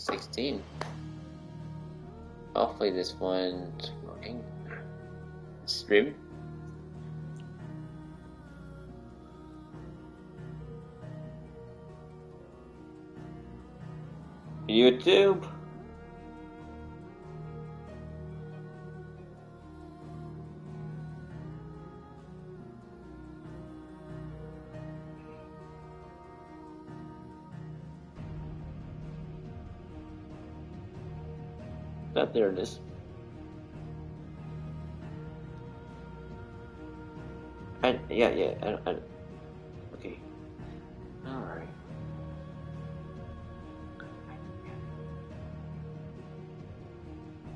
16. Hopefully this one's working. Stream. YouTube. There it is. Yeah. Okay. All right.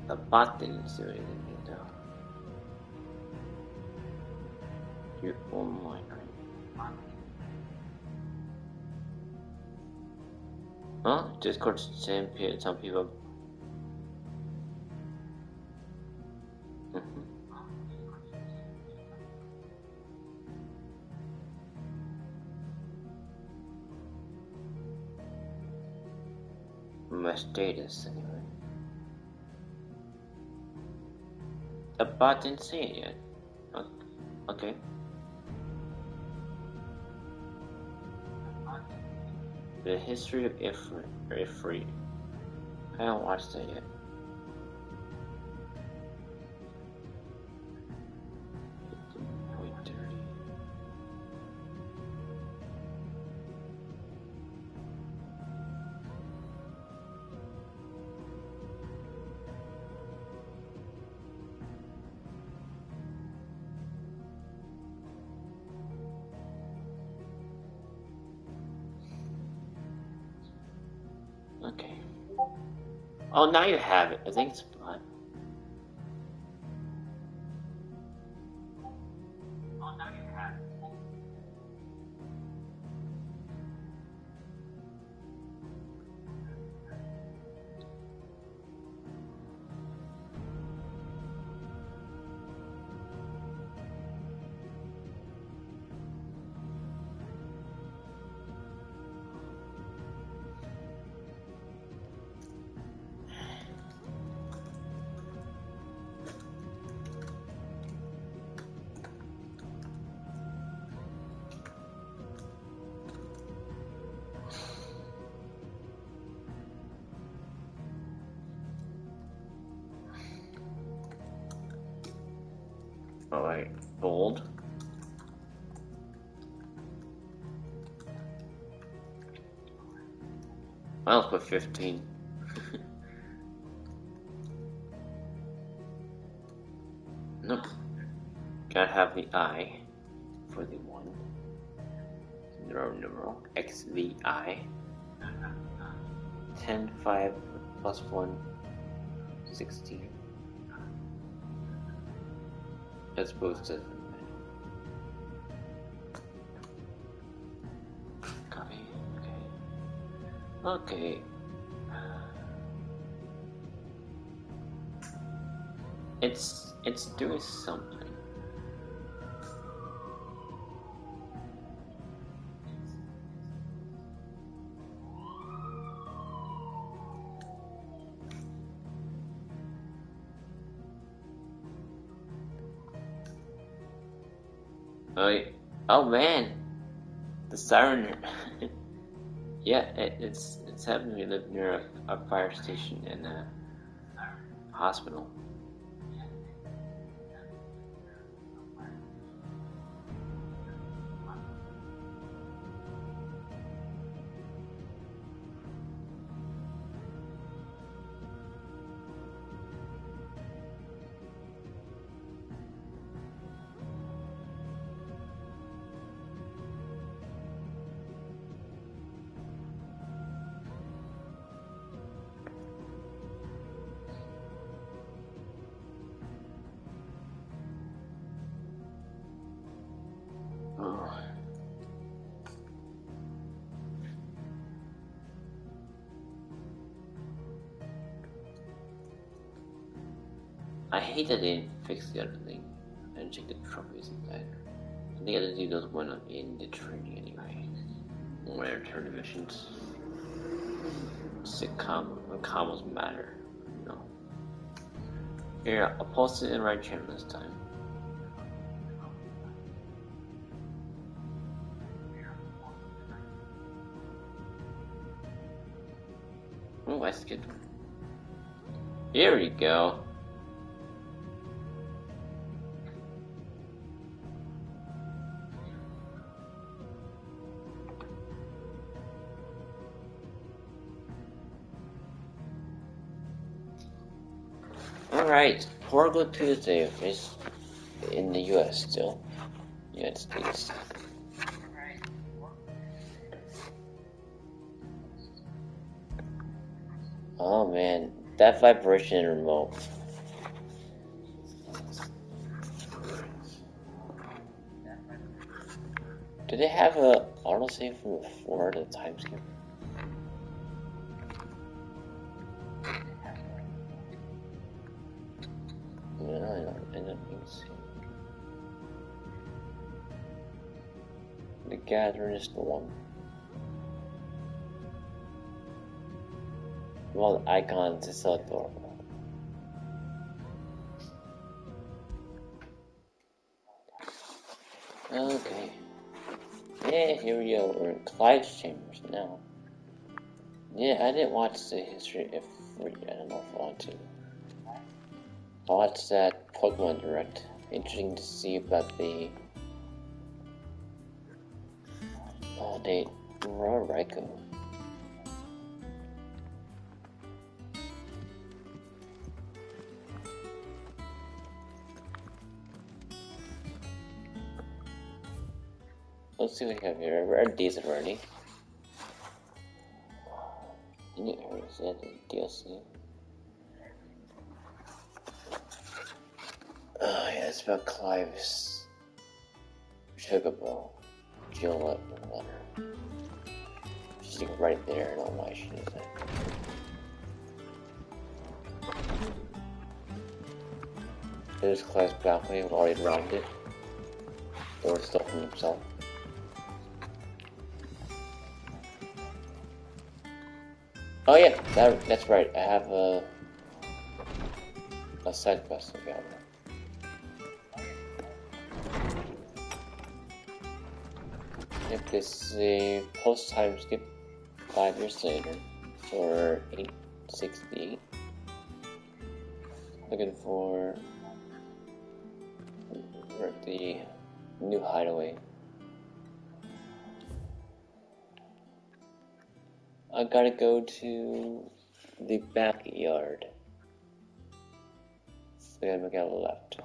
The bot didn't do anything though. You're online, right? Huh? Discord's some people. My status anyway. The bot didn't see it yet. Okay. The history of Ifrit. I haven't watched that yet. Okay. Oh, now you have it. I think it's blood. Oh, now you have it. Alright, bold. I'll put 15. Nope. Gotta have the I for the 1. Numeral XVI. 10, 5 plus 1, 16. As opposed to copy. Okay. It's doing something. Oh man, the siren. Yeah, it's happening. We live near a fire station and a hospital. I hate that they didn't fix the other thing and check the trophies inside. I think I did those one in the training anyway. Where turn missions. Sitcom. when combos matter. No. Here, I'll post it in right channel this time. Oh, I skipped one. Here we go. Alright, Portugal Tuesday is in the US still. United States. Oh man, that vibration in remote. Did they have a autosave from before the time skip? No, I don't think so. The Gathering is the one. Well, the icons is so adorable. Okay. Yeah, here we go. We're in Clyde's chambers now. Yeah, I didn't watch the history of free. I don't know if I want to. I watched that Pokemon Direct. Interesting to see about the Raikou. Let's see what we have here. I read these already. Is that the DLC? Oh yeah, it's about Clive's Chocobo. Gillette letter. She's like right there, I don't know why she does that. There's Clive's balcony, we've already rounded it. Or still from himself. Oh yeah, that's right. I have a side quest to go. Yep, this is a post time skip 5 years later for 868. Looking for the new hideaway. I gotta go to the backyard. So I gotta go left.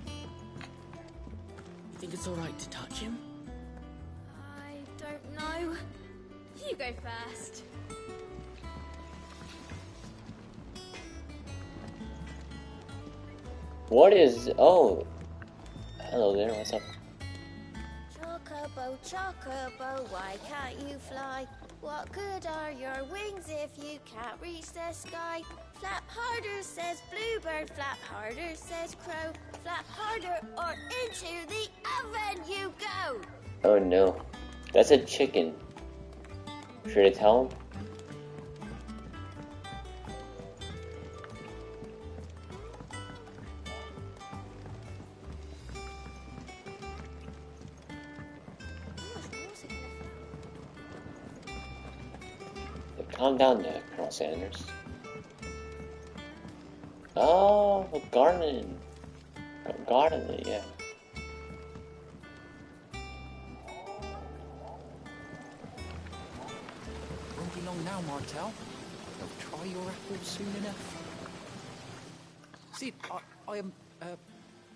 You think it's alright to touch him? I don't know. You go first. What is... Oh! Hello there, what's up? Chocobo, Chocobo, why can't you fly? What good are your wings if you can't reach the sky? Flap harder, says Bluebird, flap harder, says Crow. Flap harder or into the oven you go! Oh no. That's a chicken. Should I tell him? Calm down there, Colonel Sanders. Oh, gardening. Gardening, yeah. Won't be long now, Martel. They'll try your apples soon enough. Sid, I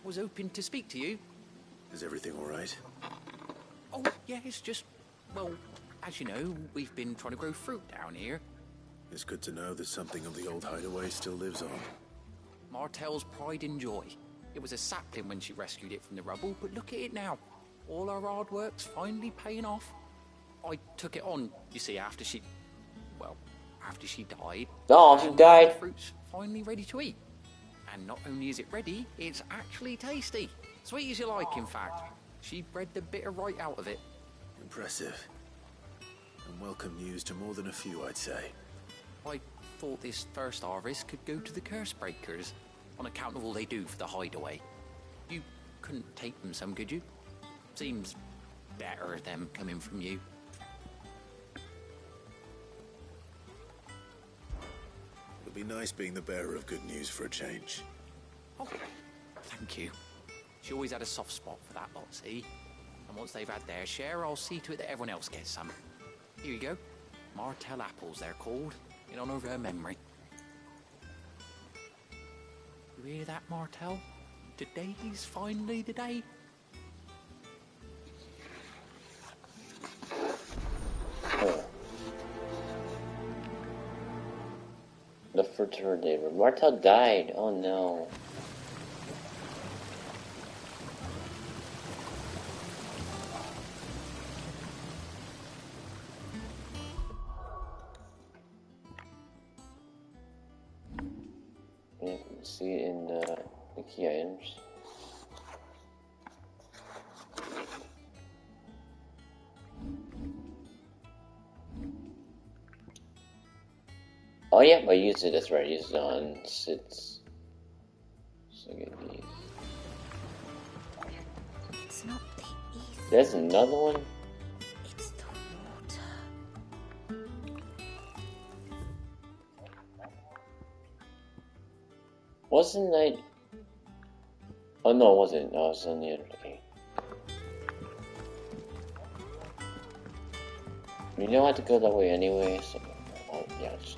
was hoping to speak to you. Is everything all right? Oh, yeah, it's just, well, as you know, we've been trying to grow fruit down here. It's good to know that something of the old hideaway still lives on. Martel's pride and joy. It was a sapling when she rescued it from the rubble, but look at it now. All our hard work's finally paying off. I took it on, you see, after she died. Oh, she died. The fruit's finally ready to eat. And not only is it ready, it's actually tasty. Sweet as you like, in fact. She bred the bitter right out of it. Impressive. And welcome news to more than a few, I'd say. I thought this first harvest could go to the curse breakers on account of all they do for the hideaway. You couldn't take them some, could you? Seems better them coming from you. It'll be nice being the bearer of good news for a change. Oh, thank you. She always had a soft spot for that lot, see? And once they've had their share, I'll see to it that everyone else gets some. Here you go. Martell apples, they're called, in honor of her memory. You hear that, Martell? Today's finally the day. Oh. The fraternity. Martell died. Oh no. You can see it in the key items. Oh yeah, I used it, that's right, I used it on Sid's. So get these. It's not the ether. There's another one? It's the water. Wasn't I... Oh no, it wasn't. No, it was on the other day. You know I had to go that way anyway, so... Oh, yeah, just...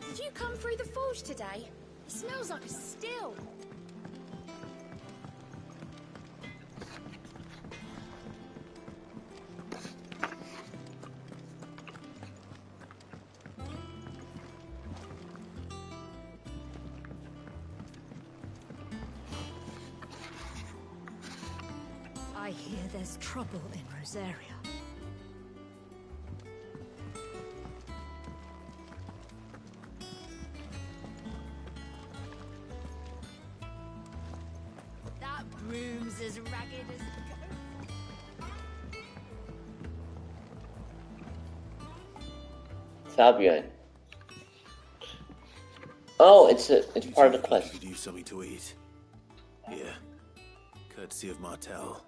Did you come through the forge today? It smells like a still. I hear there's trouble in Rosaria. That broom's as ragged as Fabian. Oh, it's part of the You quest. could use something to eat. Yeah. Courtesy of Martell.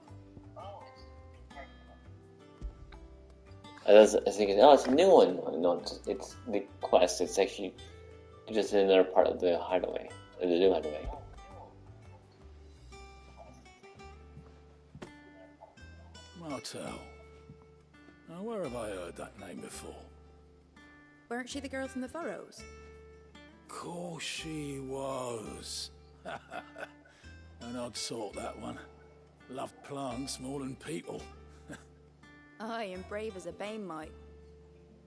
I was thinking, oh, it's a new one. No, it's the quest. It's actually just another part of the hideaway. Or the new hideaway. Martell. Now, where have I heard that name before? Weren't she the girl from the Furrows? Course she was. An odd sort, that one. Loved plants more than people. Aye, and brave as a bane might.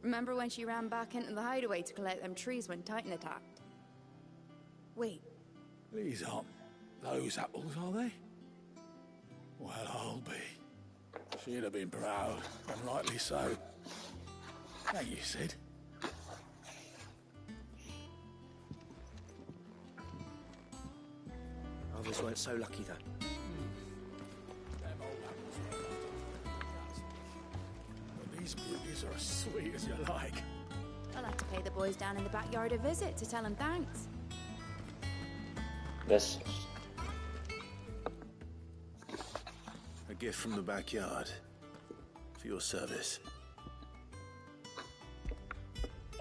Remember when she ran back into the hideaway to collect them trees when Titan attacked? Wait, These aren't those apples, are they? Well, I'll be. She'd have been proud, and rightly so. Thank you, Sid. Others weren't so lucky, though. Them old apples were nuts. But these beauties are as sweet as you like. I'll have to pay the boys down in the backyard a visit to tell them thanks. This. A gift from the backyard. For your service.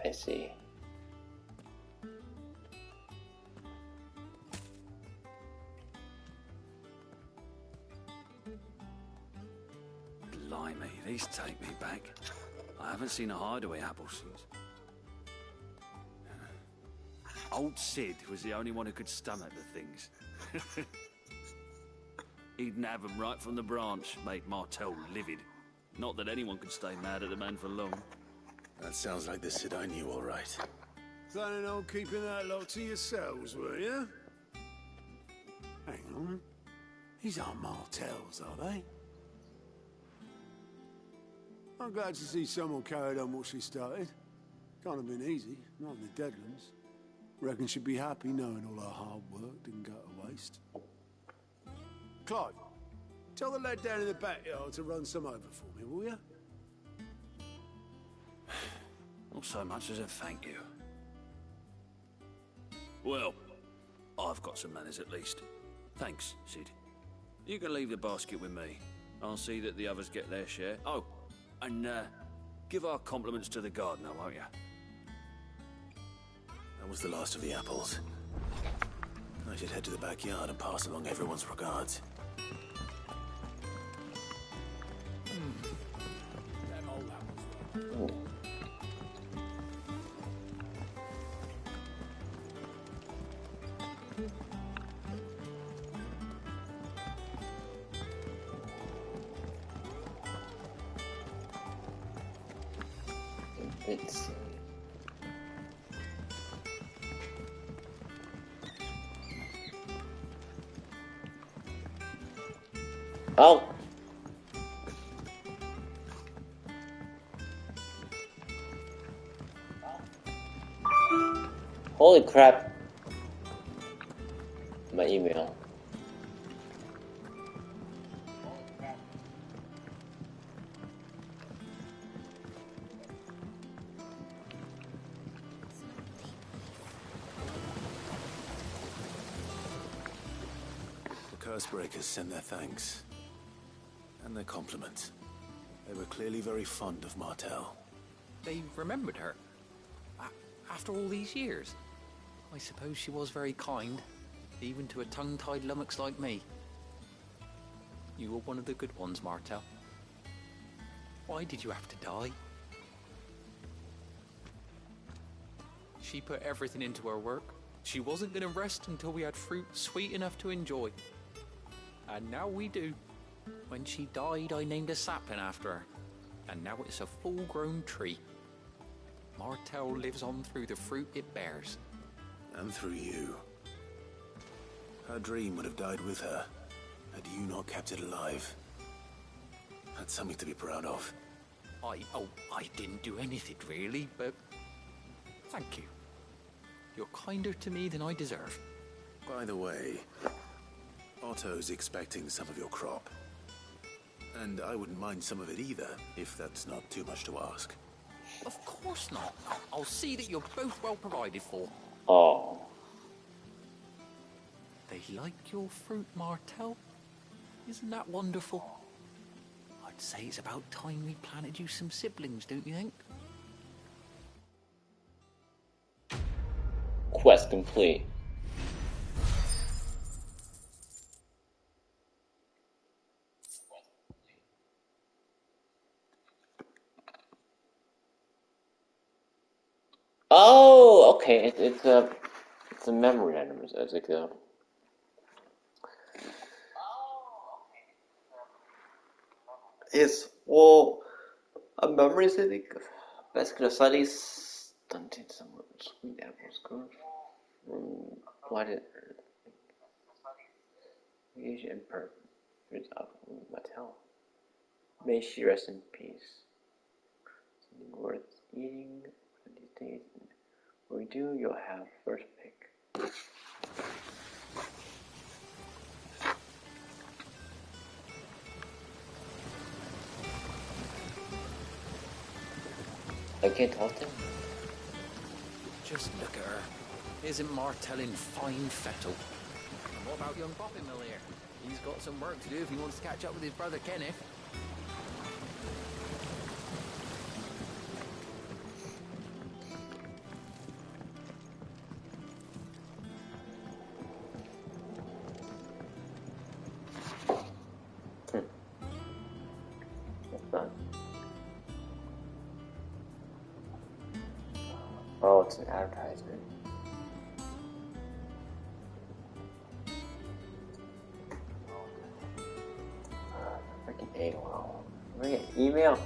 I see. Blimey, these take me back. I haven't seen a hideaway apple since. Old Sid was the only one who could stomach the things. He'd nab 'em right from the branch, made Martell livid. Not that anyone could stay mad at the man for long. That sounds like the Sid I knew, all right. Planning on keeping that lot to yourselves, were you? Hang on. These aren't Martells, are they? I'm glad to see someone carried on what she started. Can't have been easy, not in the Deadlands. Reckon she'd be happy knowing all her hard work didn't go to waste. Clive, tell the lad down in the backyard to run some over for me, will you? Not so much as a thank you. Well, I've got some manners at least. Thanks, Sid. You can leave the basket with me. I'll see that the others get their share. Oh, and give our compliments to the gardener, won't you? That was the last of the apples. I should head to the backyard and pass along everyone's regards. Them old apples. Ooh. Bits. Oh. Holy crap. My email. Cursebreakers send their thanks. And their compliments. They were clearly very fond of Martel. They remembered her. After all these years. I suppose she was very kind, even to a tongue-tied lummox like me. You were one of the good ones, Martel. Why did you have to die? She put everything into her work. She wasn't going to rest until we had fruit sweet enough to enjoy. And now we do. When she died, I named a sapling after her. And now it's a full-grown tree. Martel lives on through the fruit it bears. And through you. Her dream would have died with her, had you not kept it alive. That's something to be proud of. I didn't do anything really, but thank you. You're kinder to me than I deserve. By the way, Otto's expecting some of your crop. And I wouldn't mind some of it either, if that's not too much to ask. Of course not. I'll see that you're both well provided for. Oh. They like your fruit, Martel. Isn't that wonderful? I'd say it's about time we planted you some siblings, don't you think? Quest complete. Oh, okay. It's a memory item. It's like a. It's well, a memory is like basically studies stunted somewhat sweet apples good. Why did Asian Emperor of Mattel? May she rest in peace. Something worth eating one of these days. When we do, you'll have first pick. I can't talk to him. Just look at her. Isn't Martel in fine fettle? And what about young Boppin' Mill here? He's got some work to do if he wants to catch up with his brother Kenneth. Oh, it's an advertisement. Freaking AOL. Am I getting email?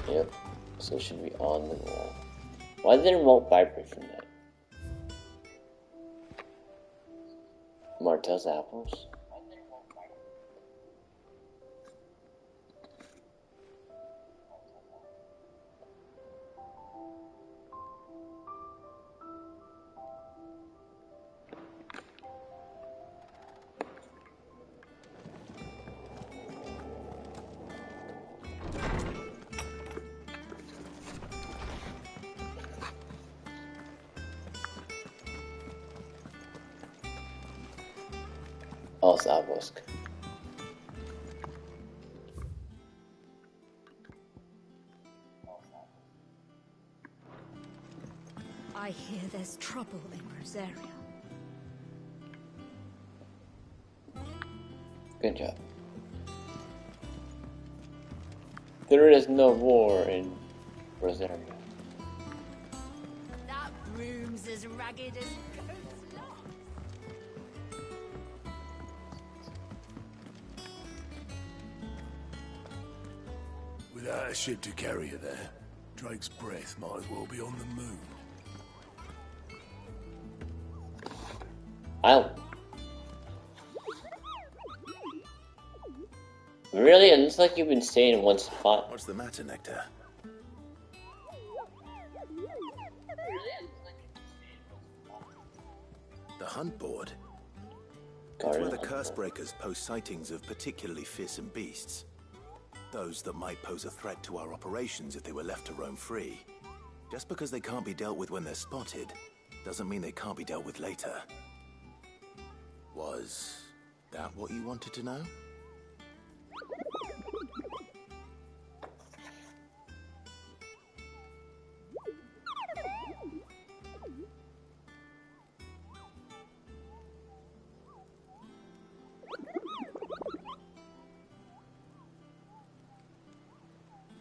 Yep. So it should be on the wall. Why did the remote vibrate from that? Martell's apples. Oh, Zabusk. I hear there's trouble in Rosaria. Good job. There is no war in Rosaria. That room's as ragged as goat's locks. Without a ship to carry her there, Drake's breath might as well be on the moon. Really? It looks like you've been staying in one spot. What's the matter, Nectar? The hunt board? It's where the curse breakers post sightings of particularly fearsome beasts. Those that might pose a threat to our operations if they were left to roam free. Just because they can't be dealt with when they're spotted, doesn't mean they can't be dealt with later. Was that what you wanted to know?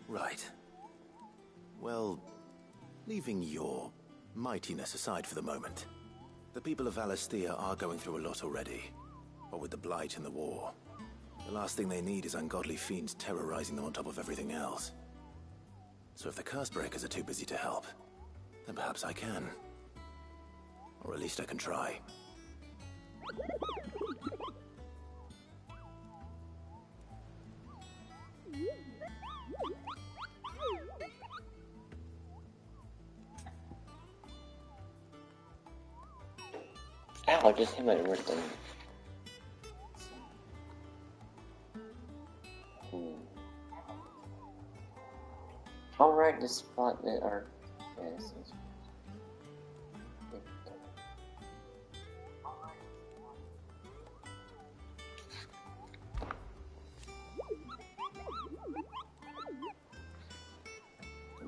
Right. Well, leaving your mightiness aside for the moment, the people of Valisthea are going through a lot already. What with the Blight and the war, the last thing they need is ungodly fiends terrorizing them on top of everything else. So if the Curse-breakers are too busy to help, then perhaps I can. Or at least I can try. Ow, I just hit my wrist on Alright, the spot that are... Yeah, this is...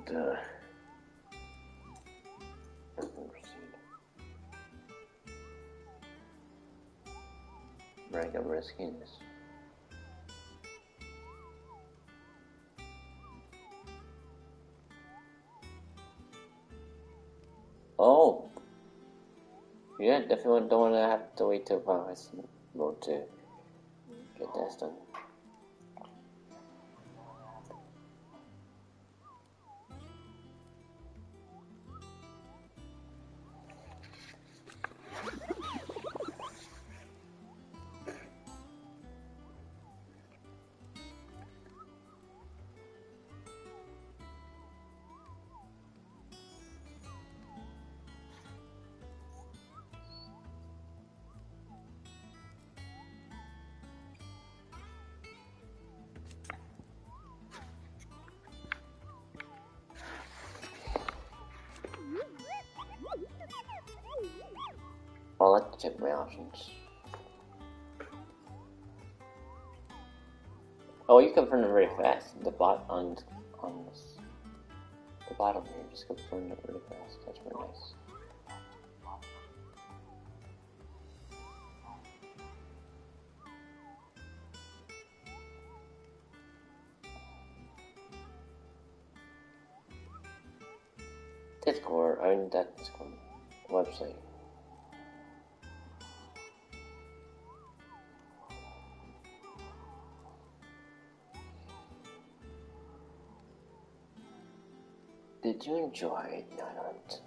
Duh. Right, I'm risking this. Oh! Yeah, definitely don't want to have to wait till Promise mode to get that done. I'll have to check my options. Oh, you confirmed it very fast. The bot on this, the bottom here just confirmed it really fast. That's very nice. Discord, I mean that Discord website. Did you enjoy Night Hunt?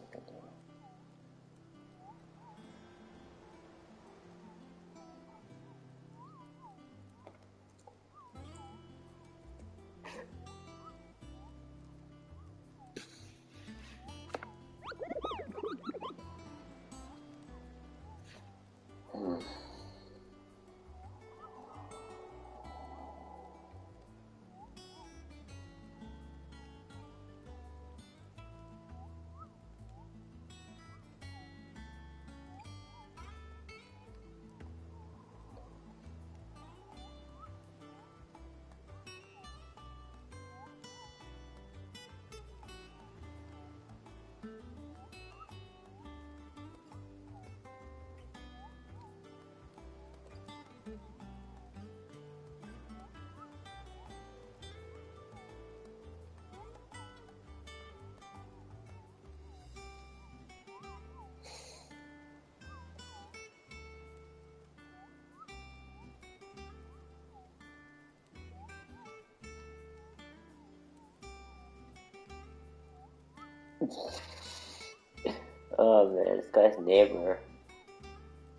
Oh man, this guy's neighbor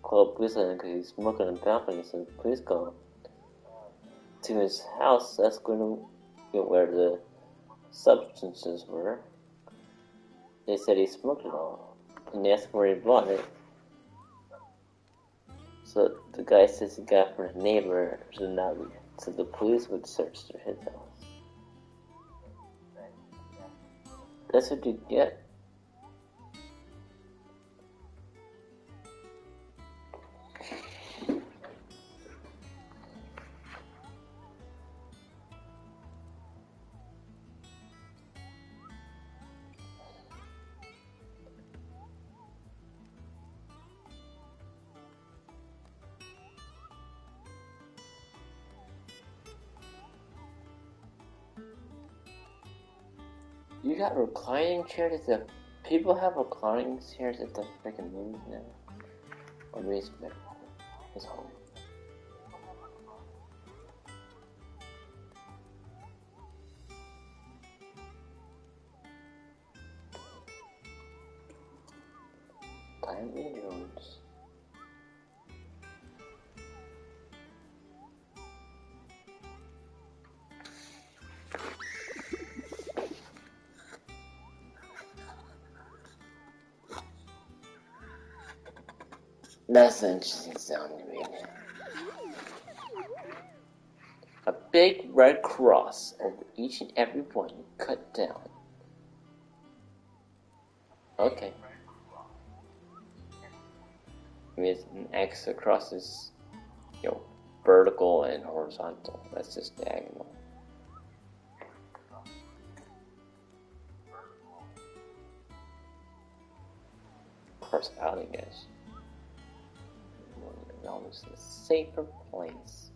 called police on him because he's smoking on the balcony, so the police go to his house. That's going to where the substances were. They said he smoked it all, and they asked him where he bought it. So the guy says he got it from his neighbor, so the police would search through his house. That's what you get. You got reclining chairs at the... People have reclining chairs at the freaking movies now. Or maybe it's home. Timely Jones. That's an interesting sound to me. A big red cross over each and every one cut down. Okay. I mean, it's an X across is, vertical and horizontal. That's just diagonal. Cross out, I guess. Almost a safer place.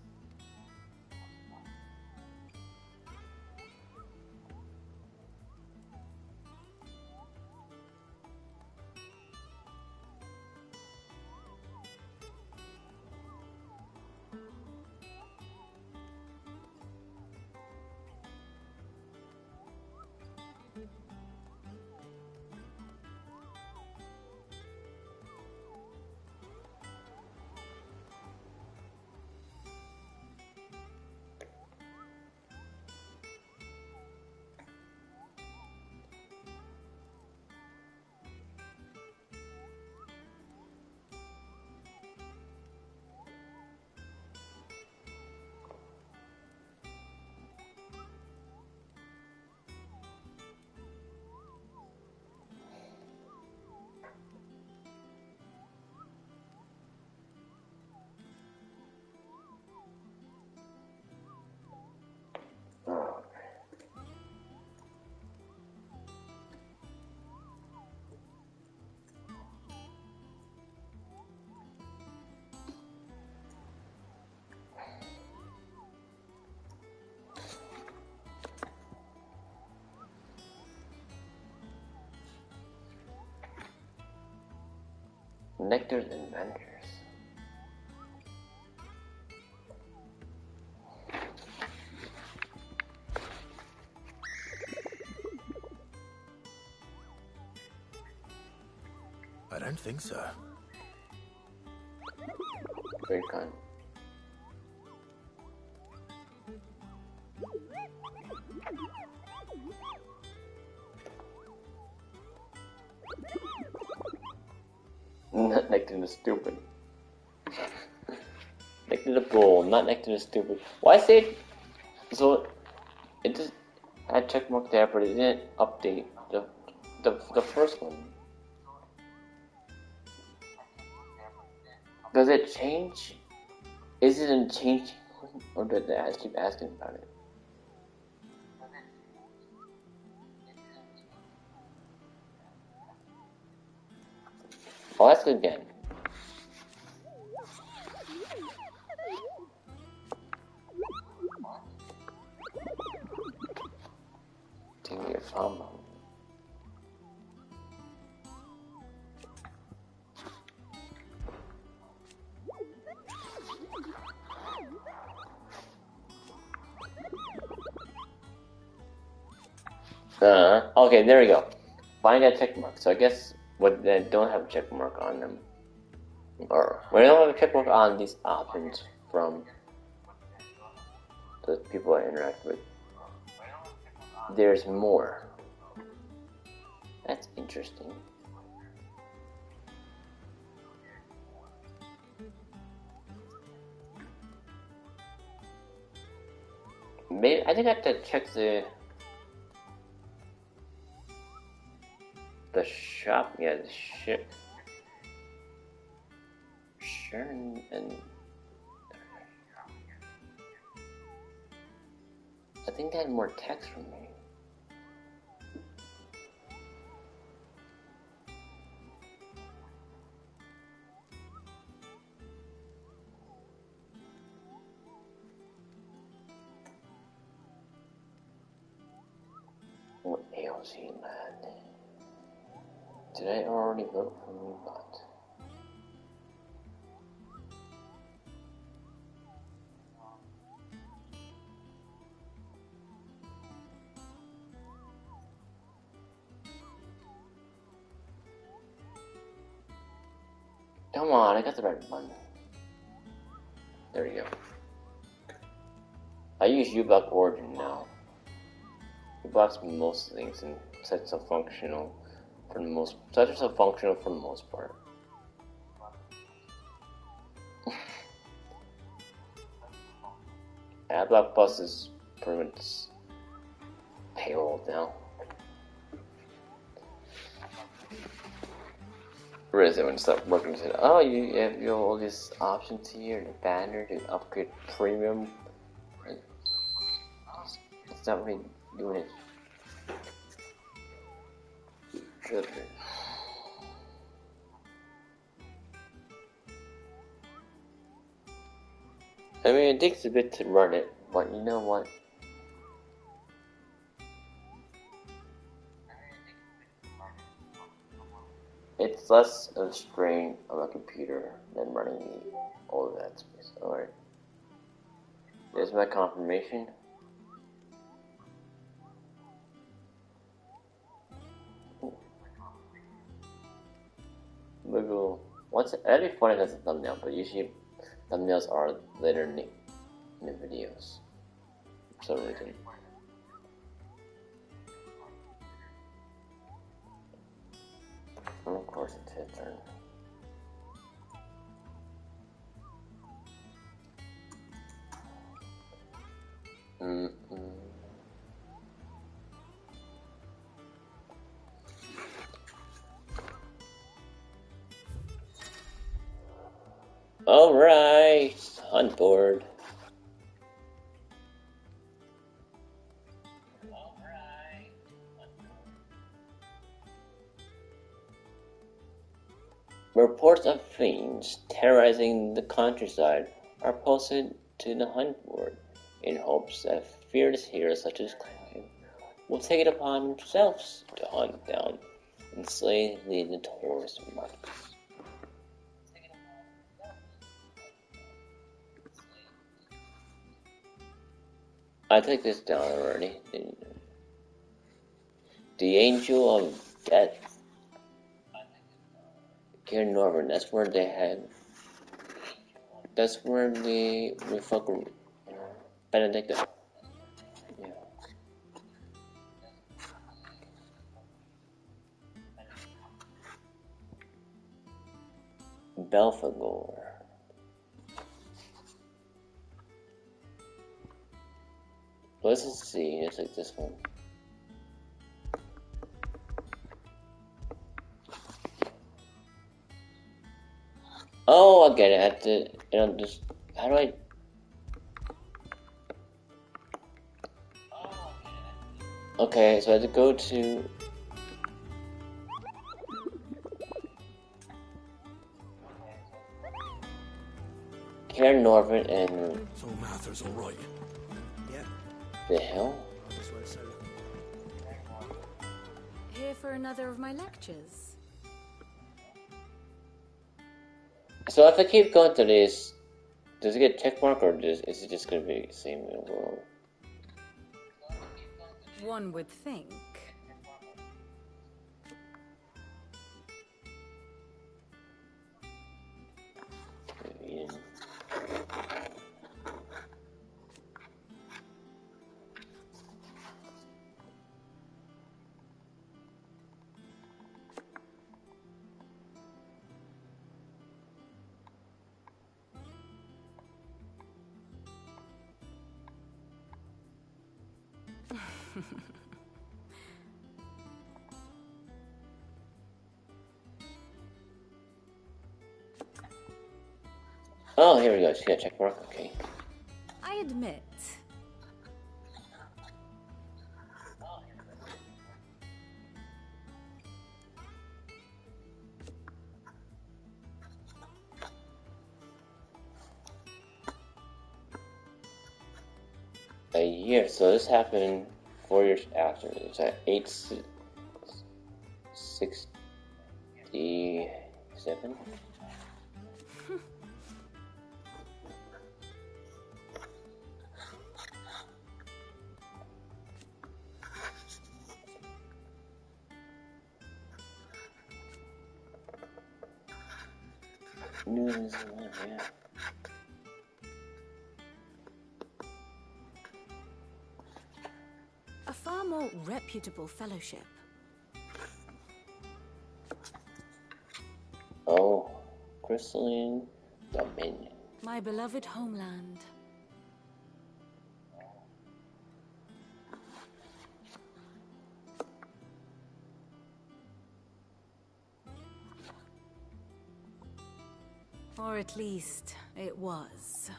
Nectar's Adventures. I don't think so. Very kind. Not next to the stupid. Next to the bull, not next to the stupid. Why say it? So it just had check mark there, but it didn't update the first one. Does it change? Is it a change, or did I keep asking about it? I'll ask again. Take your phone. Okay, there we go. Find that check mark. So I guess what they don't have a check mark on them, or when they don't have a check mark on these options from the people I interact with, there's more. That's interesting. Maybe I think I have to check the shop. Yeah, the ship. Sure, and I think they had more text from me. What ails you, lad? Did I already vote for me, but... Come on, I got the right one. There we go. I use uBlock Origin now. It blocks most things and sets up functional for the most part. Adblock Plus is pretty much payroll now. Where is it when it stopped working? It said, oh, you have all these options here, the banner, to upgrade premium. It's not really doing it. Should be. I mean, it takes a bit to run it, but you know what? It's less of a strain on a computer than running all of that space. Alright. There's my confirmation. Google. That'd be funny as a thumbnail, but usually thumbnails are later in the videos for some reason. And of course, it's his turn. Alright, hunt board. Reports of fiends terrorizing the countryside are posted to the hunt board in hopes that fearless heroes such as Clive will take it upon themselves to hunt down and slay the notorious monks. I took this down already. The Angel of Death. Care Northern. That's where they had. That's where we fuck Benedicta. Yeah. Belphegor. Let's just see. It's like this one. Oh, I get it. I have to, just, how do I? Okay, so I have to go to. Care Northern and. So Mather's all right. Yeah. The hell? This won't so lucky. Here for another of my lectures. So if I keep going to this, does it get check mark or is it just gonna be the same world? One would think. Yeah. Oh, here we go. She got check mark. Okay. I admit. A year. So this happened 4 years after. It's at 867. Yeah. A far more reputable fellowship. Oh, Crystalline Dominion. My beloved homeland. Or at least, it was.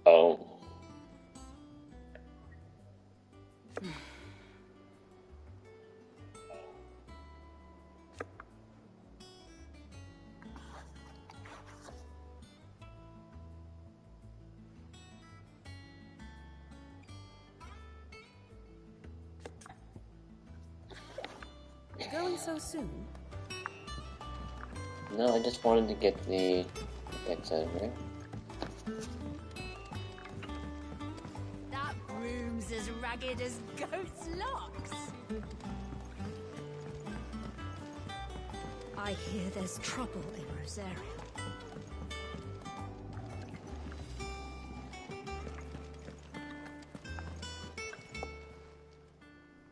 Oh. Going so soon? No, I just wanted to get the pets out of here. That broom's as ragged as goat's locks. I hear there's trouble in Rosaria.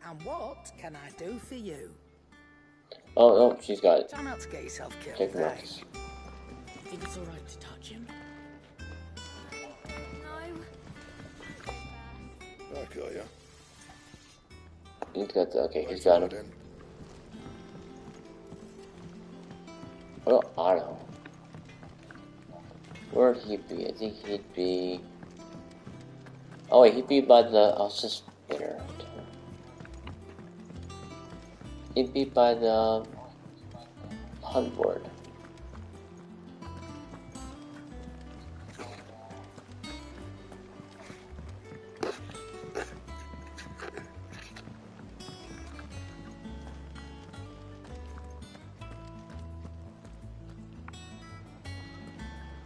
And what can I do for you? Oh, she's got it. Try not to get yourself killed, Check eh? marks. Think it's alright to touch him? No. I got you. He's got the, okay, he's got him. Oh, Otto. Where'd he be? I think he'd be... Oh wait, he'd be by the... I'll just get her. He'd be by the... hunt board.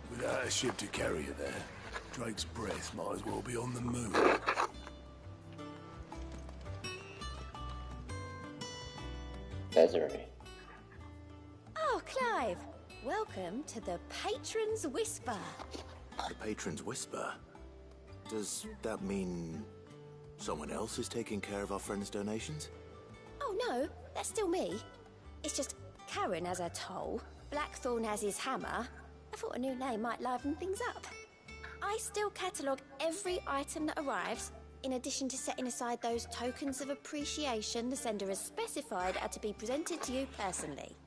Without a ship to carry you there, Drake's breath might as well be on the moon. Desiree. Welcome to the Patron's Whisper. The Patron's Whisper? Does that mean someone else is taking care of our friends' donations? Oh no, that's still me. It's just Karen has her toll, Blackthorn has his hammer. I thought a new name might liven things up. I still catalogue every item that arrives, in addition to setting aside those tokens of appreciation the sender has specified are to be presented to you personally.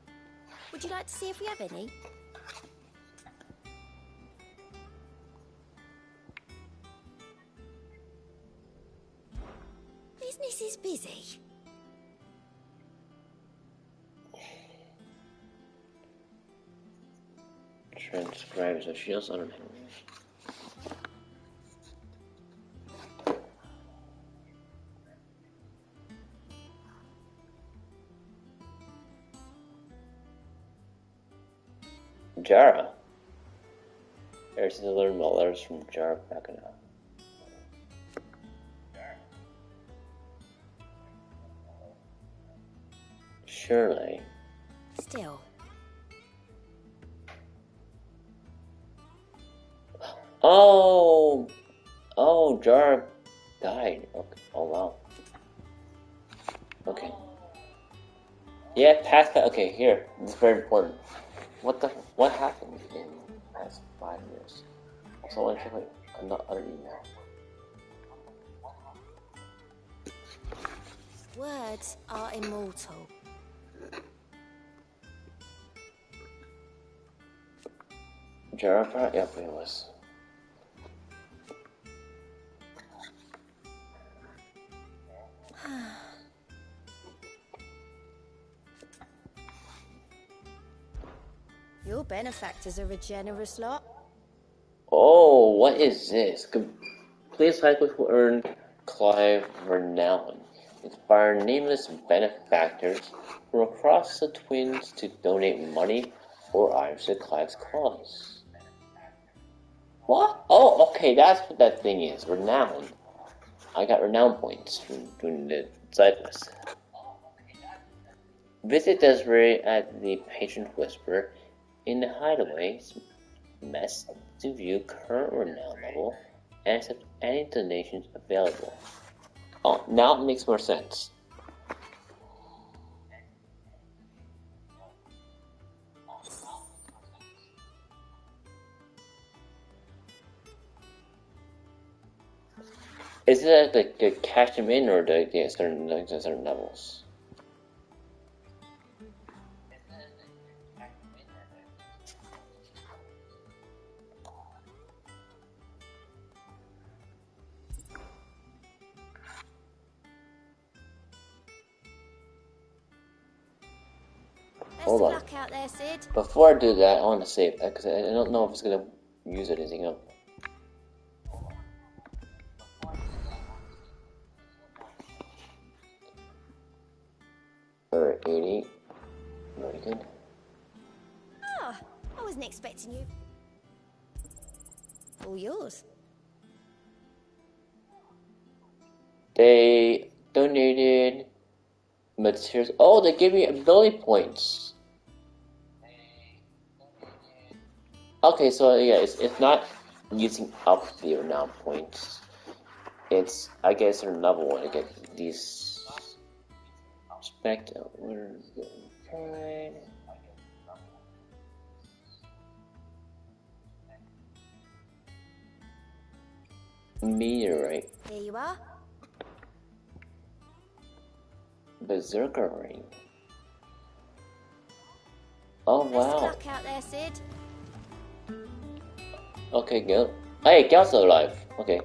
Would you like to see if we have any? Business is busy. Transcribes the shields on him. Jara. There's to learn about letters from Jara Bakana. Surely. Still. Oh, Jara died. Okay. Oh wow. Okay. Yeah, past. Okay, here. This is very important. What happened in the past 5 years? Also, I want to check another email. Words are immortal. Jara, yep, it was. Your benefactors are a generous lot. Oh, what is this? Please cyclists will earn Clive renown. Inspire nameless benefactors from across the twins to donate money or items to Clive's cause. What? Oh, okay, that's what that thing is. Renown. I got renown points from doing the side quest. Visit Desiree at the Patron Whisper in the Hideaway mess to view current renown level and accept any donations available. Oh, now it makes more sense. Is it like to cash them in or to get certain levels? Hold on. Luck out there, Sid. Before I do that, I want to save that because I don't know if it's gonna use anything up. Alright, 80. Very good. Ah, I wasn't expecting you. All yours. They donated materials. Oh, they gave me ability points. Okay, so yeah, it's not using up the renown points. It's, I guess, a level one to get these. Respect. Pride. Meteorite. Here you are. Berserker ring. Oh wow. Luck out there, Sid. Okay, go. Hey, Gal's alive. Okay.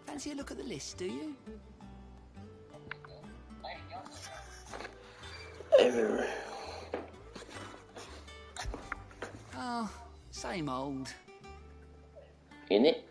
Fancy a look at the list, do you? Oh, same old. In it?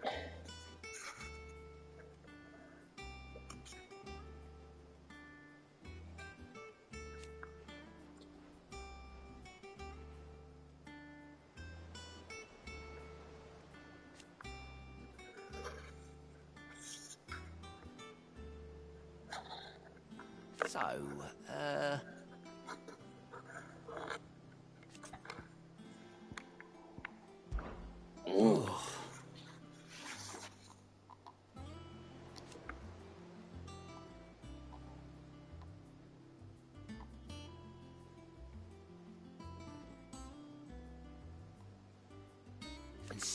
So,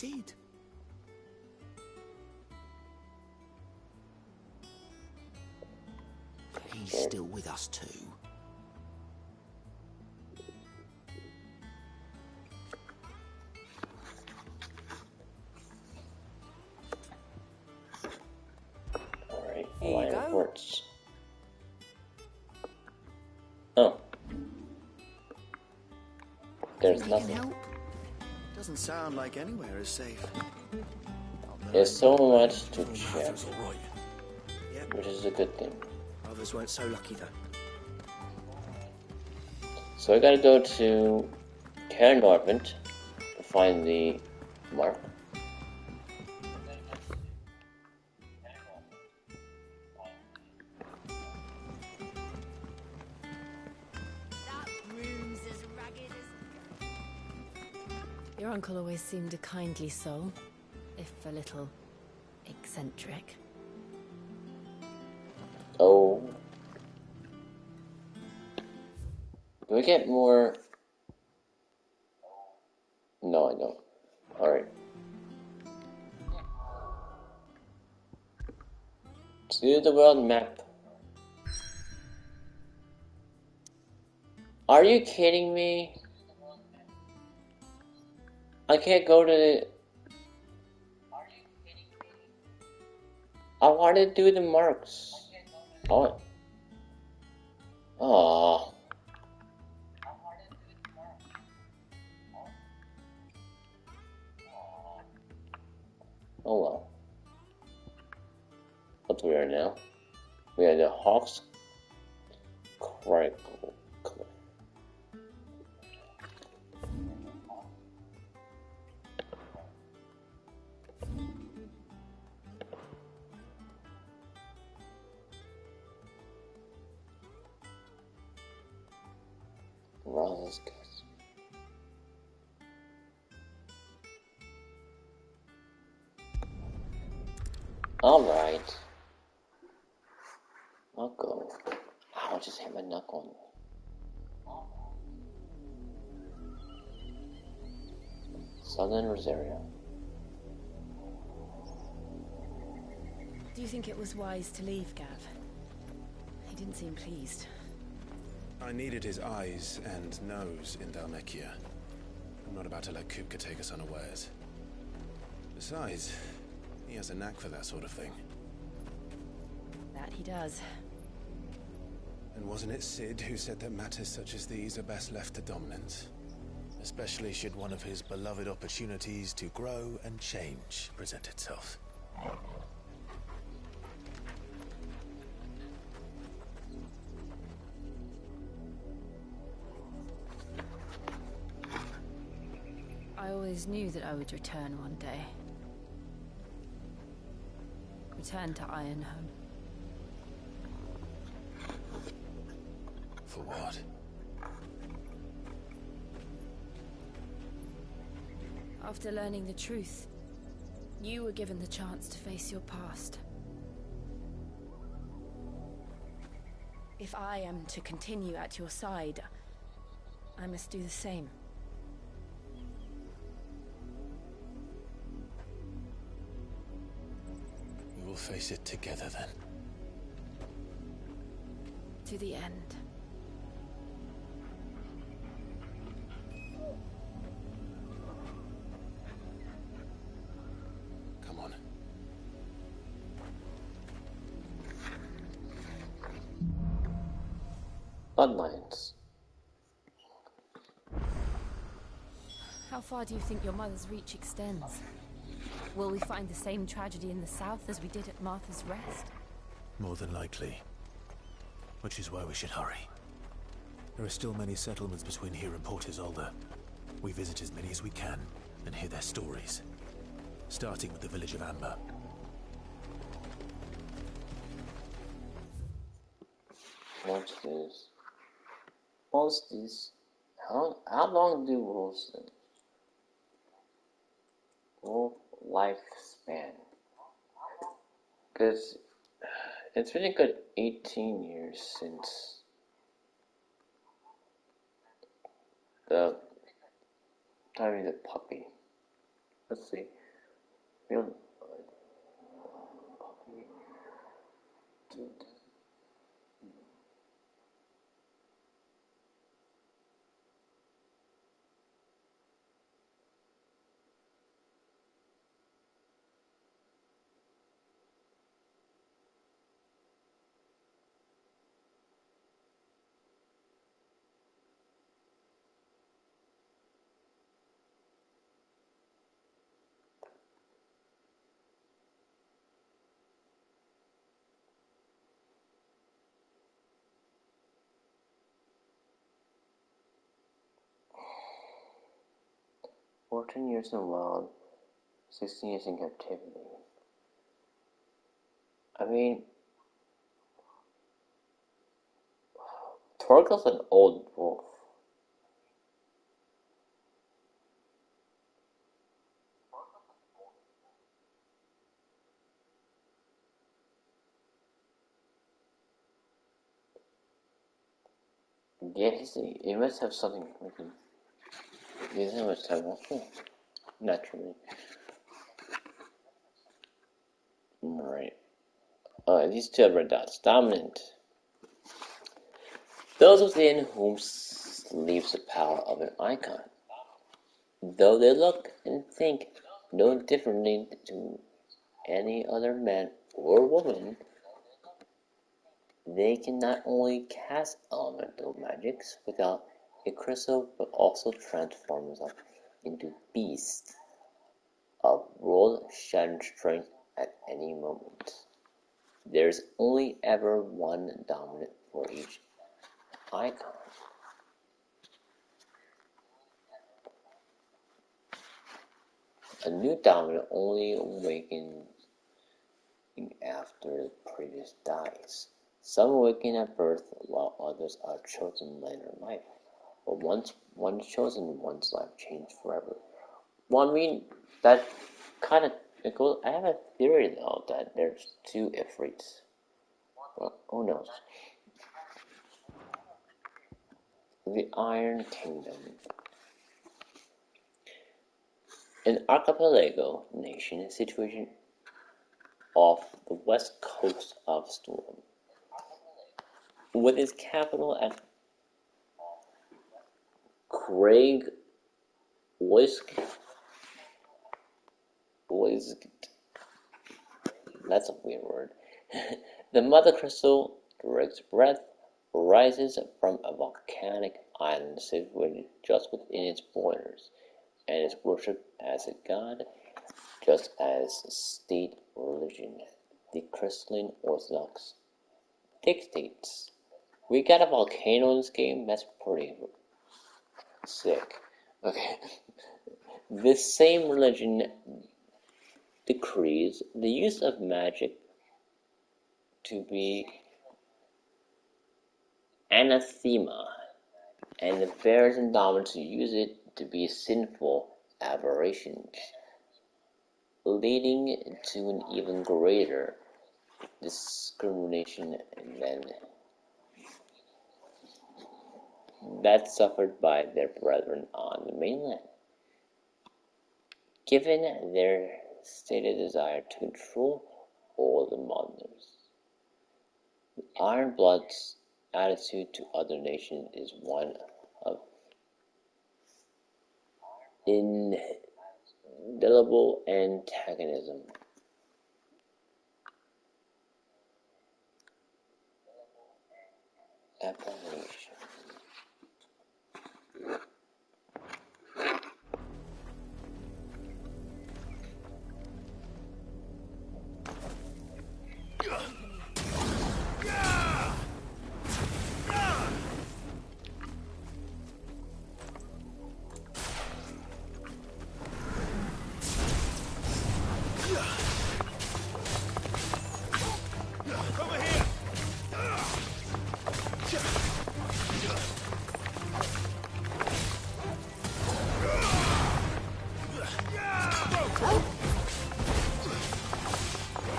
Sid. He's still with us too. Alright, Here you line go. reports. Oh. There's nothing. Doesn't sound like anywhere is safe. There's so much to check, Matters all right. Yep. which is a good thing. Others weren't so lucky though. So I gotta go to Cairnarvon to find the mark. That room's as ragged as... Your uncle always seemed a kindly soul, if a little eccentric. Oh. Do I get more? No, I don't. Alright. To the world map. Are you kidding me? I can't go to the... I want to do the marks. Oh. Aww. Oh well. What we are now? We are the Hawks Crackle Cliff. Ross's guess. Alright. I'll go. Ow, I just hit my knuckle. Southern Rosario. Do you think it was wise to leave, Gav? He didn't seem pleased. I needed his eyes and nose in Dalmekia. I'm not about to let Kupka take us unawares. Besides, he has a knack for that sort of thing. That he does. And wasn't it Sid who said that matters such as these are best left to dominance? Especially should one of his beloved opportunities to grow and change present itself. I always knew that I would return one day. Return to Ironhome. For what? After learning the truth, you were given the chance to face your past. If I am to continue at your side, I must do the same. We will face it together then. To the end. Come on. Bloodlines. How far do you think your mother's reach extends? Will we find the same tragedy in the south as we did at Martha's Rest? More than likely. Which is why we should hurry. There are still many settlements between here and Port Isolde. We visit as many as we can and hear their stories. Starting with the village of Amber. What's this? What's this? How long do wolves live? Wolf lifespan? Because it's been a good 18 years since the time of the puppy. Let's see. Real. Dude. 14 years in the wild, 16 years in captivity. I mean, Torgal's an old wolf. Yeah, he must have something with him. He doesn't have much time also. Naturally. Right. These two are red dots. Dominant. Those within whom sleeps the power of an icon. Though they look and think no differently to any other man or woman, they can not only cast elemental magics without a crystal, but also transform themselves into beasts of world-shattering strength at any moment. There's only ever one dominant for each icon. A new dominant only awakens after the previous dies. Some awaken at birth, while others are chosen later in life. But once one chosen, one's life changed forever. Well, I mean, that kind of it goes. I have a theory though that there's two Ifrits. Well, who knows? The Iron Kingdom. An archipelago nation situated off the west coast of Storm, with its capital at Craig Wisk. That's a weird word. The mother crystal, Drake's breath, rises from a volcanic island situated just within its borders, and is worshipped as a god, just as state religion, the crystalline Orthodox, dictates. We got a volcano in this game? That's pretty sick. Okay. This same religion decrees the use of magic to be anathema, and the bears and dominants who use it to be sinful aberrations, leading to an even greater discrimination than that suffered by their brethren on the mainland. Given their stated desire to control all the mothers, the Ironblood's attitude to other nations is one of indelible antagonism. Appellation.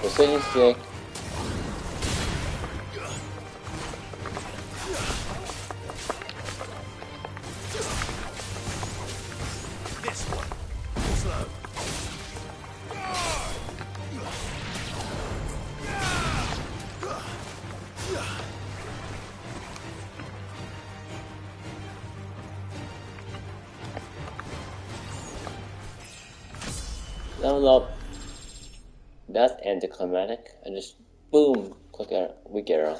Proceedings, Jake. This one. Slow. Level up. That's anticlimactic. I just boom, click arrow, weak arrow.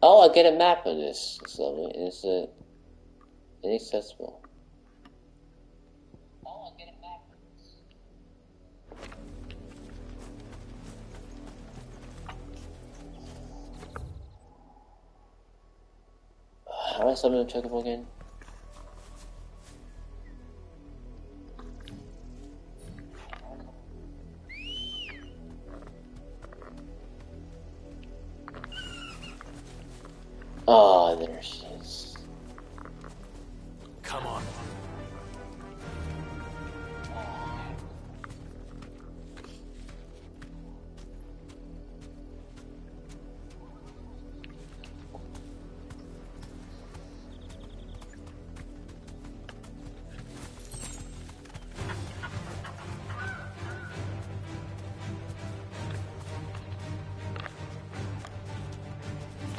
Oh, I get a map of this. It's lovely. It's inaccessible. How do I summon the chocobo again? Oh, there she is. Come on.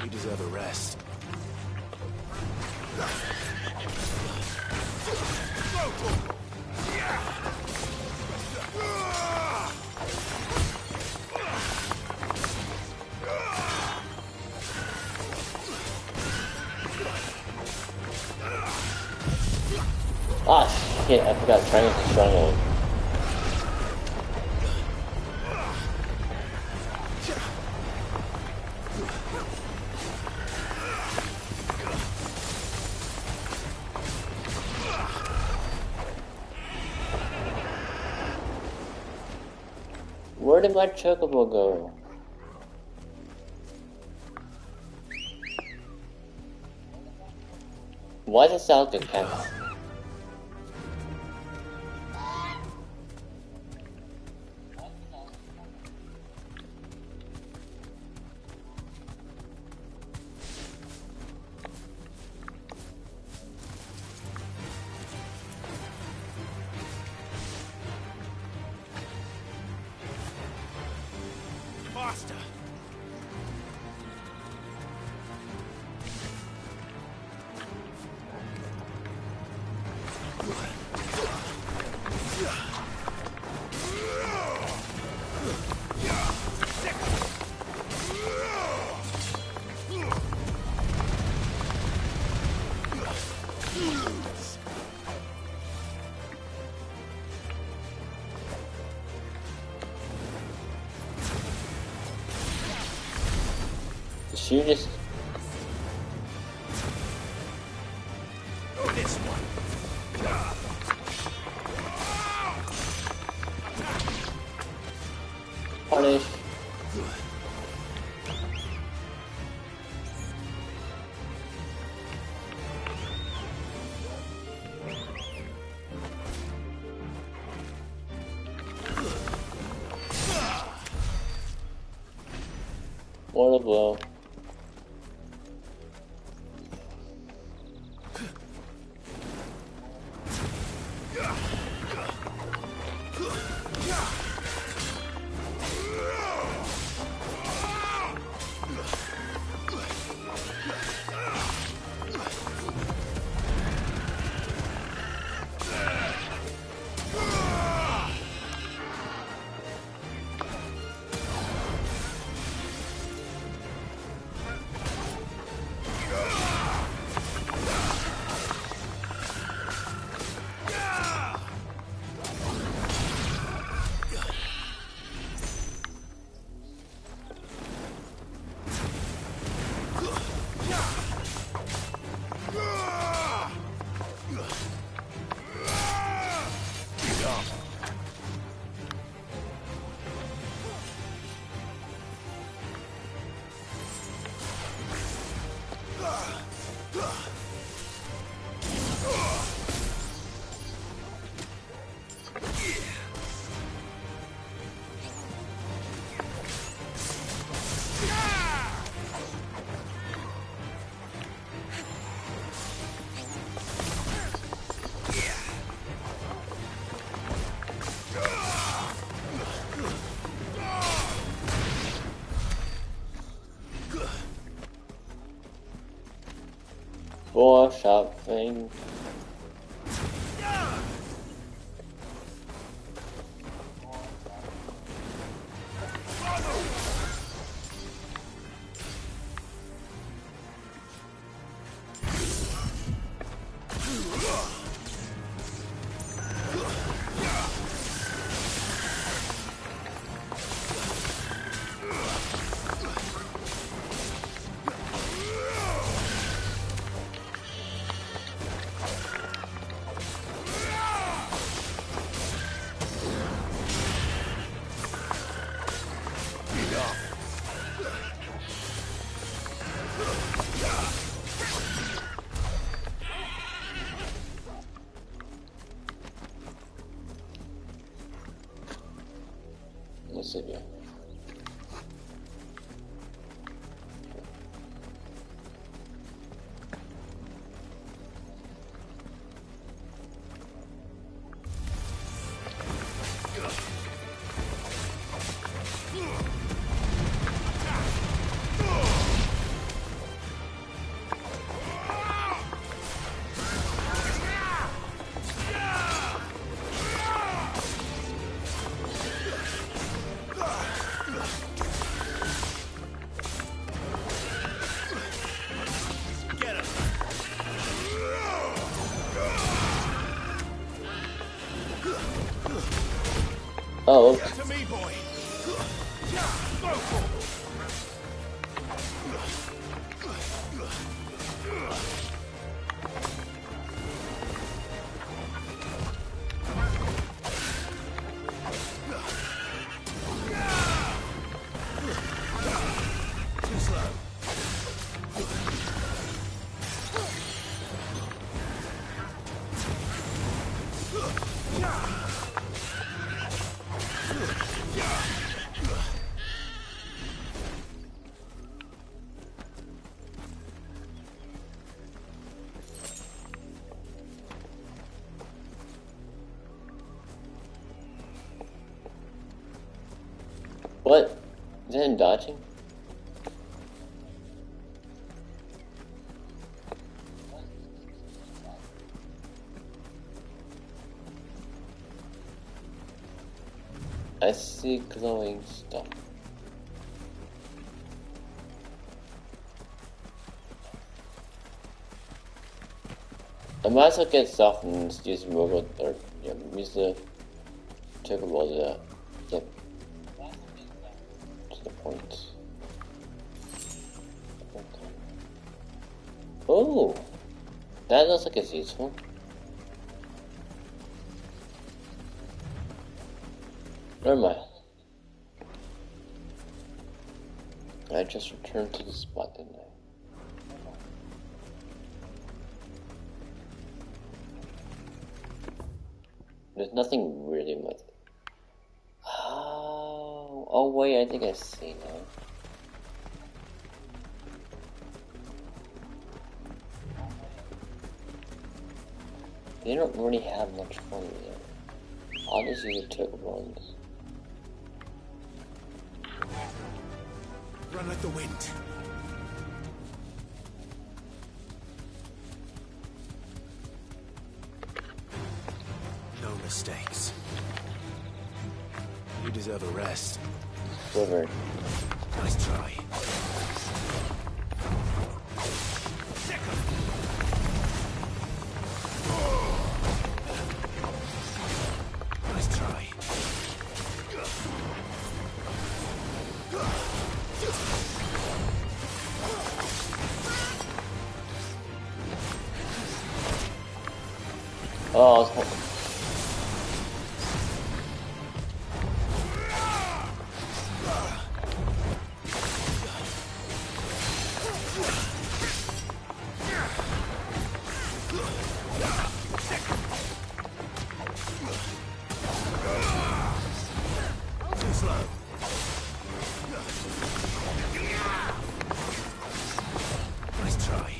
You deserve a rest. Ah, shit, I forgot triangle to stronghold. Where did my chocobo go? Why does it sound like a cat? Faster! She just... This one. Punish. Mortal blow. shop thing. Let's see here. Oh, okay. To me, boy. Too slow. What? Is that in dodging? I see glowing stuff. I might as well get stuff and just use the robot, or yeah, use the chocoball to get to the point. Oh, that looks like it's useful. Never mind. I just returned to the spot, didn't I? There's nothing really much. Oh wait, I think I see now. They don't really have much fun there. I'll just use the token ones. Run like the wind. No mistakes. You deserve a rest. Sliver. Nice try. Nice try. Oh, I was hoping. Too slow. Nice try.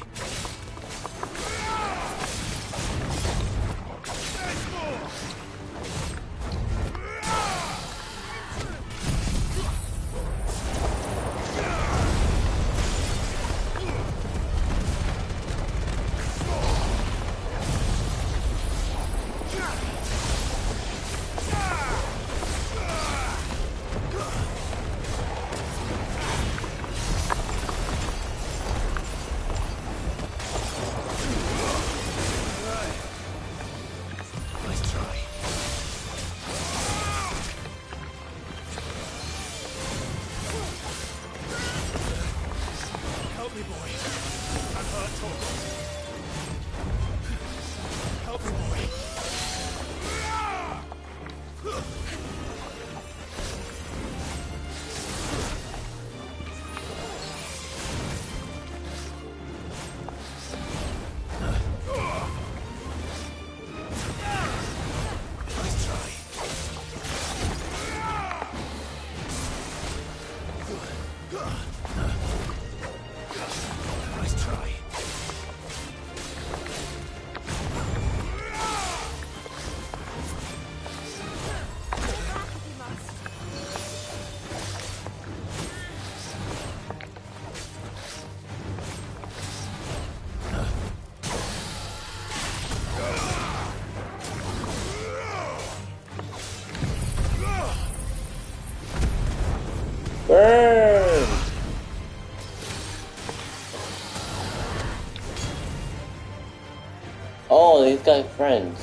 Oh, he's got friends.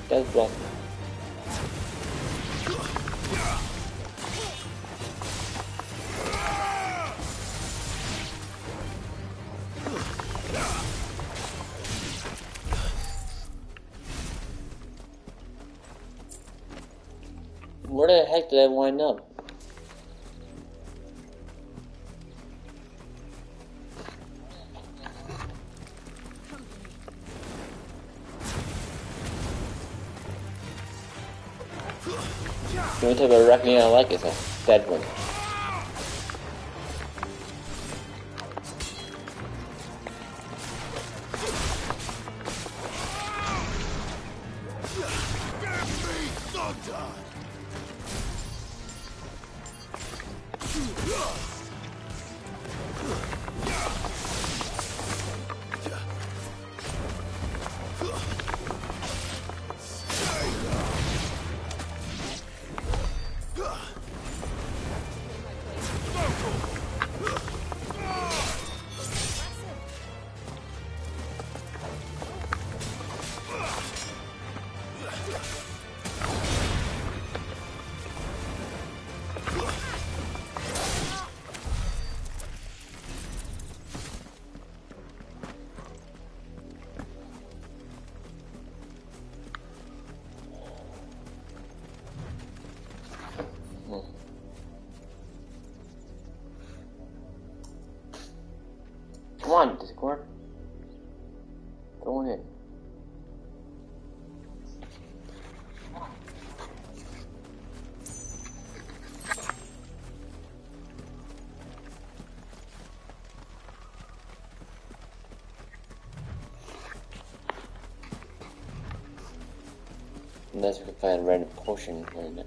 That's block. Where the heck did I wind up? The only type of reckoning I like is a dead one. Come on, Discord. Go in. Unless we can find a random potion right now.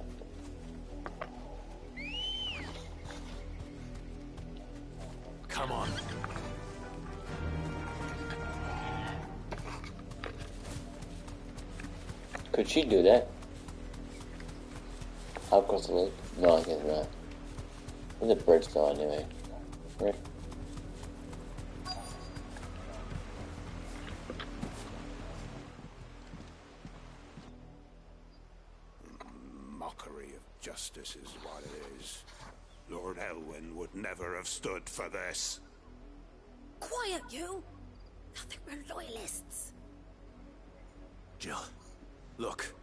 Come on. Could she do that? How close to the lake? No, I guess not. Where's the bird still anyway? Right? Mockery of justice is what it is. Lord Elwyn would never have stood for this. Quiet, you! Nothing, we're loyalists. Jill, look.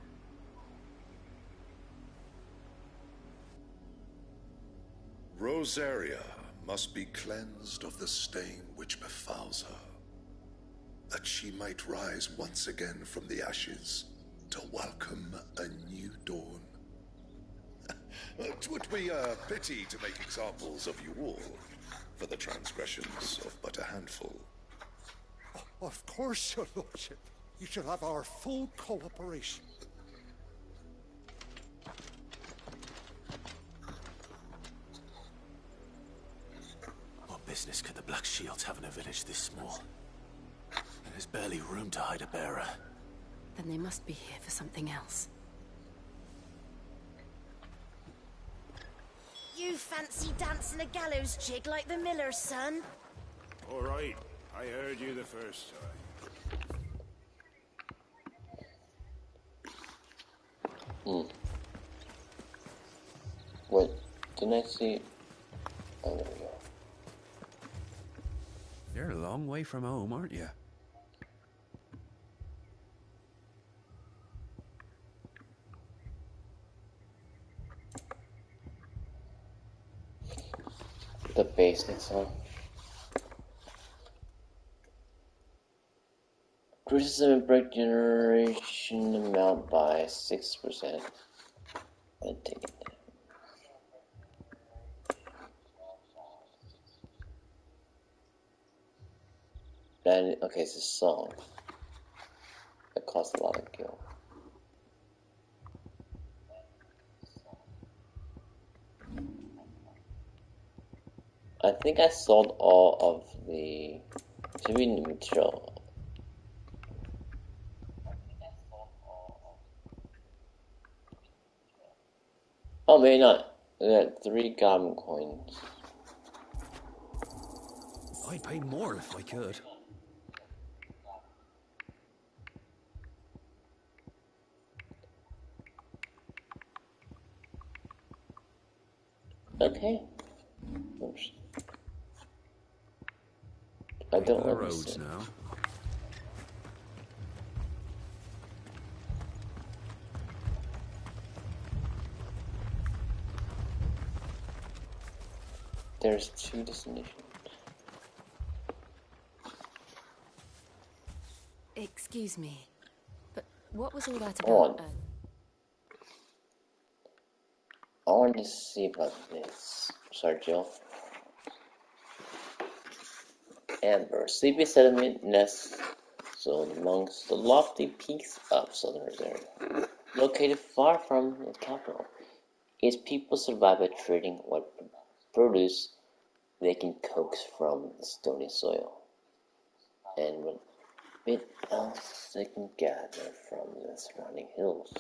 Rosaria must be cleansed of the stain which befouls her, that she might rise once again from the ashes to welcome a new dawn. It would be a pity to make examples of you all for the transgressions of but a handful. Of course, your lordship. You shall have our full cooperation. What business could the Black Shields have in a village this small? There's barely room to hide a bearer. Then they must be here for something else. You fancy dancing a gallows jig like the miller's son? All right, I heard you the first time. Wait, didn't I see? Oh, there we go. You're a long way from home, aren't you? The basic song. Criticism and break generation amount by 6%. I'll take it. Okay, it's a song. It costs a lot of gil. I think I sold all of the to be neutral. Oh, maybe not. I got 3 goblin coins. I'd pay more if I could. Okay. Oops. I don't The want roads now. There's 2 destinations. Excuse me, but what was all that Hold about? on. I want to see about this. Sorry, Jill. Amber, sleepy settlement nests zone amongst the lofty peaks of southern Missouri. Located far from the capital, its people survive by trading what produce they can coax from the stony soil, and what bit else they can gather from the surrounding hills.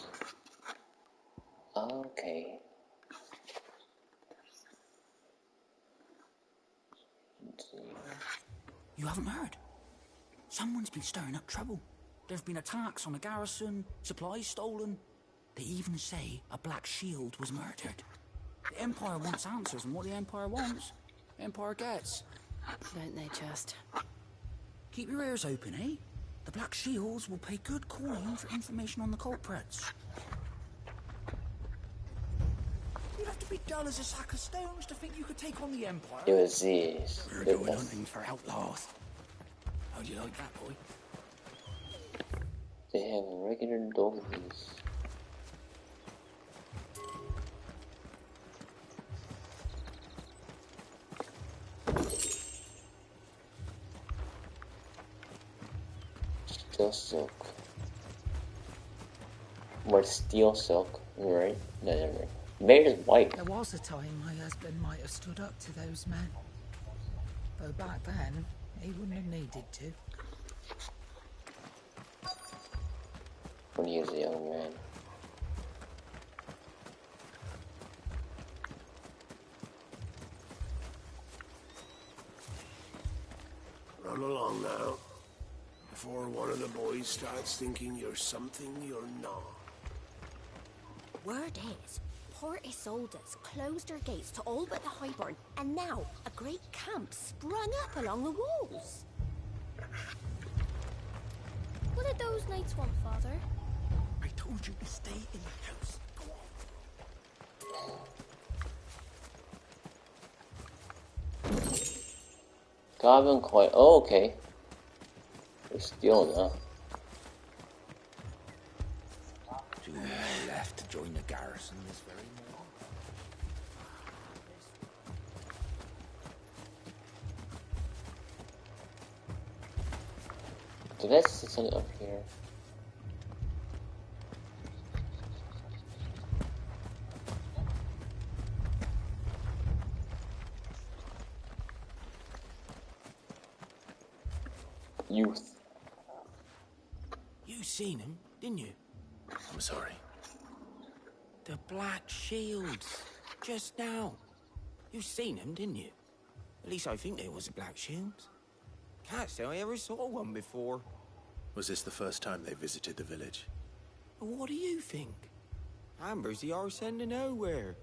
Okay. You haven't heard? Someone's been stirring up trouble. There've been attacks on the garrison, supplies stolen. They even say a Black Shield was murdered. The Empire wants answers, and what the Empire wants, the Empire gets. Don't they just? Keep your ears open, eh? The Black Shields will pay good coin for information on the culprits. You'd have to be dull as a sack of stones to think you could take on the Empire. It was these. We're going hunting for outlaws. How do you like that, boy? They have regular dolphins. Steel silk. What, steel silk? Right? No, never mind. Made is white. There was a time my husband might have stood up to those men. Though back then, he wouldn't have needed to. When he was a young man. Run along now, before one of the boys starts thinking you're something you're not. Word is, Port Isolde's closed her gates to all but the Highborn, and now a great camp sprung up along the walls. What did those knights want, Father? I told you to stay in the house. Goblin coin. Oh, okay. We're stealing now. Two more left to join the garrison this very morning. Did I see something up here? Youth. You seen him, didn't you? I'm sorry. The Black Shields. Just now. You seen him, didn't you? At least I think there was a Black Shield. Can't say I ever saw one before. Was this the first time they visited the village? What do you think? Amber's the arse end of nowhere.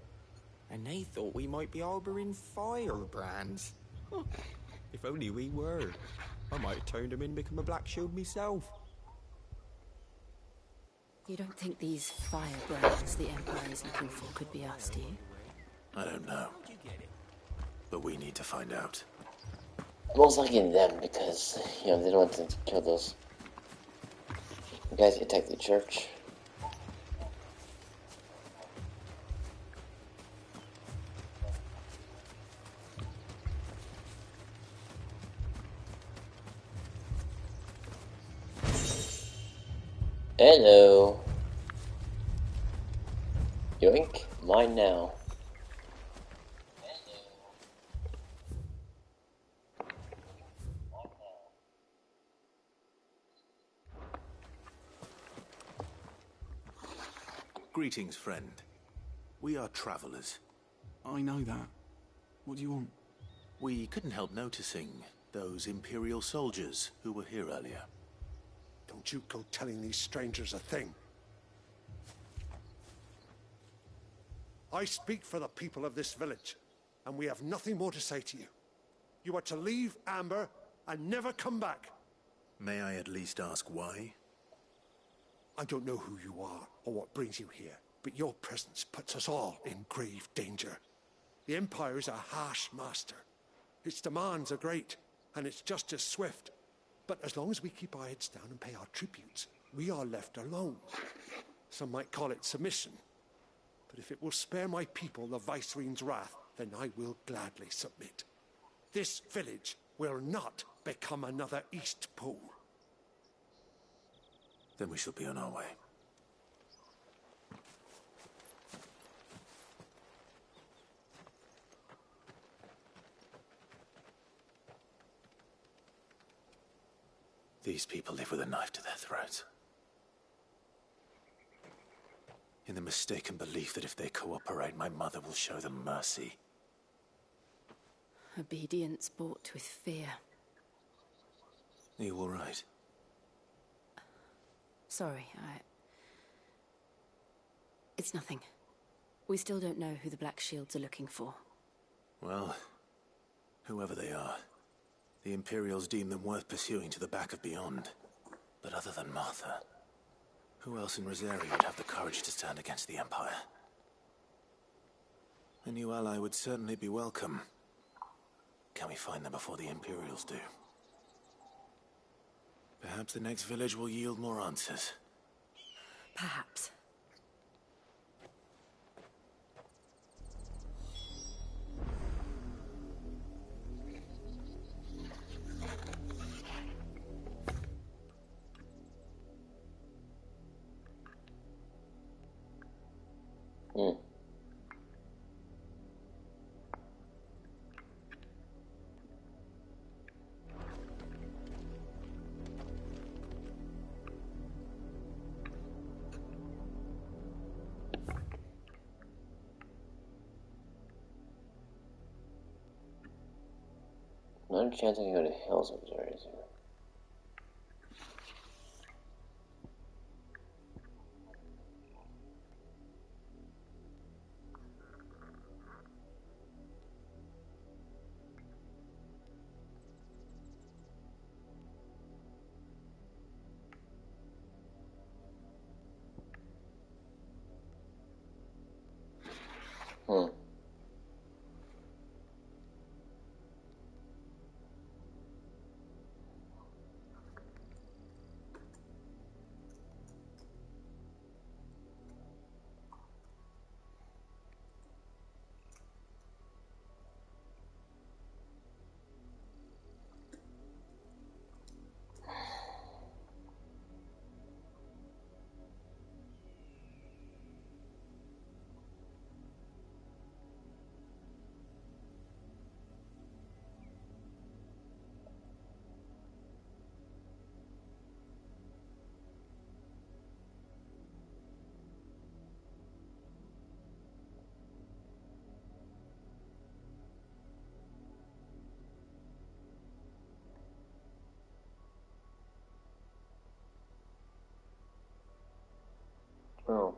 And they thought we might be harboring firebrands. If only we were. I might have turned him in and become a Black Shield myself. You don't think these firebrands the Empire is looking for could be us, do you? I don't know. But we need to find out. Most likely them, because, you know, they don't want to kill those guys who attack the church. Hello. Yoink. Mine now. Greetings, friend. We are travelers. I know that. What do you want? We couldn't help noticing Those Imperial soldiers who were here earlier. Don't you go telling these strangers a thing. I speak for the people of this village, and we have nothing more to say to you. You are to leave Amber and never come back. May I at least ask why? I don't know who you are or what brings you here, but your presence puts us all in grave danger. The Empire is a harsh master. Its demands are great, and its justice swift. But as long as we keep our heads down and pay our tributes, we are left alone. Some might call it submission. But if it will spare my people the Viceroy's wrath, then I will gladly submit. This village will not become another East Pool. Then we shall be on our way. These people live with a knife to their throats. In the mistaken belief that if they cooperate, my mother will show them mercy. Obedience bought with fear. Are you all right? Sorry, It's nothing. We still don't know who the Black Shields are looking for. Well, whoever they are, the Imperials deem them worth pursuing to the back of beyond. But other than Martha, who else in Rosaria would have the courage to stand against the Empire? A new ally would certainly be welcome. Can we find them before the Imperials do? Perhaps the next village will yield more answers. Perhaps. No chance I can go to Hills of Missouri, is there? Oh.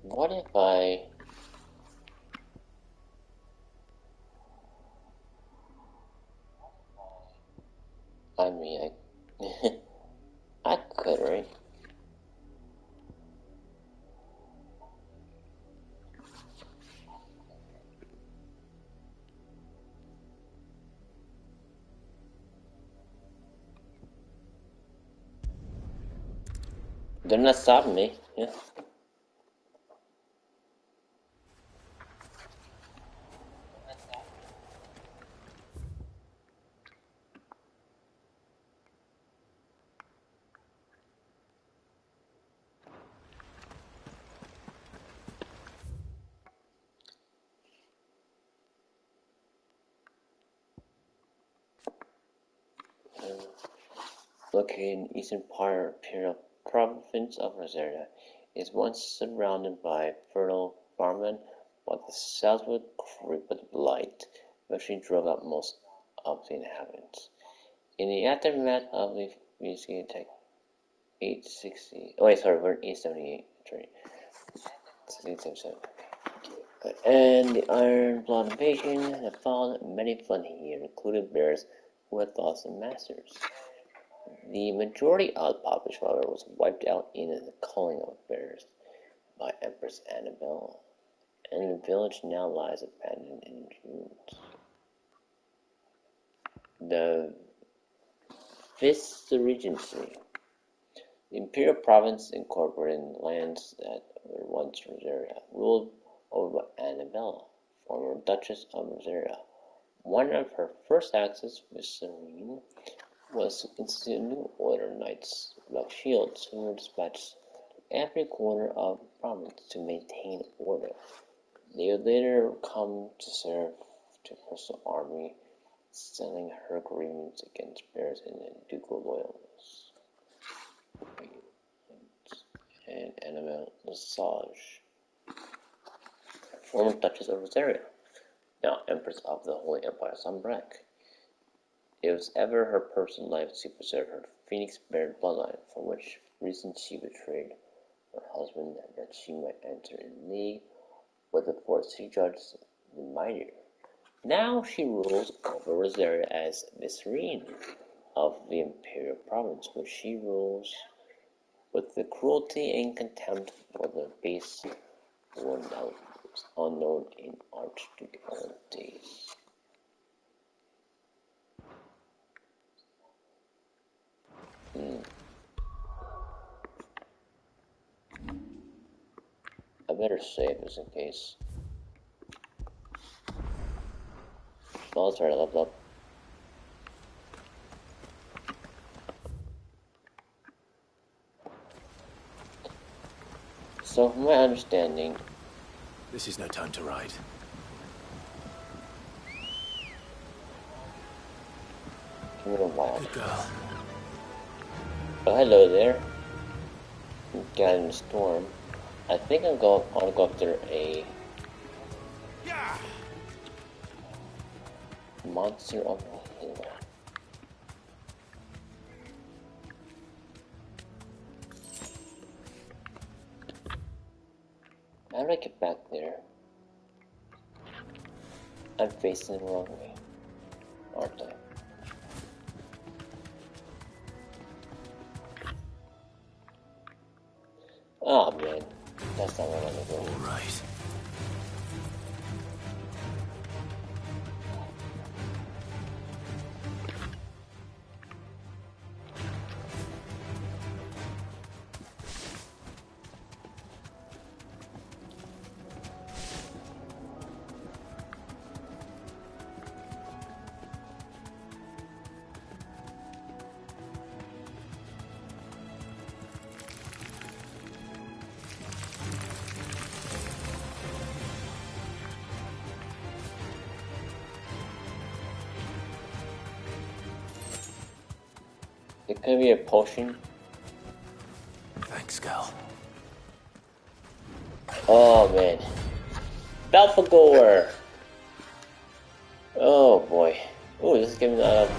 What if I mean, I could, right? They're not stopping me. Yeah. Located in the eastern part of province of Rosaria, is once surrounded by fertile farmland, but the southward creep of blight eventually drove out most of the inhabitants. In the aftermath of the BC attack, 860. Oh wait, sorry, we're in 878. Sorry, 1677. And the Iron Blood invasion that followed, many fled here, including bears who had lost their masters. The majority of the population, however, was wiped out in the culling of bears by Empress Annabella, and the village now lies abandoned in ruins. The Viceregency. The imperial province incorporated lands that were once Rosaria, ruled over by Annabella, former Duchess of Rosaria. One of her first acts as Vicereine was to institute a new order of knights without shields who were dispatched to every corner of the province to maintain order. They would later come to serve to personal army, settling her grievance against bears and the ducal loyalists. And Annabelle Lesage, former Duchess of Rosaria, now Empress of the Holy Empire of Sombrac. It was ever her personal life to preserve her phoenix-bearing bloodline, for which reason she betrayed her husband that she might enter in league with the fourth sea judge, the Mightier. Now she rules over Rosaria as Vicereine of the imperial province, which she rules with the cruelty and contempt for the base one that was unknown in Archducal days. I better save this in case. Well, let's try to level up. So, from my understanding, this is no time to ride. Give me a while. Good girl. Oh, hello there. Got in a storm. I think I'll go after a monster of the hill. How do I get back there? I'm facing the wrong way, aren't I? Oh man, that's not what I want to go. Alright. It could be a potion. Thanks, girl. Oh man. Belphegor! Oh boy. Ooh, this is giving Wild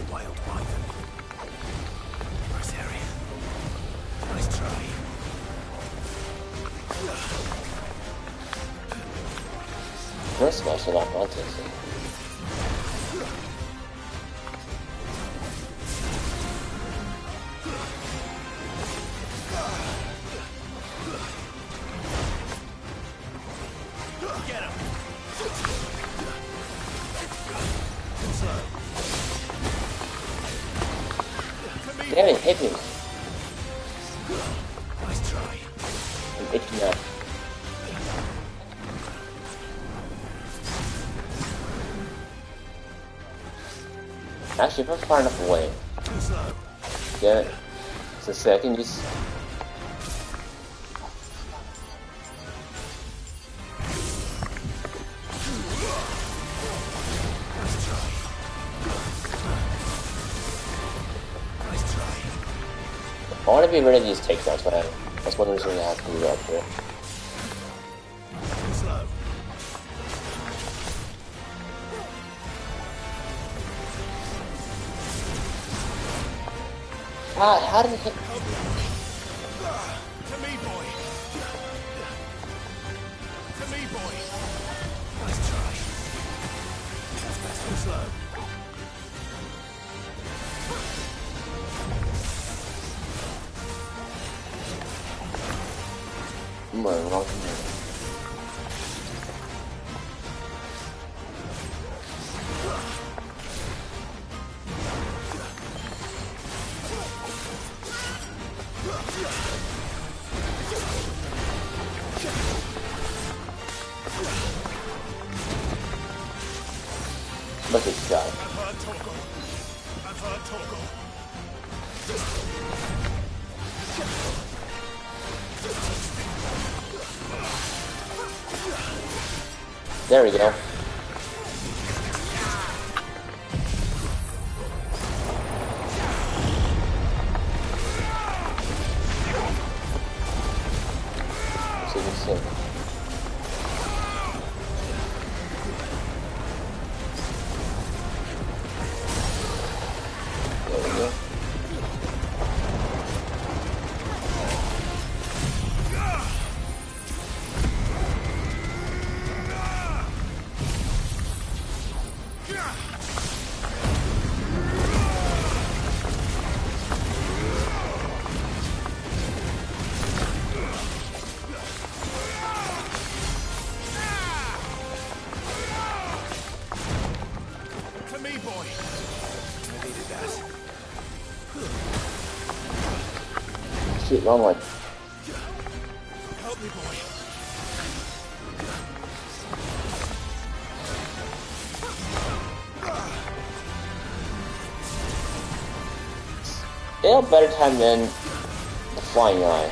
wyvern. Rosaria. Nice try. First of all, it's a lot more tasty. Get him. Damn it, hit me. Nice try. I'm itching up. Actually, if I'm far enough away. Damn it. It's a second, just... I want to be rid of these takedowns, but that's one reason I have to do up here. How did it hit? To me, boy. To me, boy. Nice try. That's too slow. I'm going wrong. Look at this guy. There we go. So you can see. There we go. Shit, wrong one. Help me, boy. They have better time than the Flying Eye.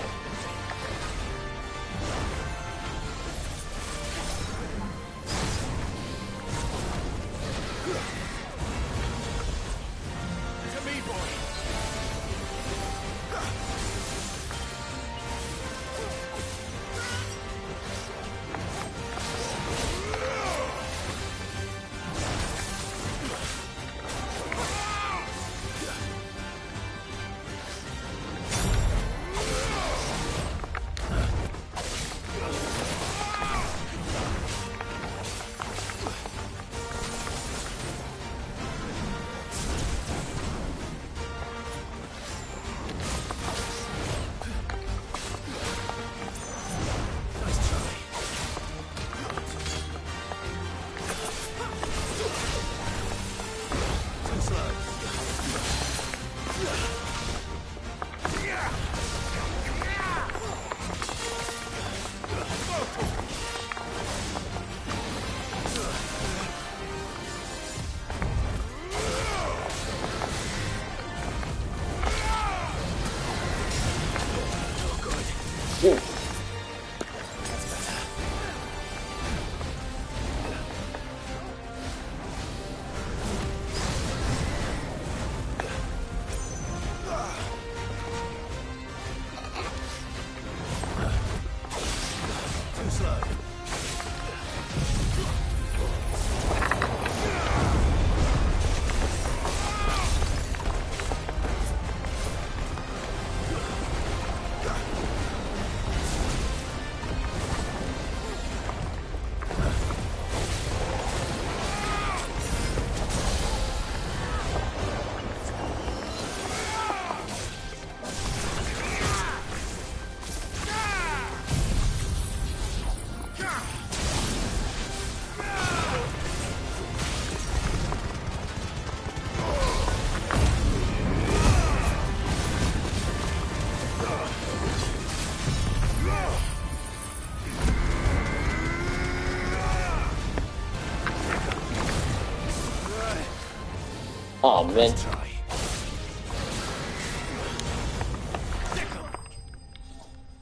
Oh man.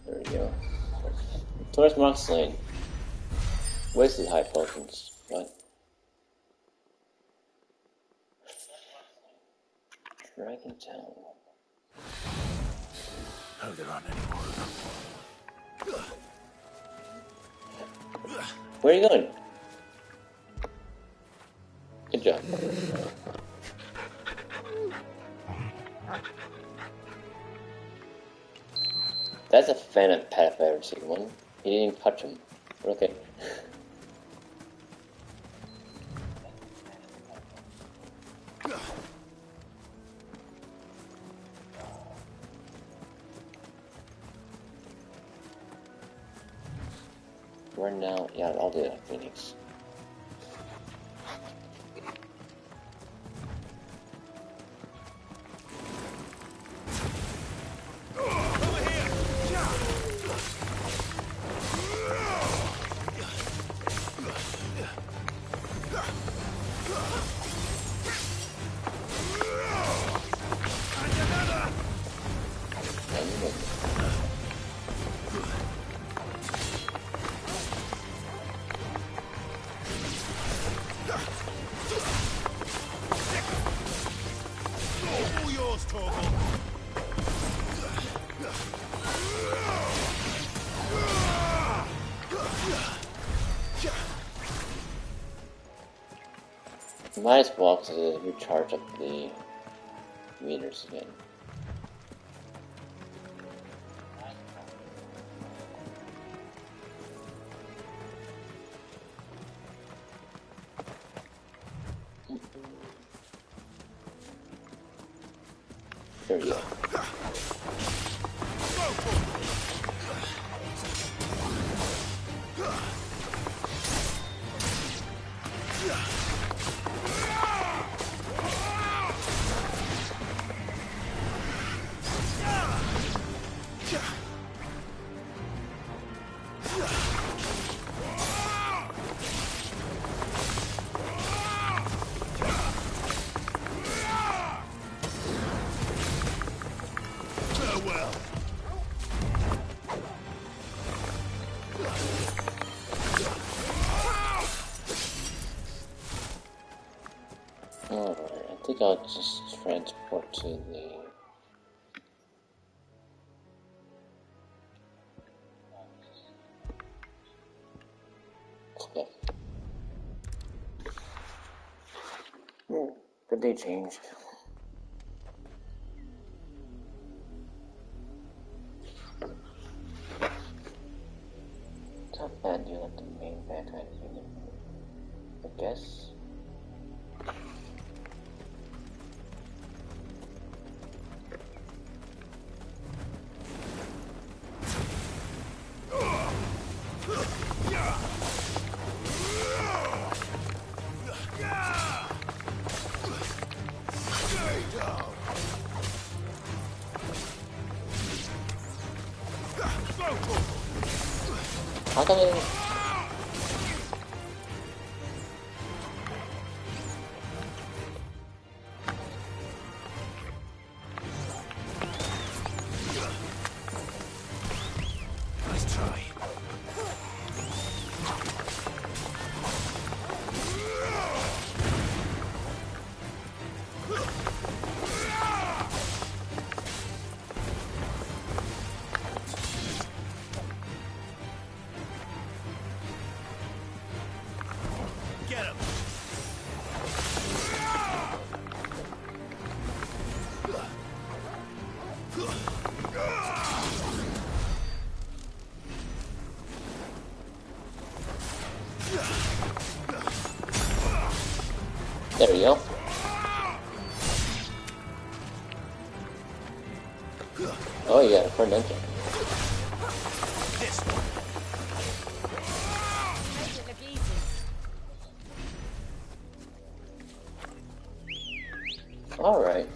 There we go. Towards Monk's Lane. Wasted high potions, but Dragon Town. Oh, there aren't any more of them. Where are you going? Good job. That's a phantom pet if I ever seen one. He didn't even touch him. Okay. We're now, yeah, I'll do that, Phoenix. Minus blocks to recharge up the meters again. There we go. Alright, I think I'll just transport to the... cliff. But they changed. It's not bad you let the main bad guy do it. I guess. How come it... Nice try. Get him! There we go. Oh yeah, for an engine. This one. Make it look easy. Alright.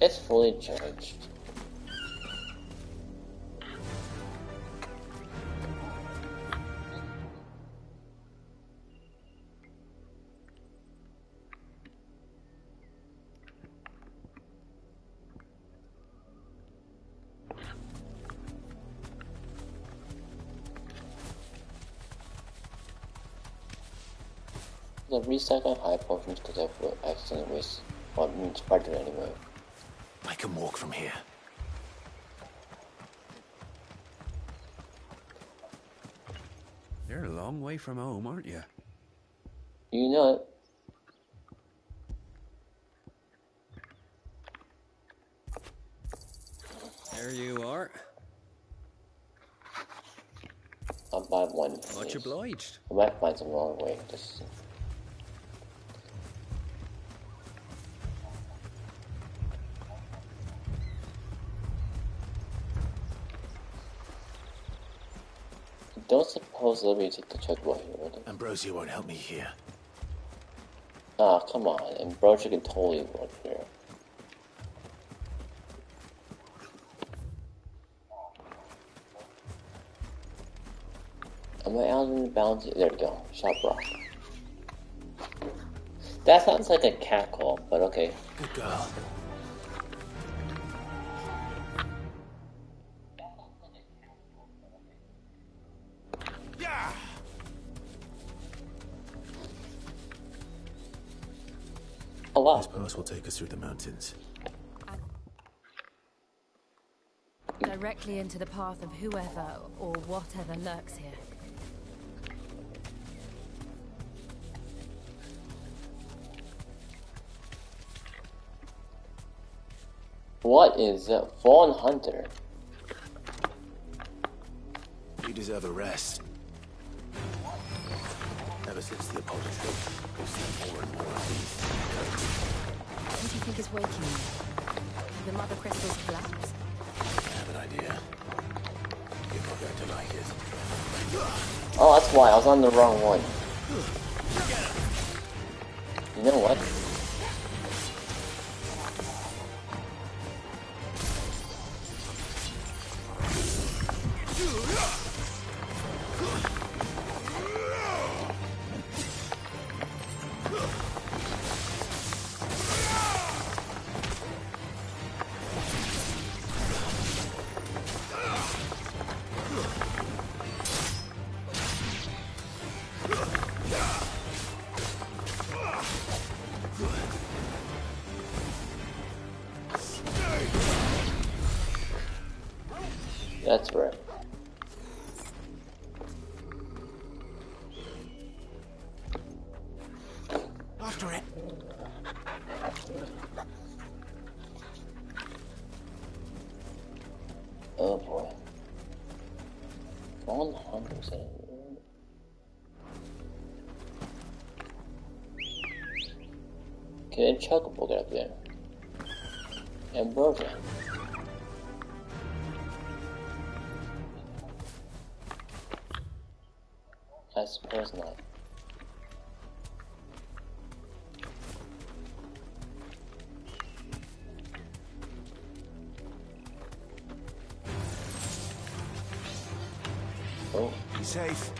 It's fully charged. The recycling high potions because I will accidentally waste. Well, I mean, spread it anyway. I can walk from here. You're a long way from home, aren't you? You know it. There you are. I'll buy one. Much obliged. I might find some wrong way. Just. Don't suppose let me take the chocobo here, will it? Ambrosia won't help me here. Ah, come on. Ambrosia can totally work here. Am I out of bounds? There we go. Shop rock. That sounds like a cat call, but okay. Good girl. Oh wow. This pass will take us through the mountains. Directly into the path of whoever or whatever lurks here. What is a fallen hunter? You deserve a rest. Ever since the Apollo trip, we've seen more and more of these. What do you think is waking you? The mother crystals collapse? I have an idea. You're not going to like it. Oh, that's why. I was on the wrong one. You know what? That's right. After it. Oh boy. Fallen hunters. Can a chocobo get up there? Ambrosia. I suppose not. Oh. Be safe.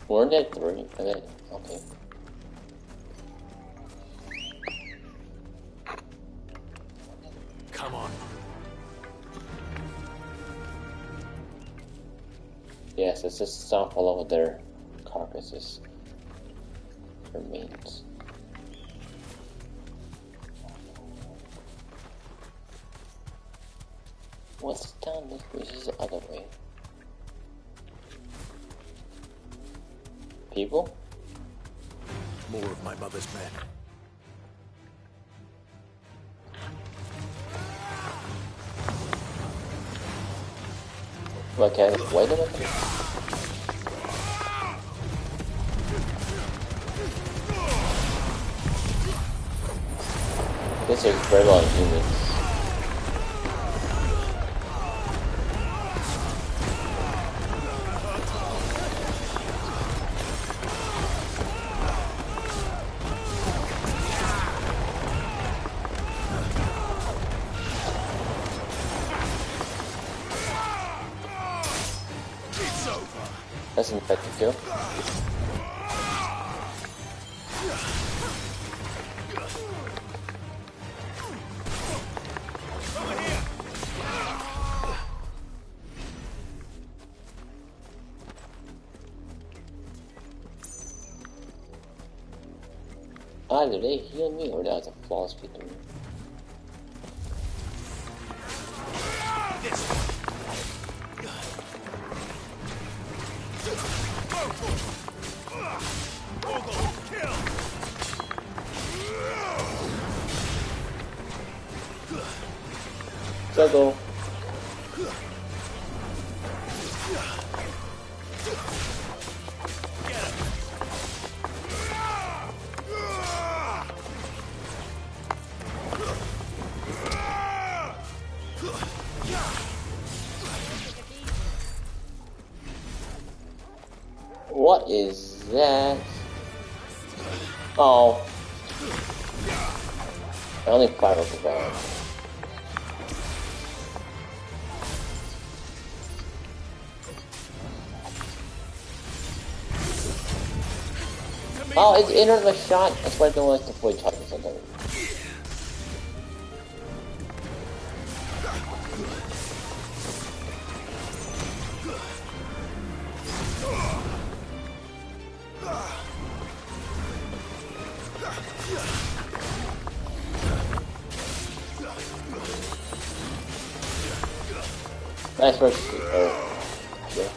Weren't there three? Okay. Come on. Yes, let's just stomp all over their carcasses. Remains. What's down this way? This is the other way. People? More of my mother's men. Okay, wait a minute. This is very long humans. That's an effective kill. Either they healed me or that was a flawless pick of me. Juggle. What is that? Oh. I only fire over that. Oh, it's entered the shot. That's why I don't like to avoid targets on them. Nice first. Yeah.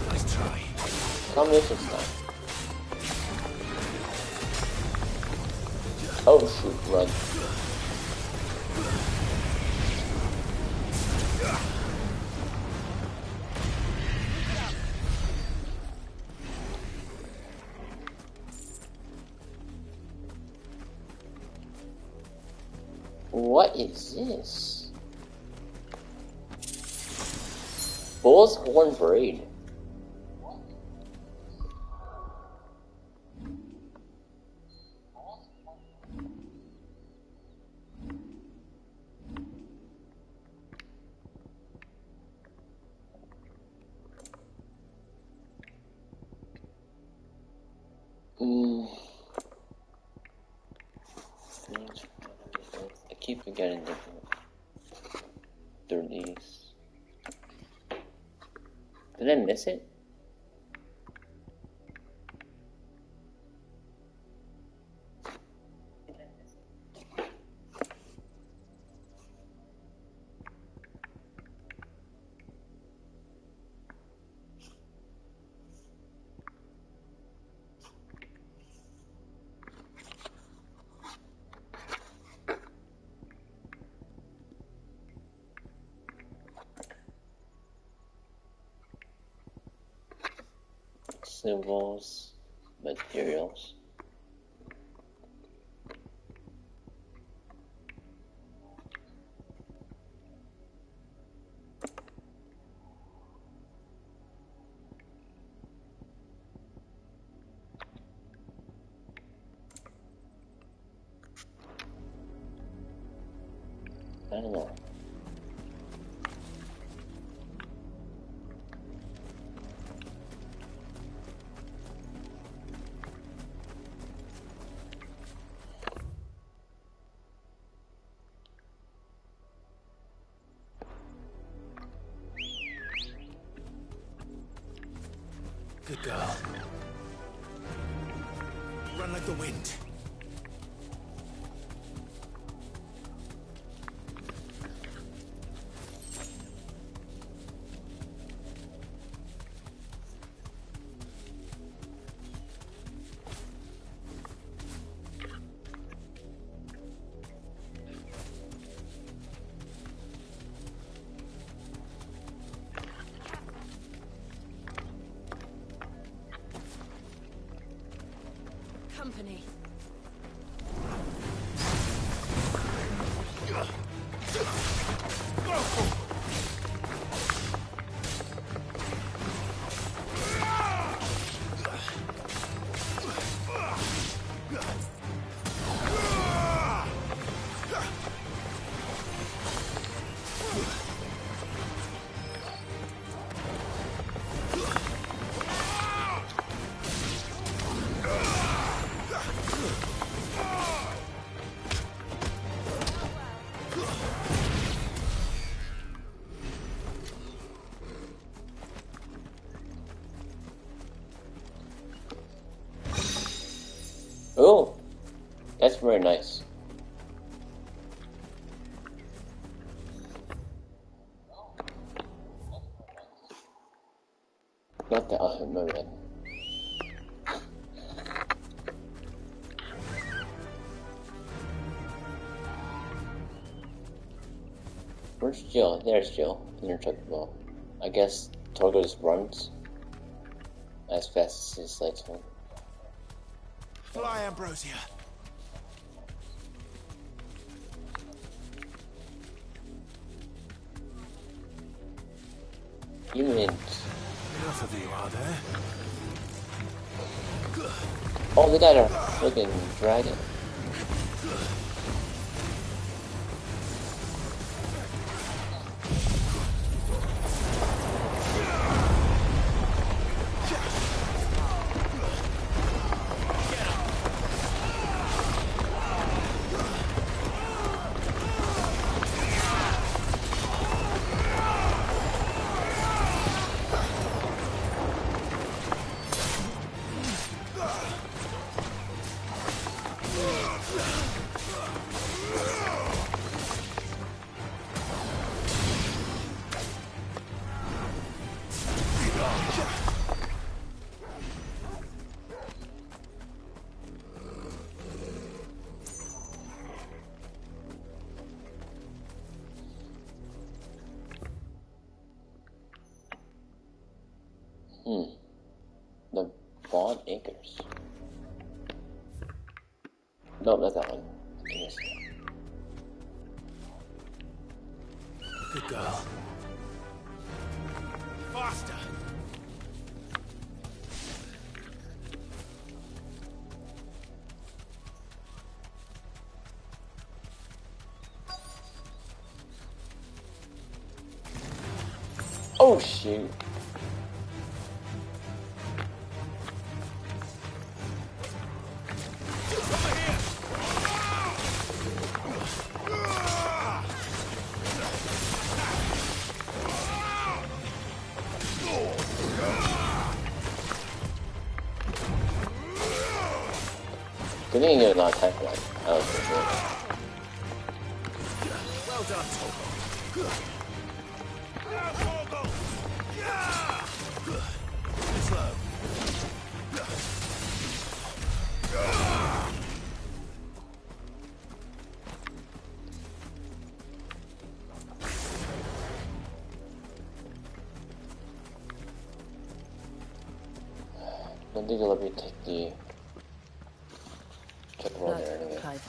Nice try. Combination style. Oh shoot, run. What is this? Bull's horn braid. I keep forgetting to do these. Did I miss it? Symbols, materials. I don't know. Good girl. Run like the wind. Company. it's very nice. Not the mermaid. Where's Jill? There's Jill in her tugboat. I guess Torgo just runs as fast as his legs hold. Fly, Ambrosia. You mean... Enough of you, are there? Oh, they got a friggin' dragon. The Bond Acres. No, not that one. Yes. Good girl. Faster! Oh shoot. Good thing you get a lot of time for that. That was for sure. Well done, Togo. Slow. I don't think you'll let me take the road there anyway. Clive.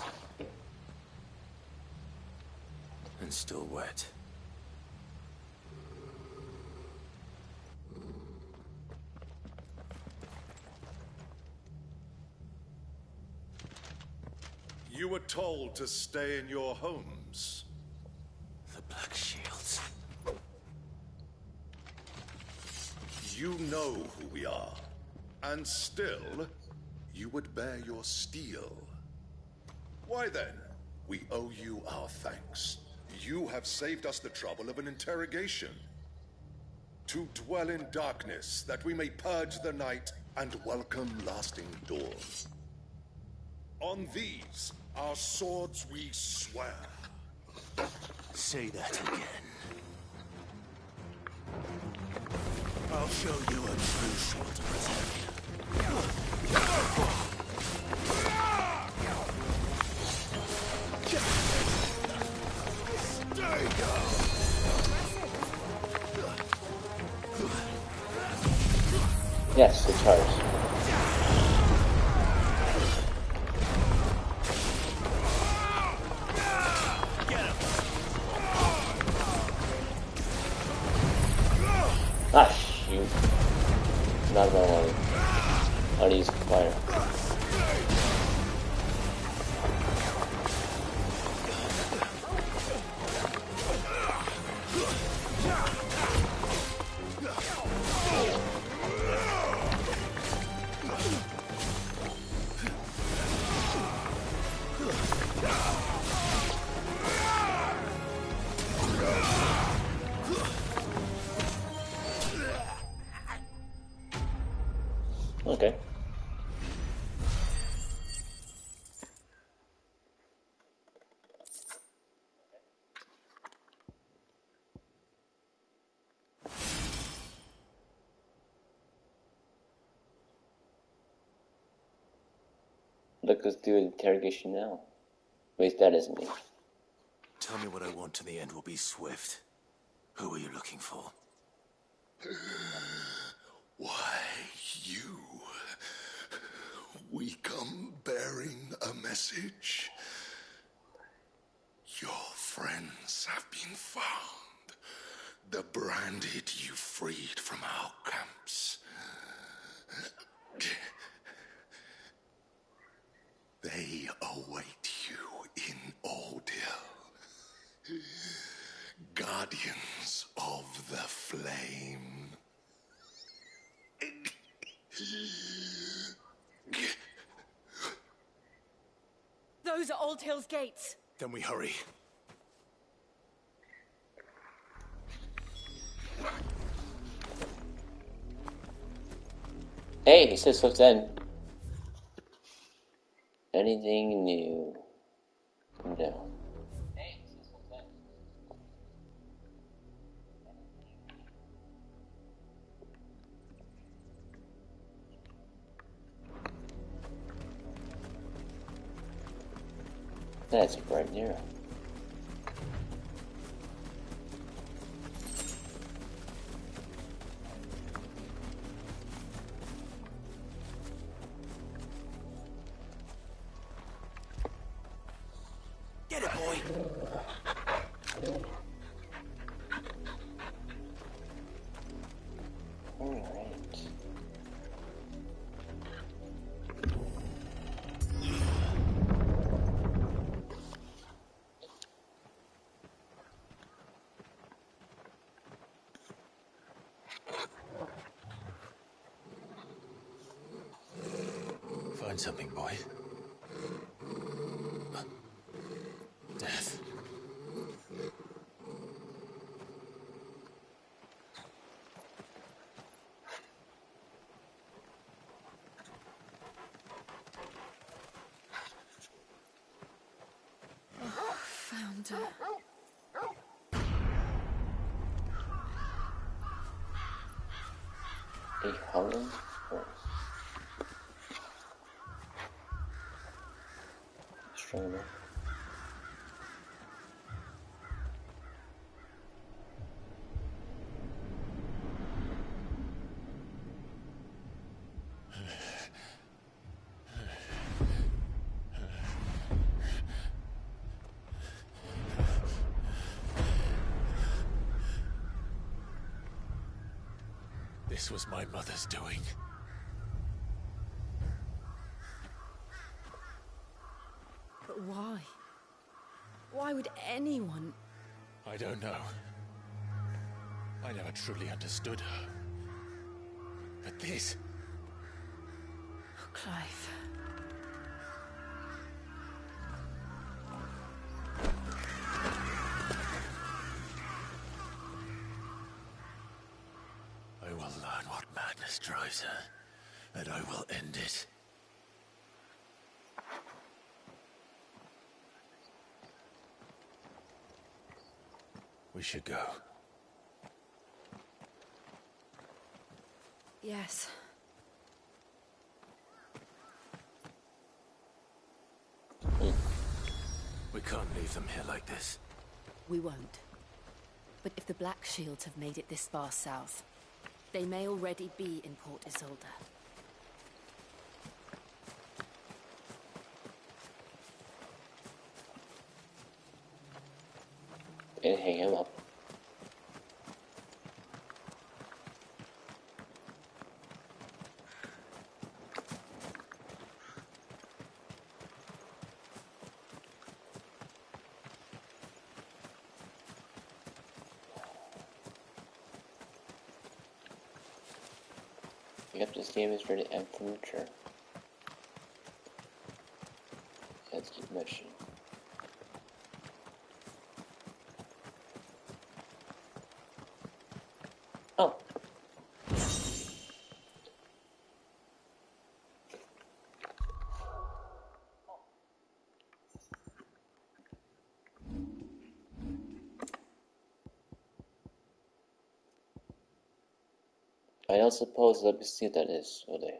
And still wet. You were told to stay in your homes. The Black Shields. You know who we are. And still, you would bear your steel. Why then, we owe you our thanks. You have saved us the trouble of an interrogation. To dwell in darkness, that we may purge the night and welcome lasting dawn. On these, our swords we swear. Say that again. I'll show you a true sword Britannia. Yes, the charge. Ah, shoot. Not what I wanted. I'll use fire. Okay. Look who's doing interrogation now. Wait, that isn't me. Tell me what I want and the end will be swift. Who are you looking for? Why, you. We come bearing a message. Your friends have been found. The branded you freed from our camps. They await you in Ordeal. Guardians of the Flame. Those are Old Hill's gates. Then we hurry. Hey, he says what's then. Anything new? No. That's a bright arrow. Get it, boy! Alright. Find something, boy. Death. Found her. A Holland horse. Strong enough. This was my mother's doing. But why? Why would anyone... I don't know. I never truly understood her. But this... Oh, Clive. I will learn what madness drives her, and I will end it. We should go. Yes. We can't leave them here like this. We won't. But if the Black Shields have made it this far south, they may already be in Port Isolde. And hang him up. Yep, this game is rated M for mature. Let's keep mission. Oh. I don't suppose let me see what that is, will they?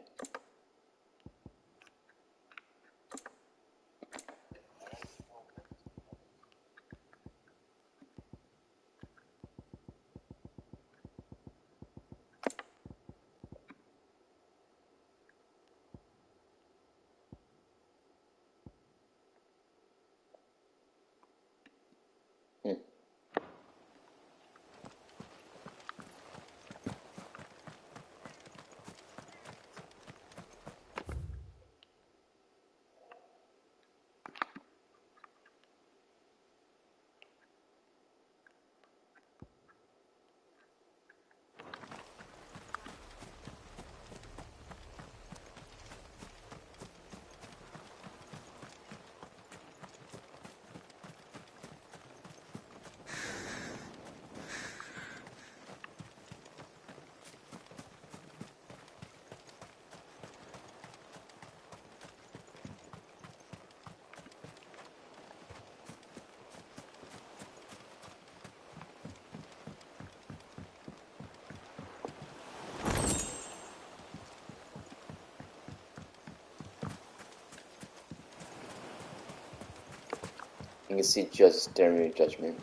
You can see just staring at judgment.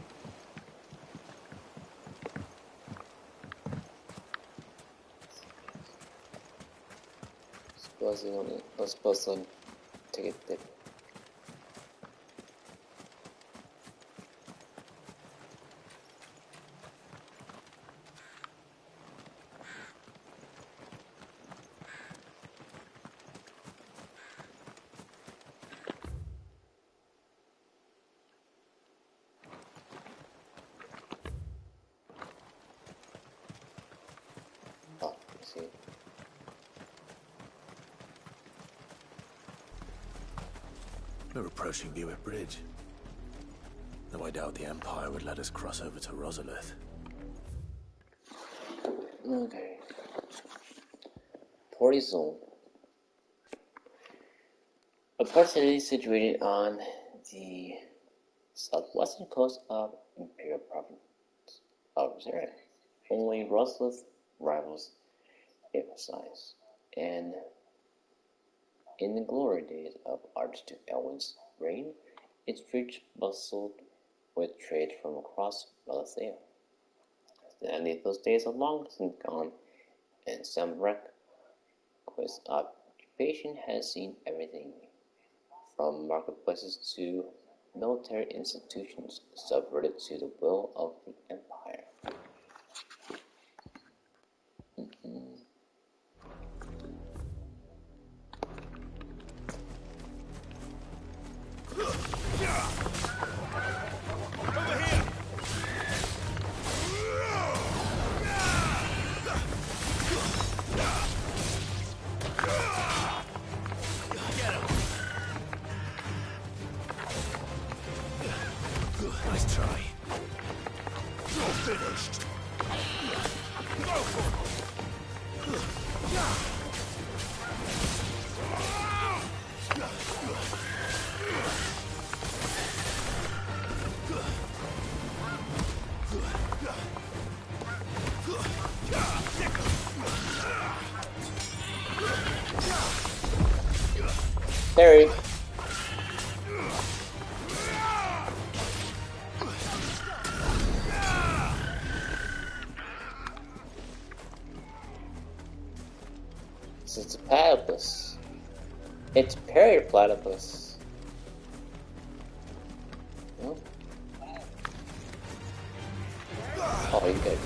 Let's suppose to take a dip. Oh, I see. We're approaching Buick Bridge. Though I doubt the Empire would let us cross over to Rosalith. Okay. Port Isolde. A port city situated on the southwestern coast of Imperial Province of Zera. Only Rosalith rivals emphasize, and in the glory days of Archduke Elwin's reign, its streets bustled with trade from across Valethea. Sadly, those days are long since gone, and some reckless occupation has seen everything from marketplaces to military institutions subverted to the will of the Empire. Nice try. You're finished. Go for it. Harry. It's a platypus. It's Periplatypus. Oh, oh, you good.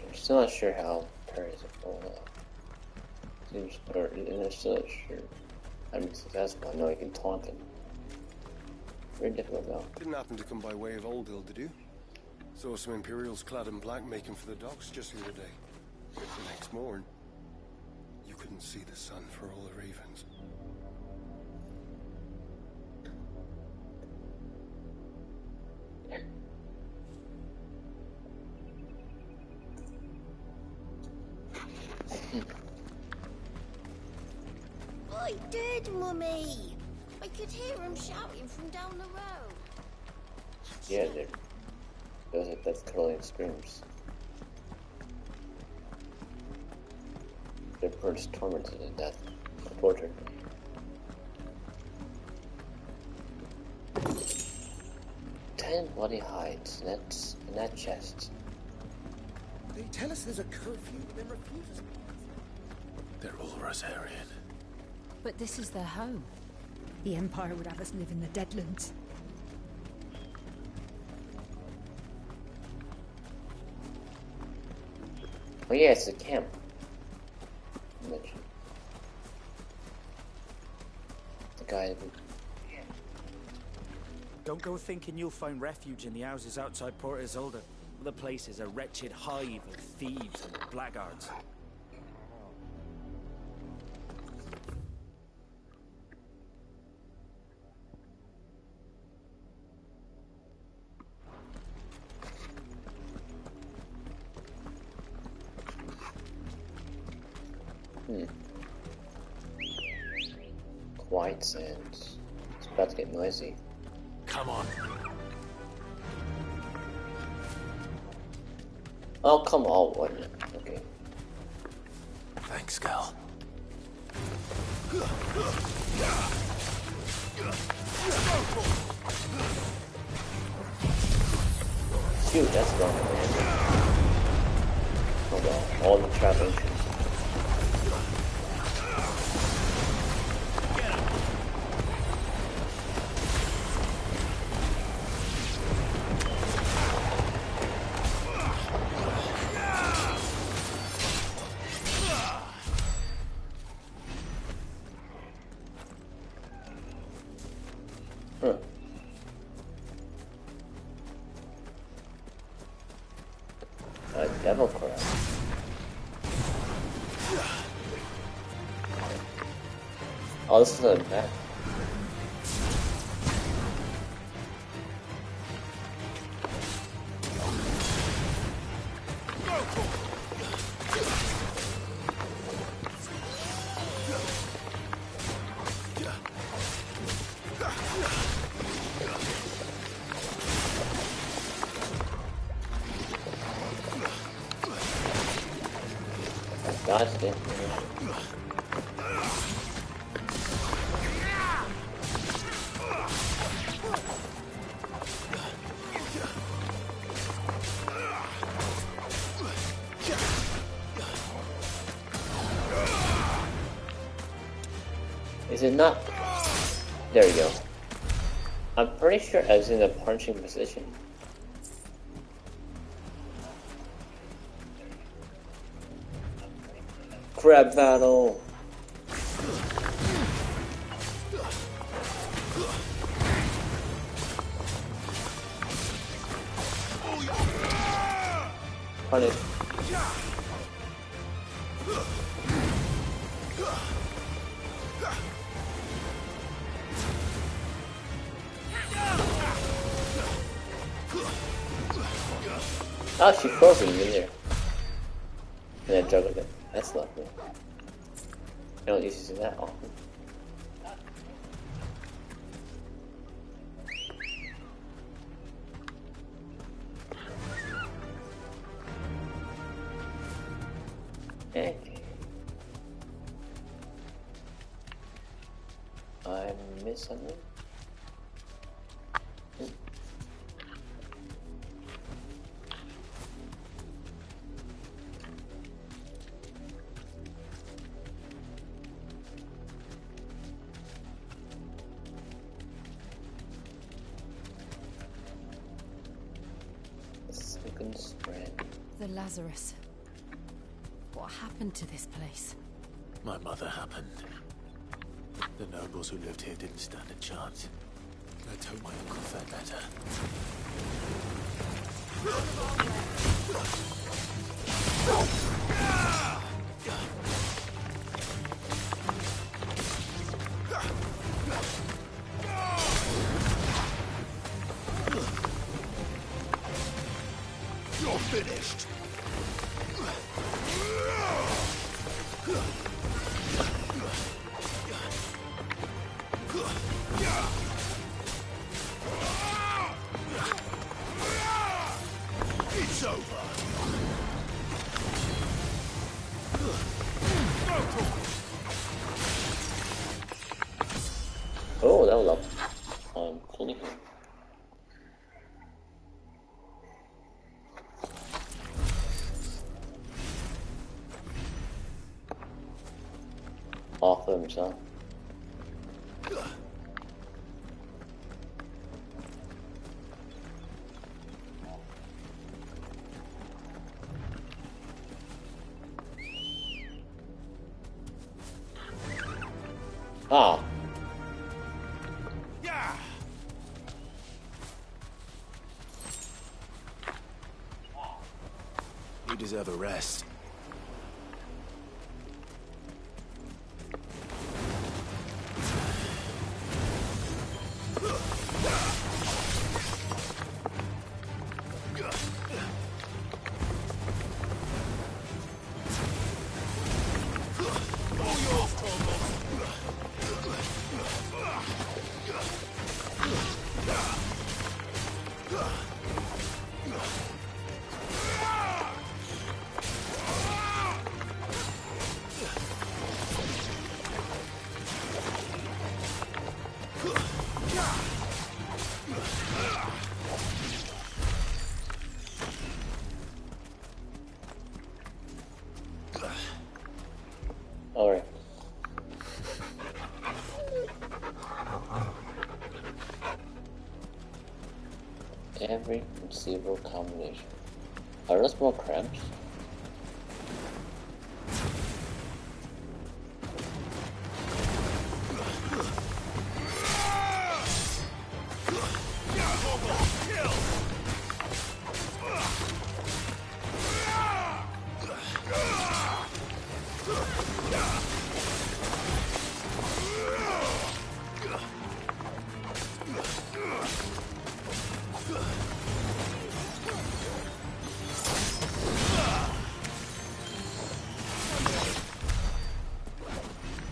I'm still not sure how Perry's going up. Seems, or I'm still not sure. I'm successful. I know I can taunt him. Very difficult though. Didn't happen to come by way of Oldhill, did you? Saw some Imperials clad in black making for the docks just the other day. The next morn, you couldn't see the sun for all the ravens. I did, Mummy. I could hear him shouting from down the road. Yeah, that's curling screams. Their birds tormented to death, tortured. Ten bloody hides in that chest. They tell us there's a curfew, then refuse. They're all Rosarian. But this is their home. The Empire would have us live in the Deadlands. Oh yeah, it's a camp. The guy who... Don't go thinking you'll find refuge in the houses outside Port Isolde. the place is a wretched hive of thieves and blackguards. Quiet sands. It's about to get noisy. Come on. Oh, come on, wasn't it? Okay. Thanks, Cal. Shoot, that's wrong, man. Oh well, all the traveling shoes. Devil crab. Oh, this is a map. Dodged it. Is it not? There we go. I'm pretty sure I was in a punching position. Crab battle. Punish. Oh, she frozen me in there. And then juggled it. That's lovely. I don't usually see that often. Okay. I missed something. The Lazarus. What happened to this place? My mother happened. The nobles who lived here didn't stand a chance. Let's hope my uncle fared better. You're finished. It's over. Oh, that was up. Clicking. Off of himself. Ah. Yeah. 1 You deserve a rest. Alright. Every conceivable combination. Are those more cramps?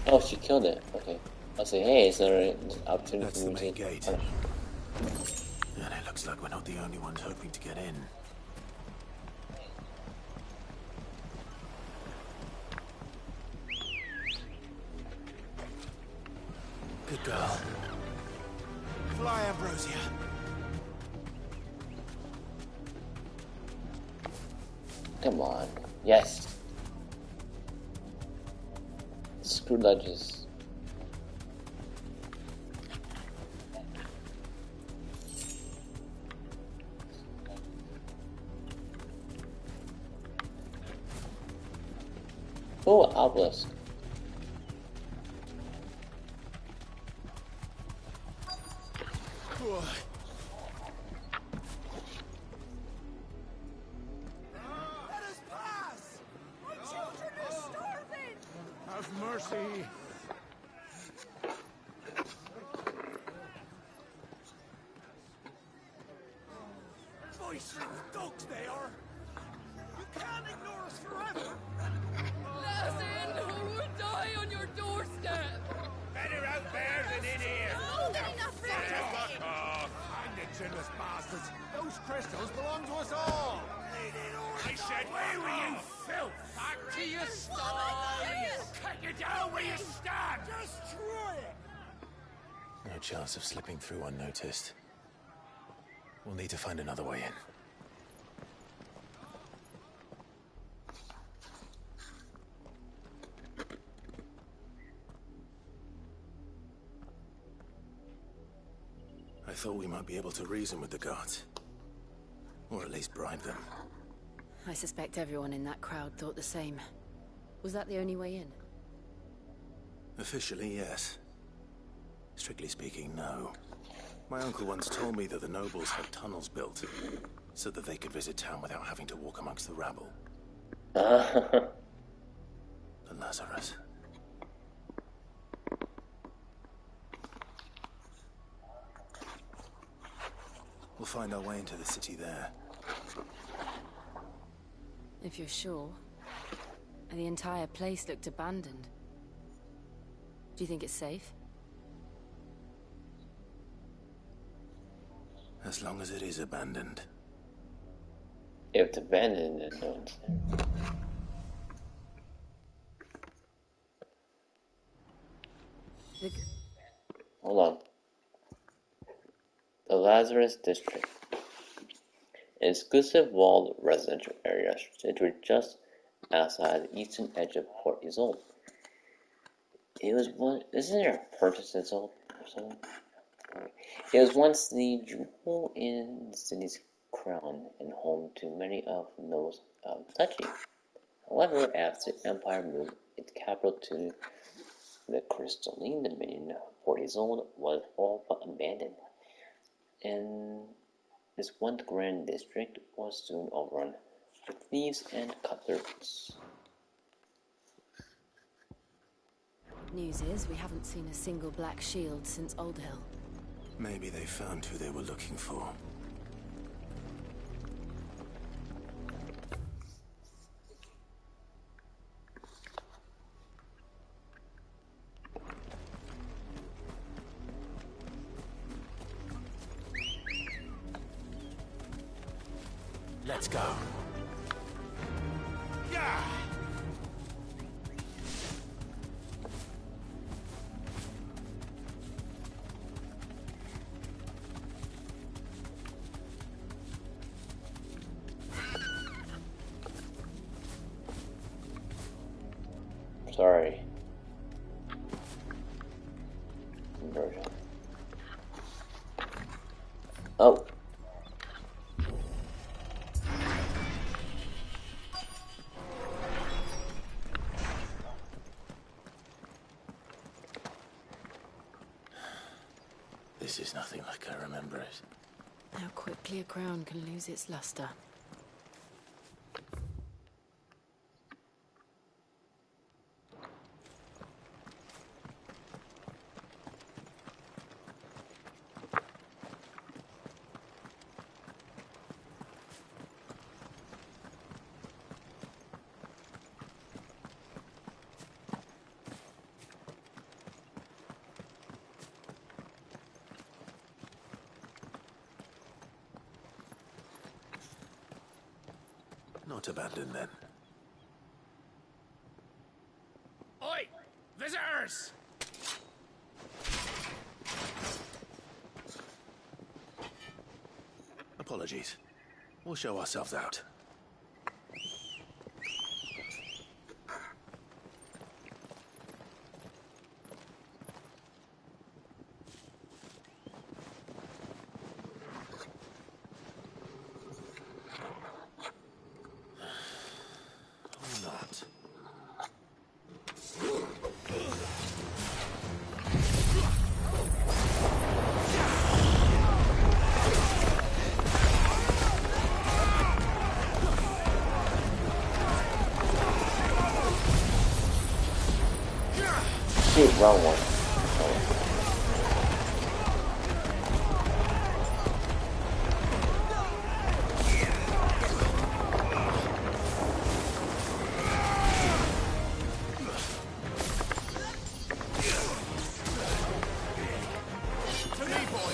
Oh, she killed it. Okay. I'll say, hey, is there an opportunity That's for the me main to gate. punish? And it looks like we're not the only ones hoping to get in. Good girl. Fly, Ambrosia. Come on. Yes. Screw ledges. Oh, obelisk. Let us pass! Our children are starving! Have mercy. Voiceless dogs they are! You can't ignore us forever! Let us in or we'll die on your doorstep! Better out there than in here. More than enough for Fuck off. Find the chinless bastards. Those crystals belong to us all. I said, where were you, filth? Back to your sties. Cut you down where you stand. Destroy it! No chance of slipping through unnoticed. We'll need to find another way in. I thought we might be able to reason with the guards. Or at least bribe them. I suspect everyone in that crowd thought the same. Was that the only way in? Officially, yes. Strictly speaking, no. My uncle once told me that the nobles had tunnels built, so that they could visit town without having to walk amongst the rabble. The Lazarus. We'll find our way into the city there. If you're sure. The entire place looked abandoned. Do you think it's safe? As long as it is abandoned. If it's abandoned, then no one's there. Hold on. The Lazarus District. An exclusive walled residential area situated just outside the eastern edge of Port Isolde. It was one. Isn't there a Port Isolde or something? It was once the jewel in the city's crown and home to many of those touchy. However, as the Empire moved its capital to the crystalline dominion, Port Isolde was all but abandoned, and this one grand district was soon overrun with thieves and cutthroats. News is, we haven't seen a single black shield since Old Hill. Maybe they found who they were looking for. Let's go. Yeah. Sorry. Conversion. Oh. This is nothing like I remember it. How quickly a crown can lose its luster. Not abandoned then. Oi! Visitors! Apologies. We'll show ourselves out. Shoot, wrong one. To me, boy!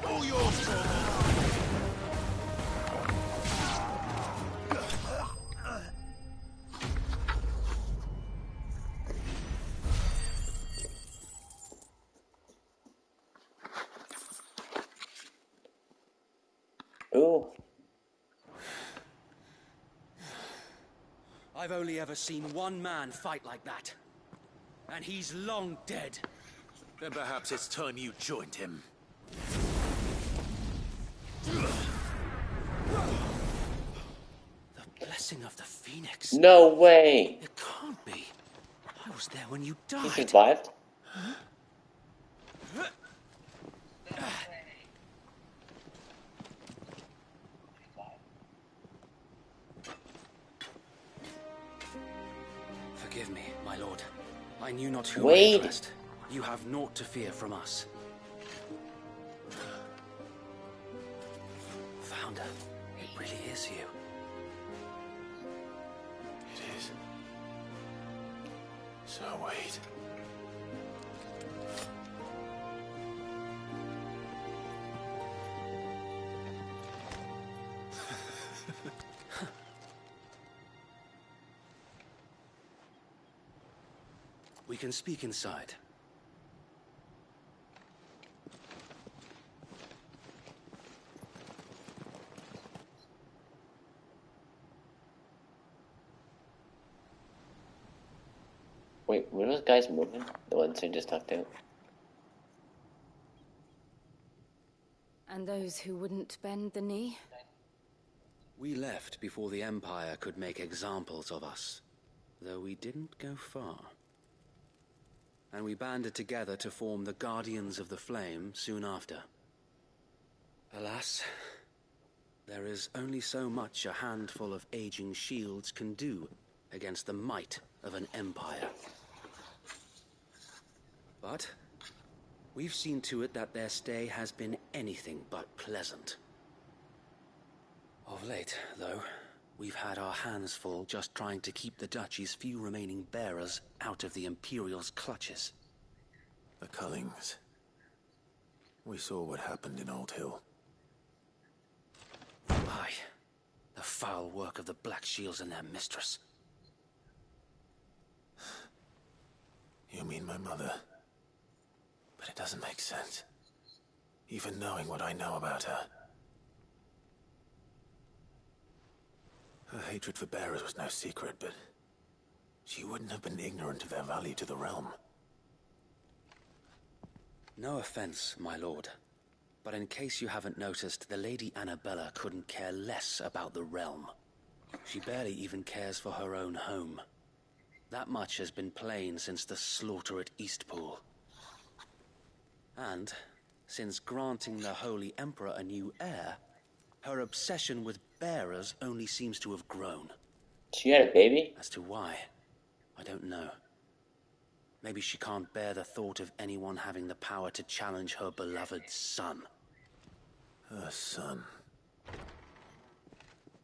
All yours, Ooh. I've only ever seen one man fight like that. And he's long dead. Then perhaps it's time you joined him. The blessing of the Phoenix. No way! It can't be. I was there when you died. He survived? Forgive me, my lord. I knew not who Wait. I addressed. You have naught to fear from us. Founder, it really is you. It is. So wait. We can speak inside. Wait, were those guys moving? The ones who just talked out? And those who wouldn't bend the knee? We left before the Empire could make examples of us, though we didn't go far. And we banded together to form the Guardians of the Flame soon after. Alas, there is only so much a handful of aging shields can do against the might of an empire. But we've seen to it that their stay has been anything but pleasant. Of late, though, we've had our hands full just trying to keep the Duchy's few remaining bearers out of the Imperial's clutches. The Cullings. We saw what happened in Old Hill. Aye, the foul work of the Black Shields and their mistress. You mean my mother? But it doesn't make sense. Even knowing what I know about her. Her hatred for bearers was no secret, but she wouldn't have been ignorant of their value to the realm. No offense, my lord, but in case you haven't noticed, the Lady Annabella couldn't care less about the realm. She barely even cares for her own home. That much has been plain since the slaughter at Eastpool. And, since granting the Holy Emperor a new heir, her obsession with bearers only seems to have grown. She had a baby? As to why, I don't know. Maybe she can't bear the thought of anyone having the power to challenge her beloved son. Her son.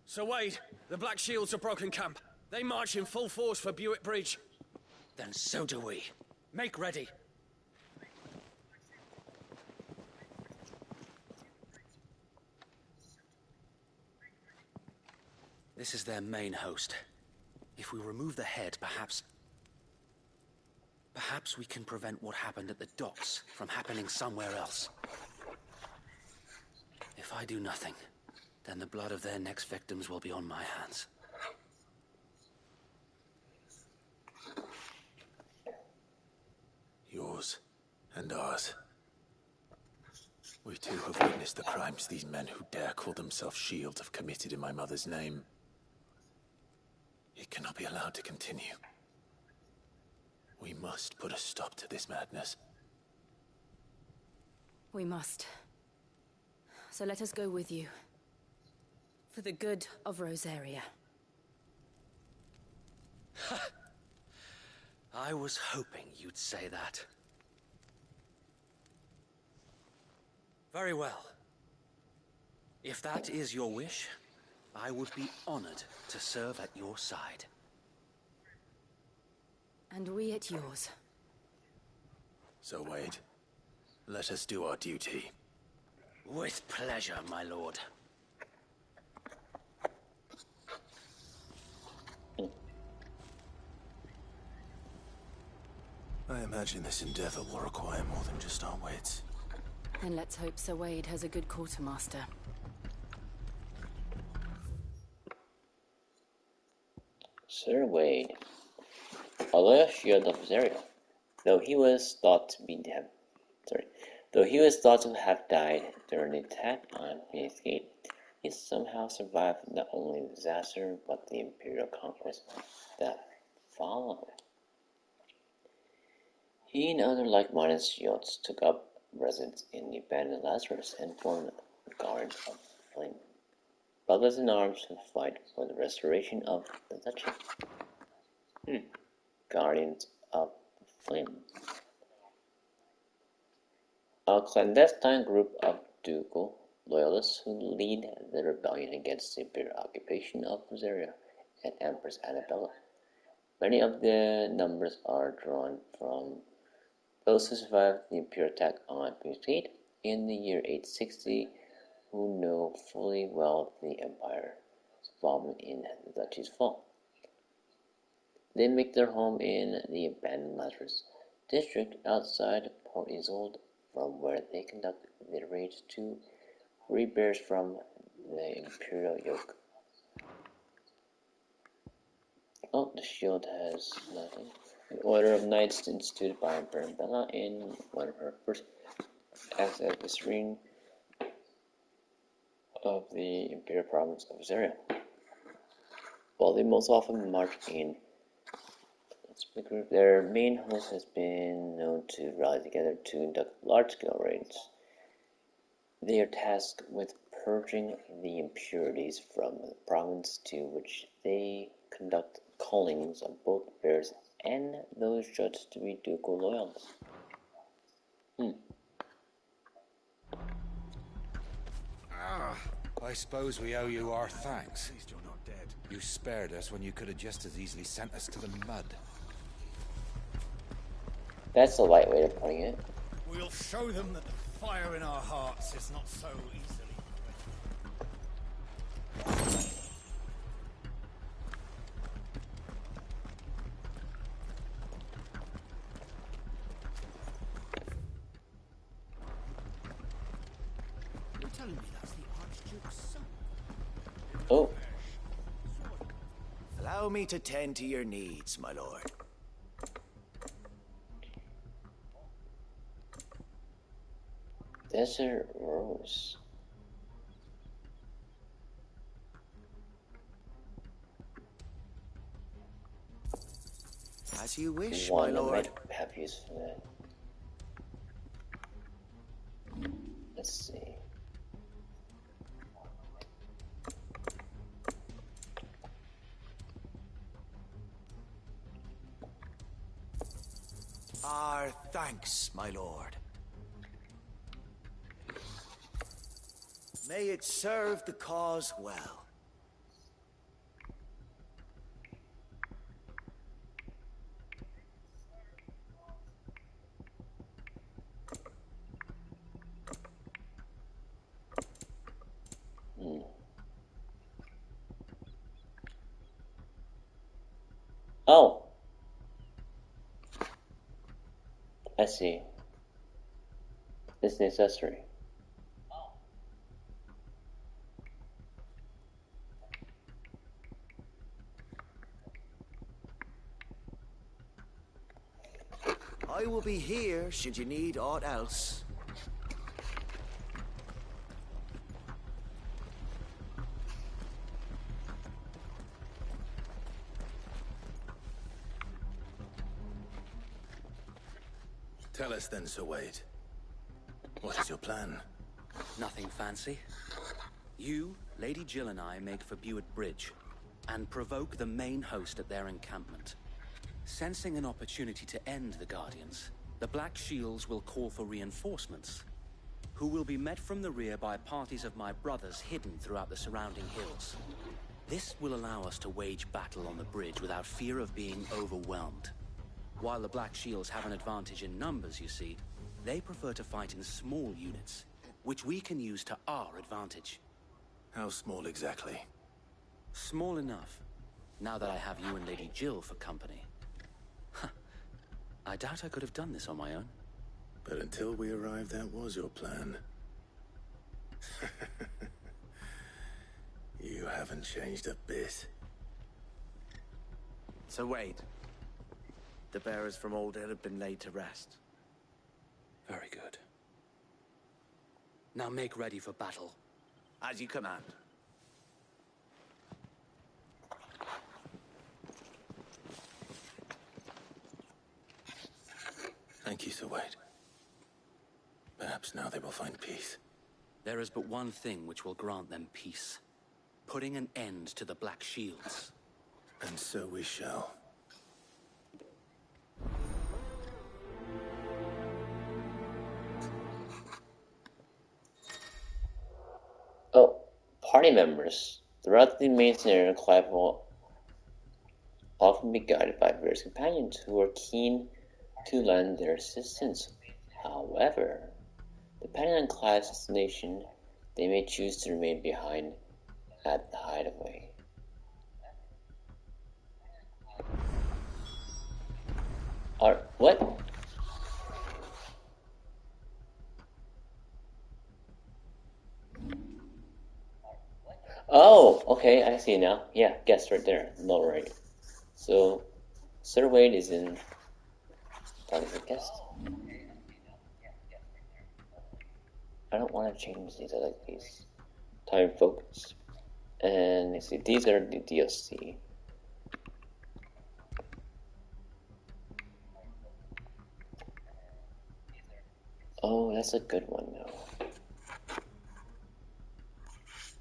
Sir Wade, the Black Shields have broken camp. They march in full force for Buick Bridge. Then so do we. Make ready. This is their main host. If we remove the head, perhaps we can prevent what happened at the docks from happening somewhere else. If I do nothing, then the blood of their next victims will be on my hands. Yours and ours. We too have witnessed the crimes these men who dare call themselves shields have committed in my mother's name. It cannot be allowed to continue. We must put a stop to this madness. We must. So let us go with you. For the good of Rosaria. I was hoping you'd say that. Very well. If that is your wish, I would be honored to serve at your side. And we at yours. So, Wade, let us do our duty. With pleasure, my lord. I imagine this endeavor will require more than just our wits. And let's hope Sir Wade has a good quartermaster. Sir Wade. A loyal shield of Rosaria. Though he was thought to have died during the attack on Phoenix Gate, he somehow survived not only the disaster, but the Imperial conquest that followed. He and other like-minded shields took up residence in the abandoned Lazarus and formed Guardians of Flame, brothers in arms who fight for the restoration of the Duchy. Guardians of Flame. A clandestine group of ducal loyalists who lead the rebellion against the Imperial occupation of Rosaria and Empress Annabella. Many of the numbers are drawn from those who survived the Imperial attack on Phoenix Gate in the year 860, who know fully well the Empire's involvement in the Duchy's fall. They make their home in the abandoned Lazarus district outside Port Isolde, from where they conduct their raids to free bears from the Imperial yoke. Oh, the shield has nothing. The Order of Knights instituted by Emperor Bella in one of her first acts as the Serene of the Imperial Province of Zaria. While they most often march in the group, their main host has been known to rally together to conduct large-scale raids. They are tasked with purging the impurities from the province to which they conduct callings of both bears and those judged to be ducal loyalists. I suppose we owe you our thanks. At least you're not dead. You spared us when you could have just as easily sent us to the mud. That's a light way of putting it. We'll show them that the fire in our hearts is not so easily quenched. You're telling me that's the Archduke's son? Oh. Allow me to tend to your needs, my lord. Desert Rose. As you wish, One my lord. might have use for that. Let's see. Our thanks, my lord. May it serve the cause well. Oh. I see. It's an accessory. I will be here should you need aught else. Tell us then, Sir Wade. What is your plan? Nothing fancy. You, Lady Jill and I make for Buett Bridge and provoke the main host at their encampment. Sensing an opportunity to end the Guardians, the Black Shields will call for reinforcements, who will be met from the rear by parties of my brothers hidden throughout the surrounding hills. This will allow us to wage battle on the bridge without fear of being overwhelmed. While the Black Shields have an advantage in numbers, you see, they prefer to fight in small units, which we can use to our advantage. How small exactly? Small enough, now that I have you and Lady Jill for company. I doubt I could have done this on my own. But until we arrived, that was your plan. You haven't changed a bit. So Wade, the bearers from Old Hill have been laid to rest. Very good. Now make ready for battle. As you command. Thank you, Sir Wade. Perhaps now they will find peace. There is but one thing which will grant them peace. Putting an end to the Black Shields. And so we shall. Oh, party members. Throughout the main scenario, Clive will often be guided by various companions who are keen to lend their assistance. However, depending on Clive's destination, they may choose to remain behind at the hideaway. What? Oh, okay, I see now. Yeah, guess right there, lower right. So, Sir Wade is in. I guess. I don't want to change these. I like these. Time focus. And you see, these are the DLC. Oh, that's a good one though.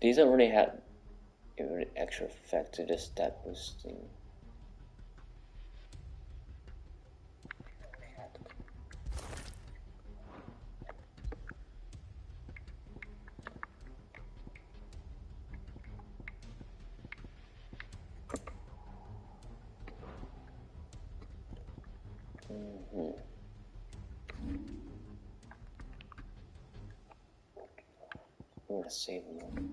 These don't really have any extra effect to just stat boosting. I'm gonna save them.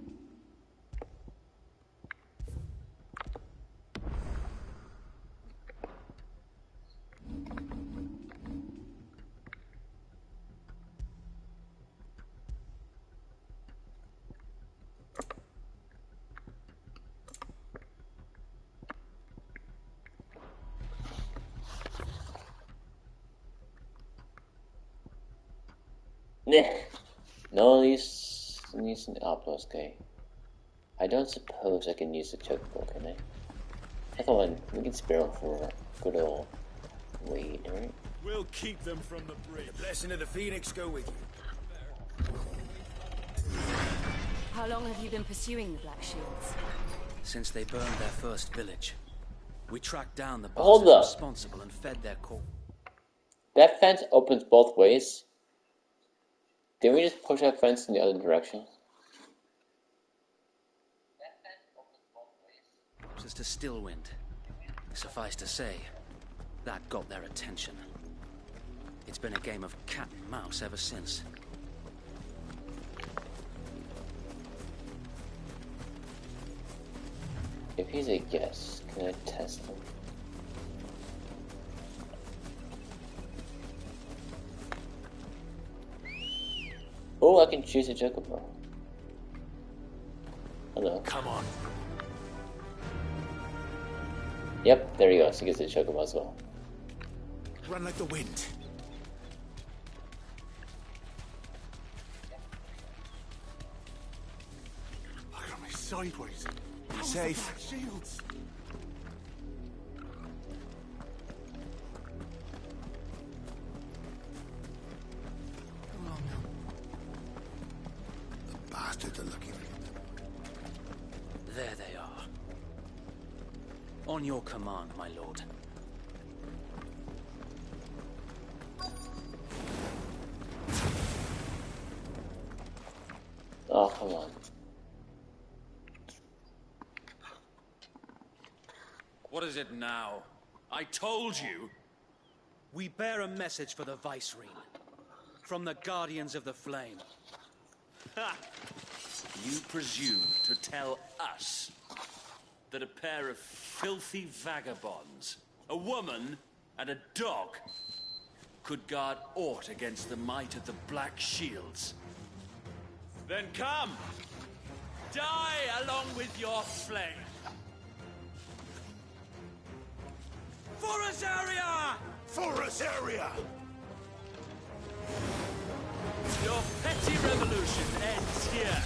No use an outpost, okay. I don't suppose I can use the chokehold, can I? Hey, come on, we can spare them for good old Wade, right? We'll keep them from the bridge. The blessing of the Phoenix go with you. How long have you been pursuing the Black Shields? Since they burned their first village. We tracked down the Hold bastards up. responsible and fed their corpse. That fence opens both ways. Did we just push that fence in the other direction? Just a still wind. Suffice to say, that got their attention. It's been a game of cat and mouse ever since. If he's a guest, can I test him? Oh, I can choose a Chocobo. Hello. Come on. Yep, there he goes. He gets a Chocobo as well. Run like the wind. Look at me sideways. Be safe. Shields. The bastards are looking. There they are. On your command, my lord. Oh, come on. What is it now? I told you. We bear a message for the Vicereine. From the Guardians of the Flame. Ha! You presume to tell us that a pair of filthy vagabonds, a woman and a dog, could guard aught against the might of the Black Shields? Then come! Die along with your flame! For Azaria! For Azaria! Your petty revolution ends here.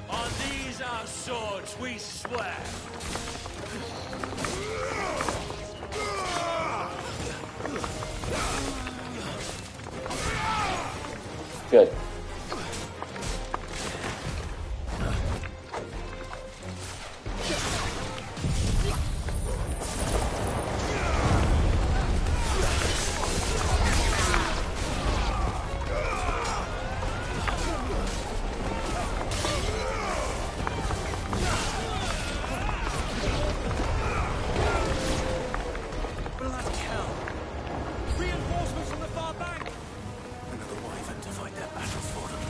On these our swords we swear. Good. Bloody hell! Reinforcements from the far bank! Another wyvern to fight their battle for them.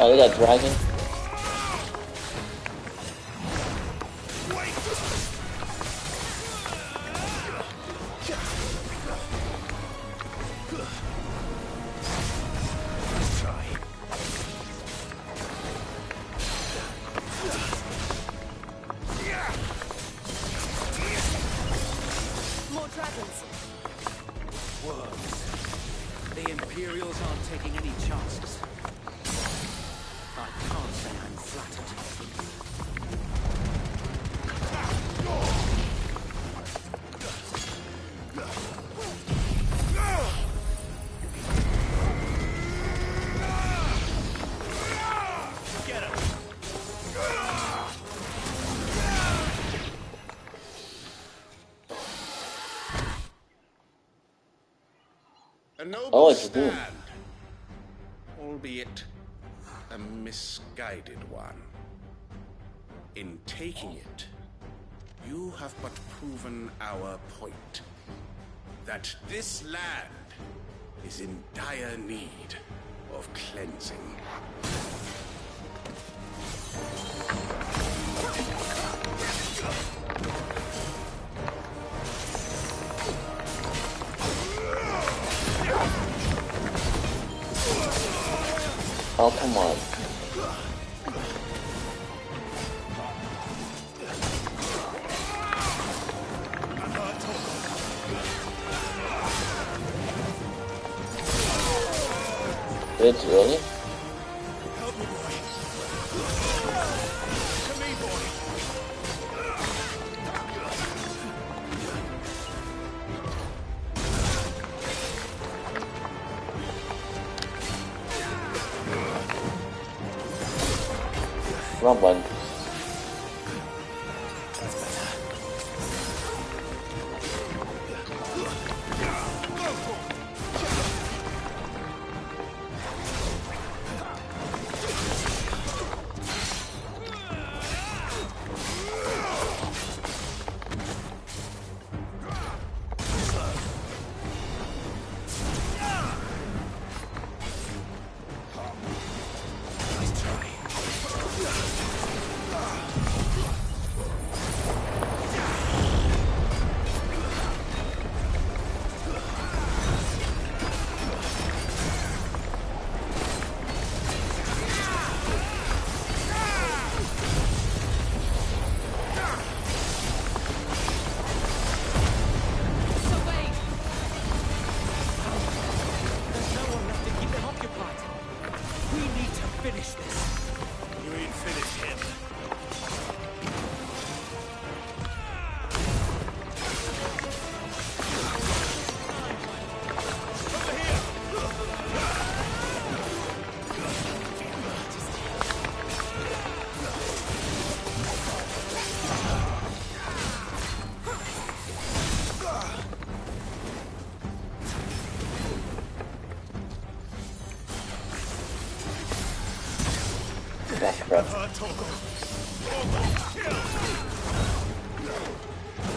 Oh, they got dragon. More dragons. Worms. The Imperials aren't taking any chances. I can't say I'm flattered. Get him! A noble Oh, it's Doom. stand, albeit a misguided one. In taking it, you have but proven our point, that this land is in dire need of cleansing. Oh, come on. It's really? Wrong one.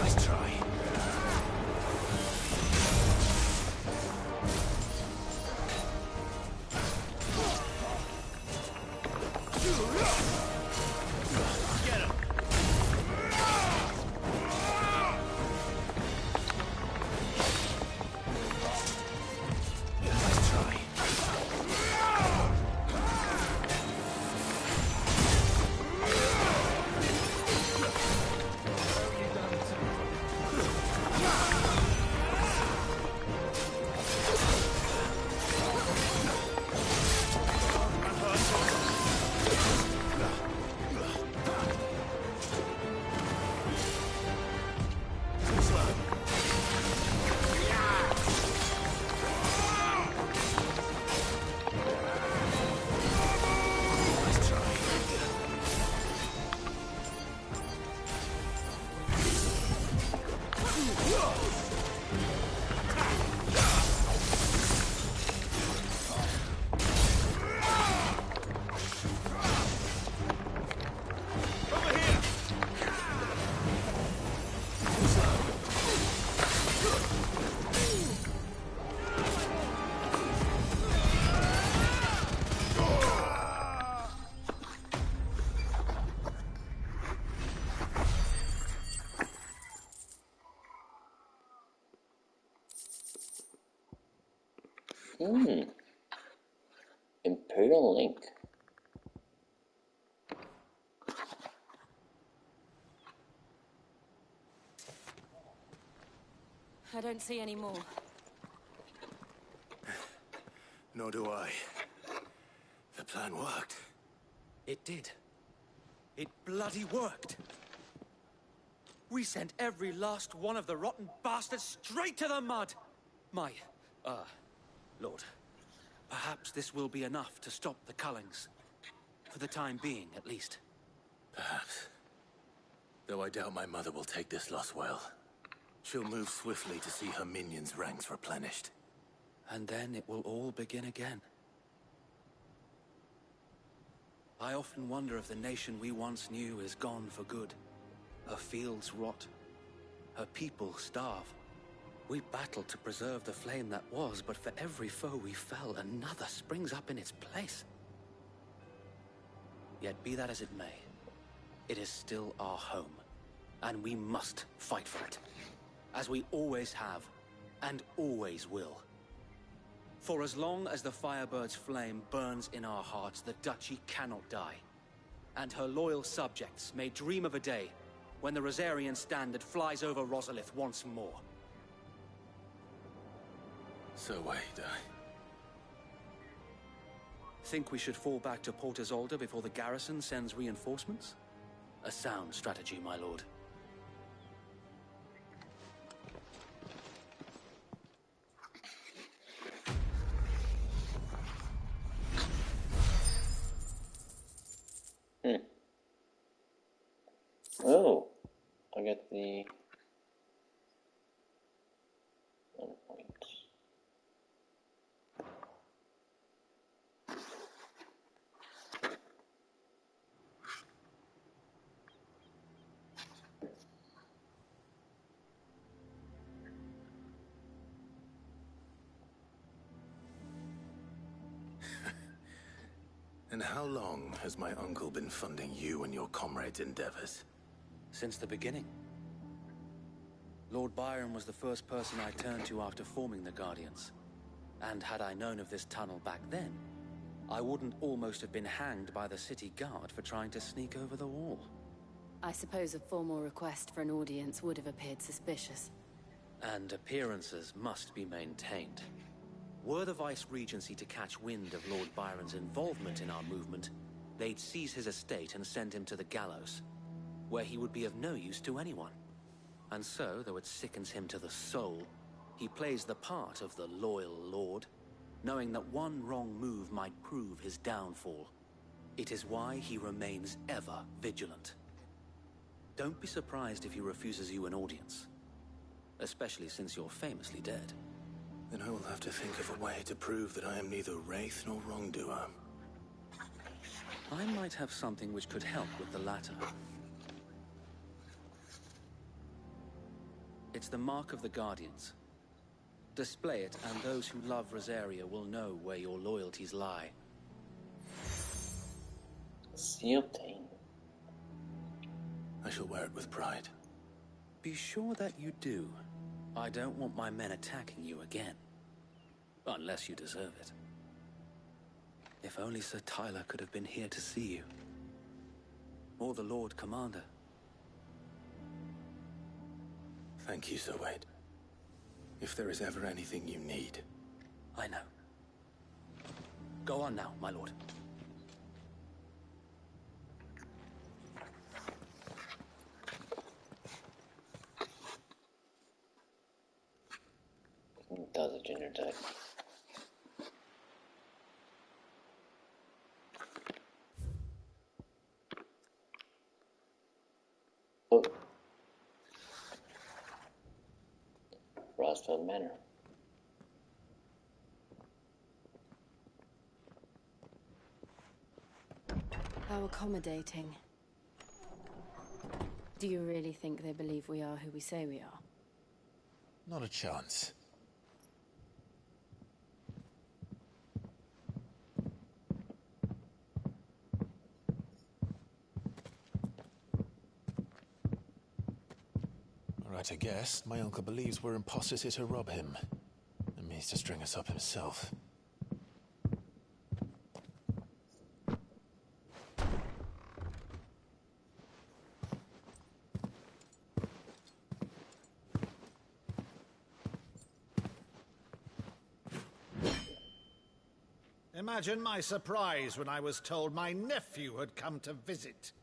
Nice try. Get him. Nice try. Imperial Link. I don't see any more. Nor do I. The plan worked. It did. It bloody worked. We sent every last one of the rotten bastards straight to the mud. My, Lord, perhaps this will be enough to stop the Cullings. For the time being, at least. Perhaps. Though I doubt my mother will take this loss well. She'll move swiftly to see her minions' ranks replenished. And then it will all begin again. I often wonder if the nation we once knew is gone for good. Her fields rot. Her people starve. We battled to preserve the flame that was, but for every foe we fell, another springs up in its place. Yet be that as it may, it is still our home, and we must fight for it. As we always have, and always will. For as long as the Firebird's flame burns in our hearts, the Duchy cannot die. And her loyal subjects may dream of a day when the Rosarian standard flies over Rosalith once more. So wait, Think we should fall back to Port Isolde before the garrison sends reinforcements? A sound strategy, my lord. Oh, I got the 1 point. And how long has my uncle been funding you and your comrades' endeavors? Since the beginning. Lord Byron was the first person I turned to after forming the Guardians. And had I known of this tunnel back then, I wouldn't almost have been hanged by the city guard for trying to sneak over the wall. I suppose a formal request for an audience would have appeared suspicious. And appearances must be maintained. Were the Vice-Regency to catch wind of Lord Byron's involvement in our movement, they'd seize his estate and send him to the gallows, where he would be of no use to anyone. And so, though it sickens him to the soul, he plays the part of the loyal lord, knowing that one wrong move might prove his downfall. It is why he remains ever vigilant. Don't be surprised if he refuses you an audience, especially since you're famously dead. Then I will have to think of a way to prove that I am neither wraith nor wrongdoer. I might have something which could help with the latter. It's the mark of the Guardians. Display it, and those who love Rosaria will know where your loyalties lie. Sealtain. I shall wear it with pride. Be sure that you do. I don't want my men attacking you again. Unless you deserve it. If only Sir Tyler could have been here to see you. Or the Lord Commander. Thank you, Sir Wade. If there is ever anything you need. I know. Go on now, my lord. Does a ginger type. Oh. Rosfield Manor. How accommodating. Do you really think they believe we are who we say we are? Not a chance. Right, I guess. My uncle believes we're imposters here to rob him. And means to string us up himself. Imagine my surprise when I was told my nephew had come to visit.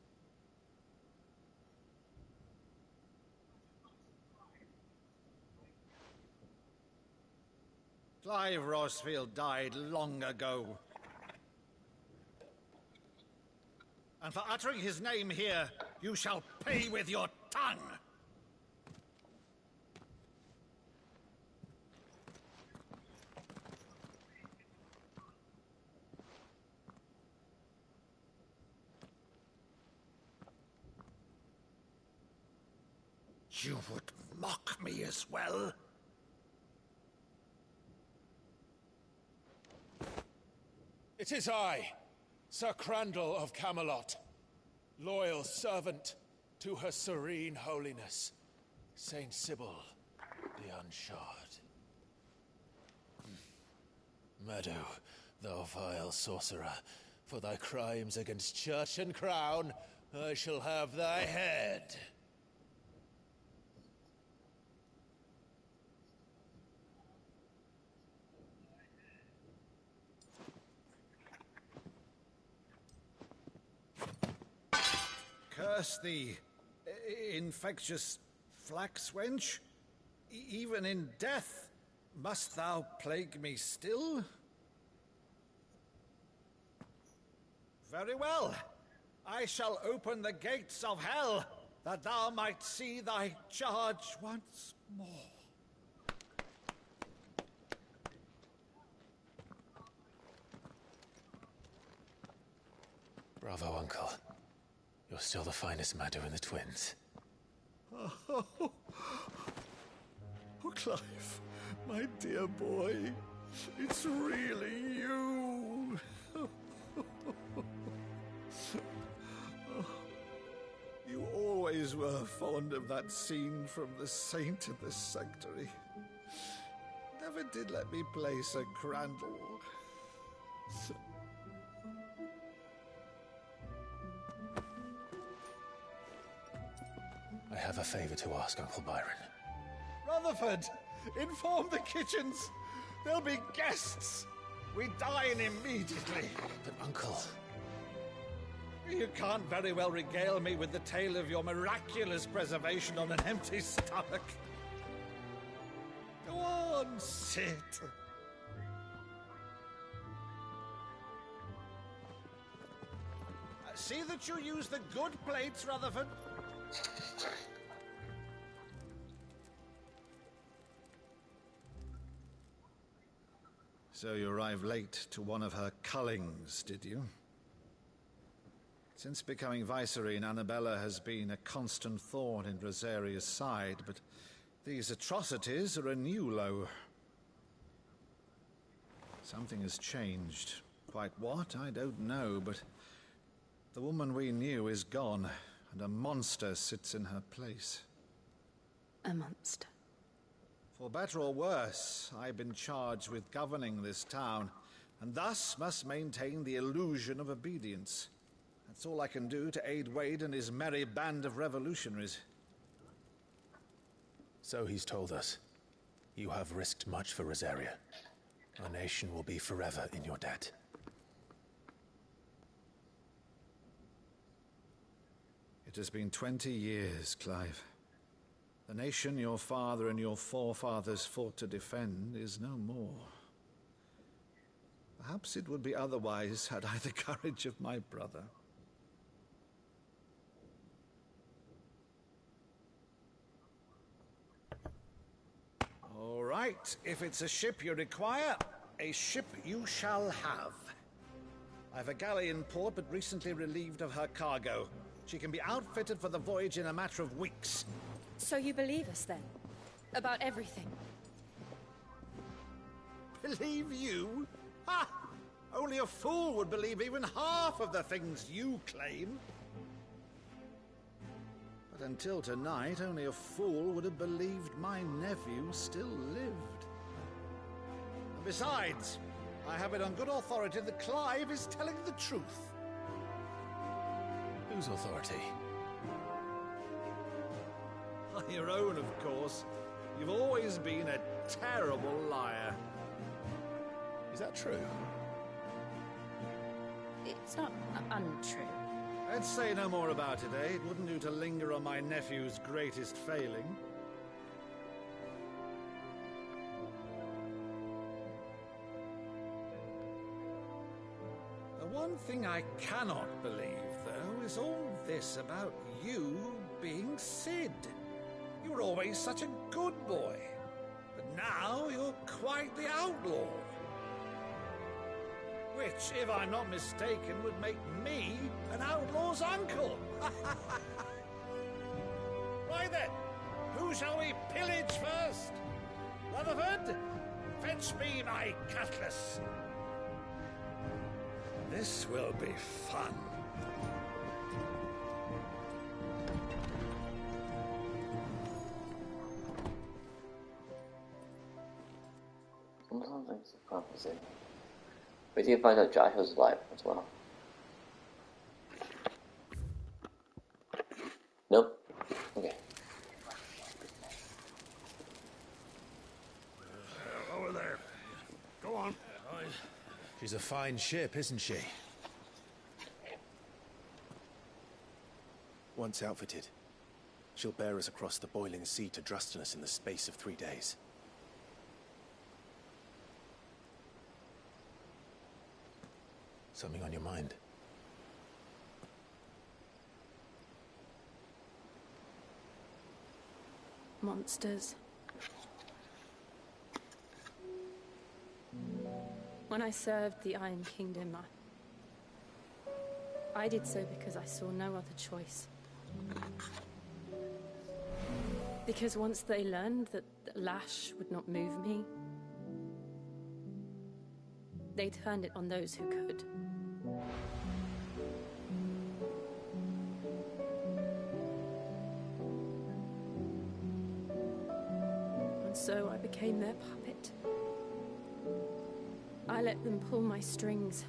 Clive Rosfield died long ago. And for uttering his name here, you shall pay with your tongue! You would mock me as well? It is I, Sir Crandall of Camelot, loyal servant to Her Serene Holiness, Saint Sybil the Unshod. Meadow, thou vile sorcerer, for thy crimes against church and crown, I shall have thy head. Curse thee, infectious flax wench. Even in death, must thou plague me still? Very well. I shall open the gates of hell, that thou might see thy charge once more. Bravo, Uncle. You're still the finest Meadow in the twins. Oh, Clive, my dear boy, it's really you. You always were fond of that scene from The Saint in the Sanctuary. Never did let me play Sir Crandall. I have a favor to ask, Uncle Byron. Rutherford, inform the kitchens. There'll be guests. We dine immediately. But, Uncle... You can't very well regale me with the tale of your miraculous preservation on an empty stomach. Go on, sit. See that you use the good plates, Rutherford. So you arrived late to one of her cullings, did you? Since becoming Vicereine, Annabella has been a constant thorn in Rosaria's side, but these atrocities are a new low. Something has changed. Quite what, I don't know, but the woman we knew is gone, and a monster sits in her place. A monster? For better or worse, I've been charged with governing this town, and thus must maintain the illusion of obedience. That's all I can do to aid Wade and his merry band of revolutionaries. So he's told us. You have risked much for Rosaria. Our nation will be forever in your debt. It has been 20 years, Clive. The nation your father and your forefathers fought to defend is no more. Perhaps it would be otherwise had I the courage of my brother. All right, if it's a ship you require, a ship you shall have. I've a galley in port, but recently relieved of her cargo. She can be outfitted for the voyage in a matter of weeks. So you believe us, then? About everything? Believe you? Ha! Only a fool would believe even half of the things you claim. But until tonight, only a fool would have believed my nephew still lived. And besides, I have it on good authority that Clive is telling the truth. Whose authority? Your own, of course. You've always been a terrible liar. Is that true? It's not untrue. Let's say no more about it, eh? It wouldn't do to linger on my nephew's greatest failing. The one thing I cannot believe, though, is all this about you being Sid. You were always such a good boy, but now you're quite the outlaw. Which, if I'm not mistaken, would make me an outlaw's uncle. Why then, who shall we pillage first? Rutherford, fetch me my cutlass. This will be fun. Sometimes the prophecy. We did find out Josh was alive as well. Nope. Okay. Over there. Go on. She's a fine ship, isn't she? Once outfitted, she'll bear us across the boiling sea to Drustinus in the space of 3 days. Something on your mind? Monsters. When I served the Iron Kingdom, I did so because I saw no other choice. Because once they learned that Lash would not move me, they turned it on those who could. And so I became their puppet. I let them pull my strings,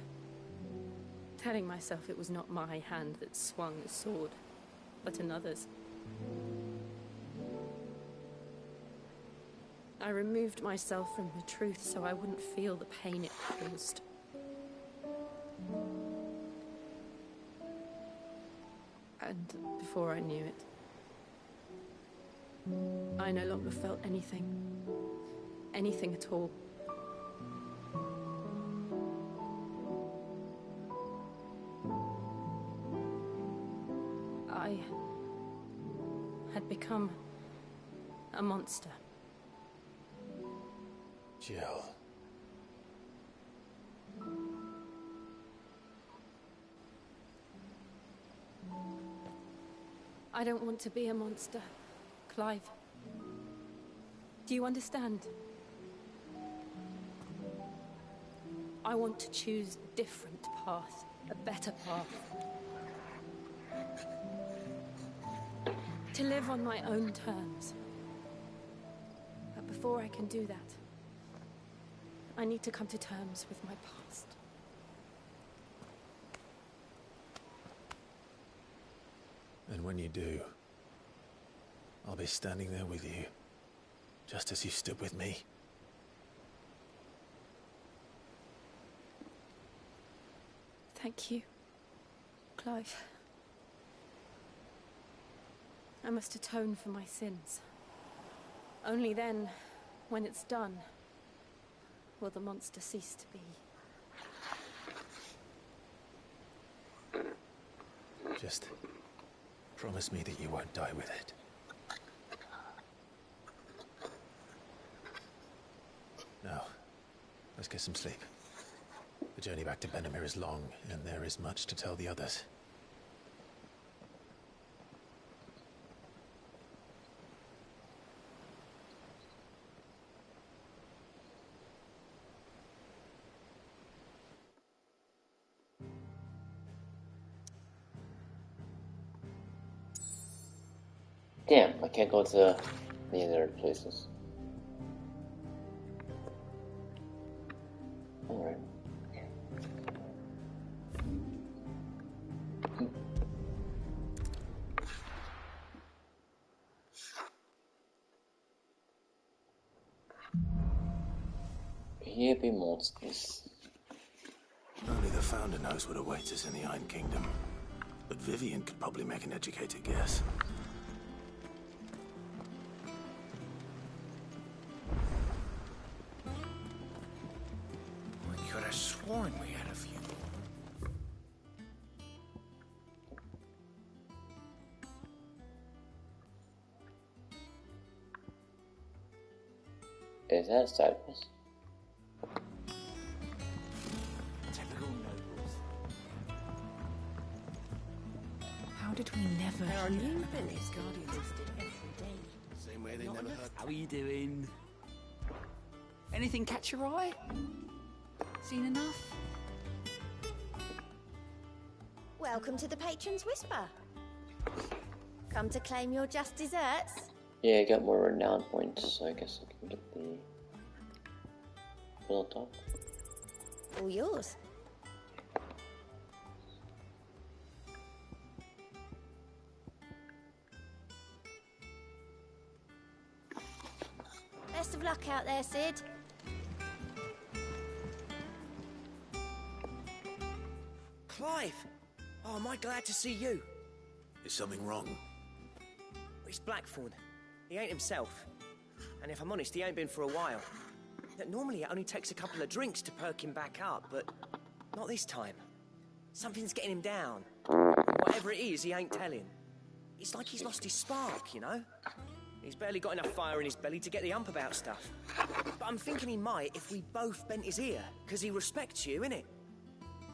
telling myself it was not my hand that swung the sword, but another's. I removed myself from the truth so I wouldn't feel the pain it caused. And before I knew it, I no longer felt anything. Anything at all. I had become a monster. Jill. I don't want to be a monster, Clive. Do you understand? I want to choose a different path, a better path. To live on my own terms. But before I can do that, I need to come to terms with my past. And when you do, I'll be standing there with you, just as you stood with me. Thank you, Clive. I must atone for my sins. Only then, when it's done, will the monster cease to be. Just promise me that you won't die with it. Now, let's get some sleep. The journey back to Benamir is long, and there is much to tell the others. Damn, I can't go to the other places. Alright. Here be monsters. Only the Founder knows what awaits us in the Iron Kingdom. But Vivian could probably make an educated guess. I could have sworn we had a few. Is that Cyprus? Typical nobles. How did we never There are hear new about village these guardians listed every day. Same way they Not never enough. heard. How are you doing? Anything catch your eye? Seen enough? Welcome to the Patron's Whisper. Come to claim your just desserts? Yeah, I got more renown points, so I guess I can get the little top. All yours. Best of luck out there, Sid. Clive! Oh, am I glad to see you? Is something wrong? It's Blackthorn. He ain't himself. And if I'm honest, he ain't been for a while. Normally it only takes a couple of drinks to perk him back up, but not this time. Something's getting him down. Whatever it is, he ain't telling. It's like he's lost his spark, you know? He's barely got enough fire in his belly to get the ump about stuff. But I'm thinking he might if we both bent his ear, because he respects you, innit?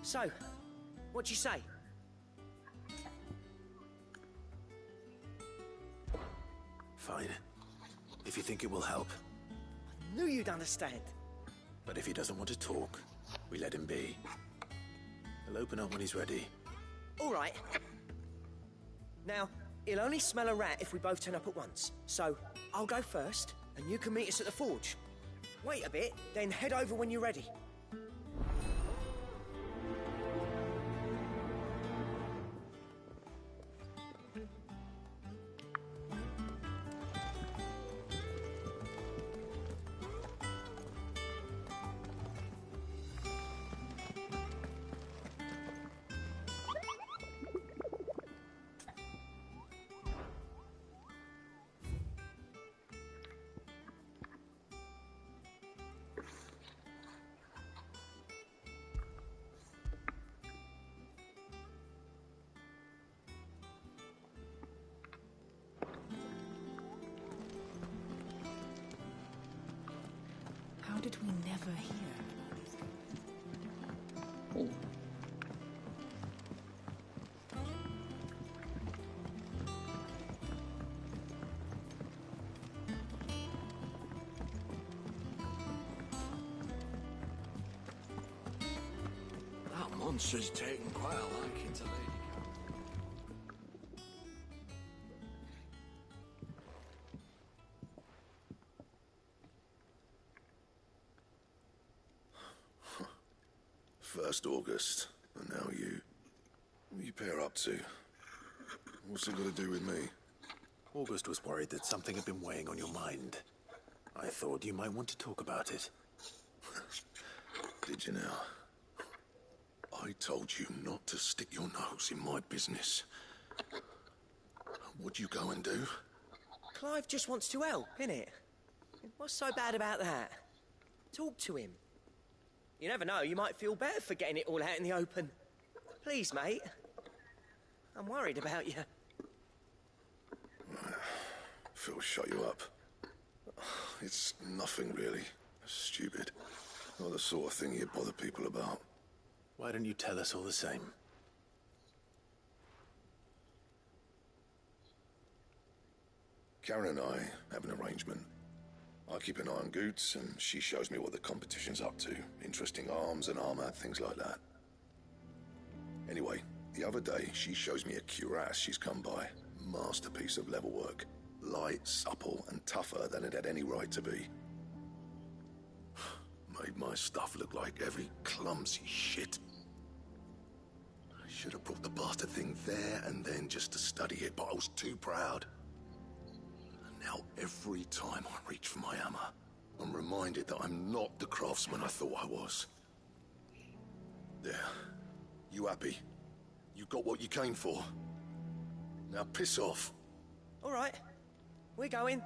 So, what you say? Fine. If you think it will help. I knew you'd understand. But if he doesn't want to talk, we let him be. He'll open up when he's ready. All right. Now, he'll only smell a rat if we both turn up at once. So, I'll go first, and you can meet us at the forge. Wait a bit, then head over when you're ready. How did we never hear about these guys? That monster's taken quite a liking to Lady First August, and now you. What you pair up to? What's it got to do with me? August was worried that something had been weighing on your mind. I thought you might want to talk about it. Did you now? I told you not to stick your nose in my business. What'd you go and do? Clive just wants to help, innit? What's so bad about that? Talk to him. You never know, you might feel better for getting it all out in the open. Please, mate. I'm worried about you. Phil, shut you up. It's nothing really. Stupid. Not the sort of thing you bother people about. Why don't you tell us all the same? Karen and I have an arrangement. I keep an eye on Goots, and she shows me what the competition's up to. Interesting arms and armor, things like that. Anyway, the other day, she shows me a cuirass she's come by. Masterpiece of level work. Light, supple, and tougher than it had any right to be. Made my stuff look like every clumsy shit. I should have brought the bastard thing there and then just to study it, but I was too proud. Now, every time I reach for my hammer, I'm reminded that I'm not the craftsman I thought I was. There. You happy? You got what you came for. Now piss off. All right. We're going.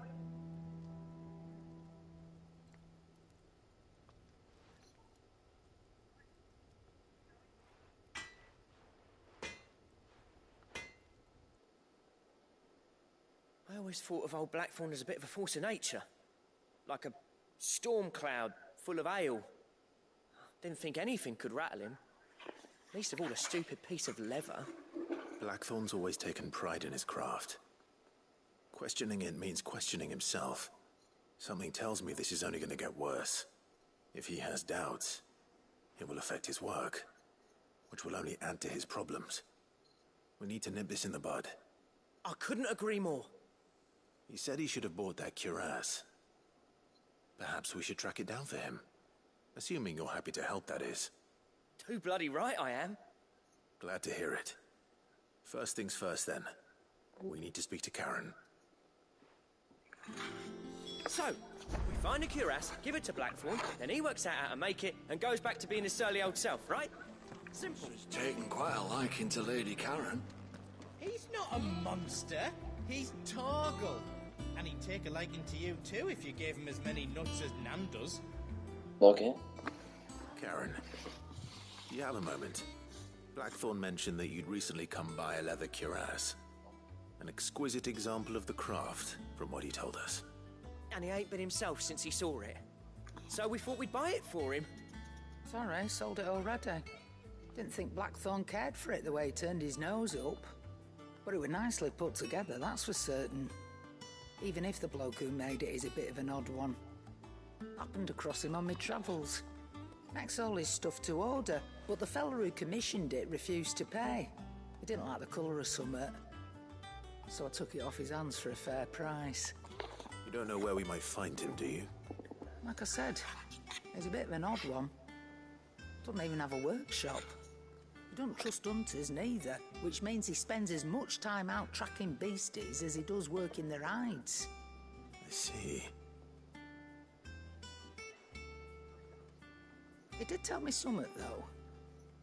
I always thought of old Blackthorn as a bit of a force of nature. Like a storm cloud full of ale. Didn't think anything could rattle him. Least of all a stupid piece of leather. Blackthorn's always taken pride in his craft. Questioning it means questioning himself. Something tells me this is only going to get worse. If he has doubts, it will affect his work, which will only add to his problems. We need to nip this in the bud. I couldn't agree more. He said he should have bought that cuirass. Perhaps we should track it down for him. Assuming you're happy to help, that is. Too bloody right I am. Glad to hear it. First things first, then. We need to speak to Karen. So, we find a cuirass, give it to Blackthorn, then he works out how to make it and goes back to being his surly old self, right? Simple. She's taken quite a liking to Lady Karen. He's not a monster. He's Torgal. And he'd take a liking to you too if you gave him as many nuts as Nan does. Okay. Karen, do you have a moment? Blackthorn mentioned that you'd recently come by a leather cuirass. An exquisite example of the craft, from what he told us. And he ain't been himself since he saw it. So we thought we'd buy it for him. Sorry, sold it already. Didn't think Blackthorn cared for it the way he turned his nose up. But it was nicely put together, that's for certain. Even if the bloke who made it is a bit of an odd one. Happened across him on my travels. Makes all his stuff to order, but the fella who commissioned it refused to pay. He didn't like the colour of summit. So I took it off his hands for a fair price. You don't know where we might find him, do you? Like I said, he's a bit of an odd one. Doesn't even have a workshop. He doesn't trust hunters neither, which means he spends as much time out tracking beasties as he does working their hides. I see. He did tell me something, though.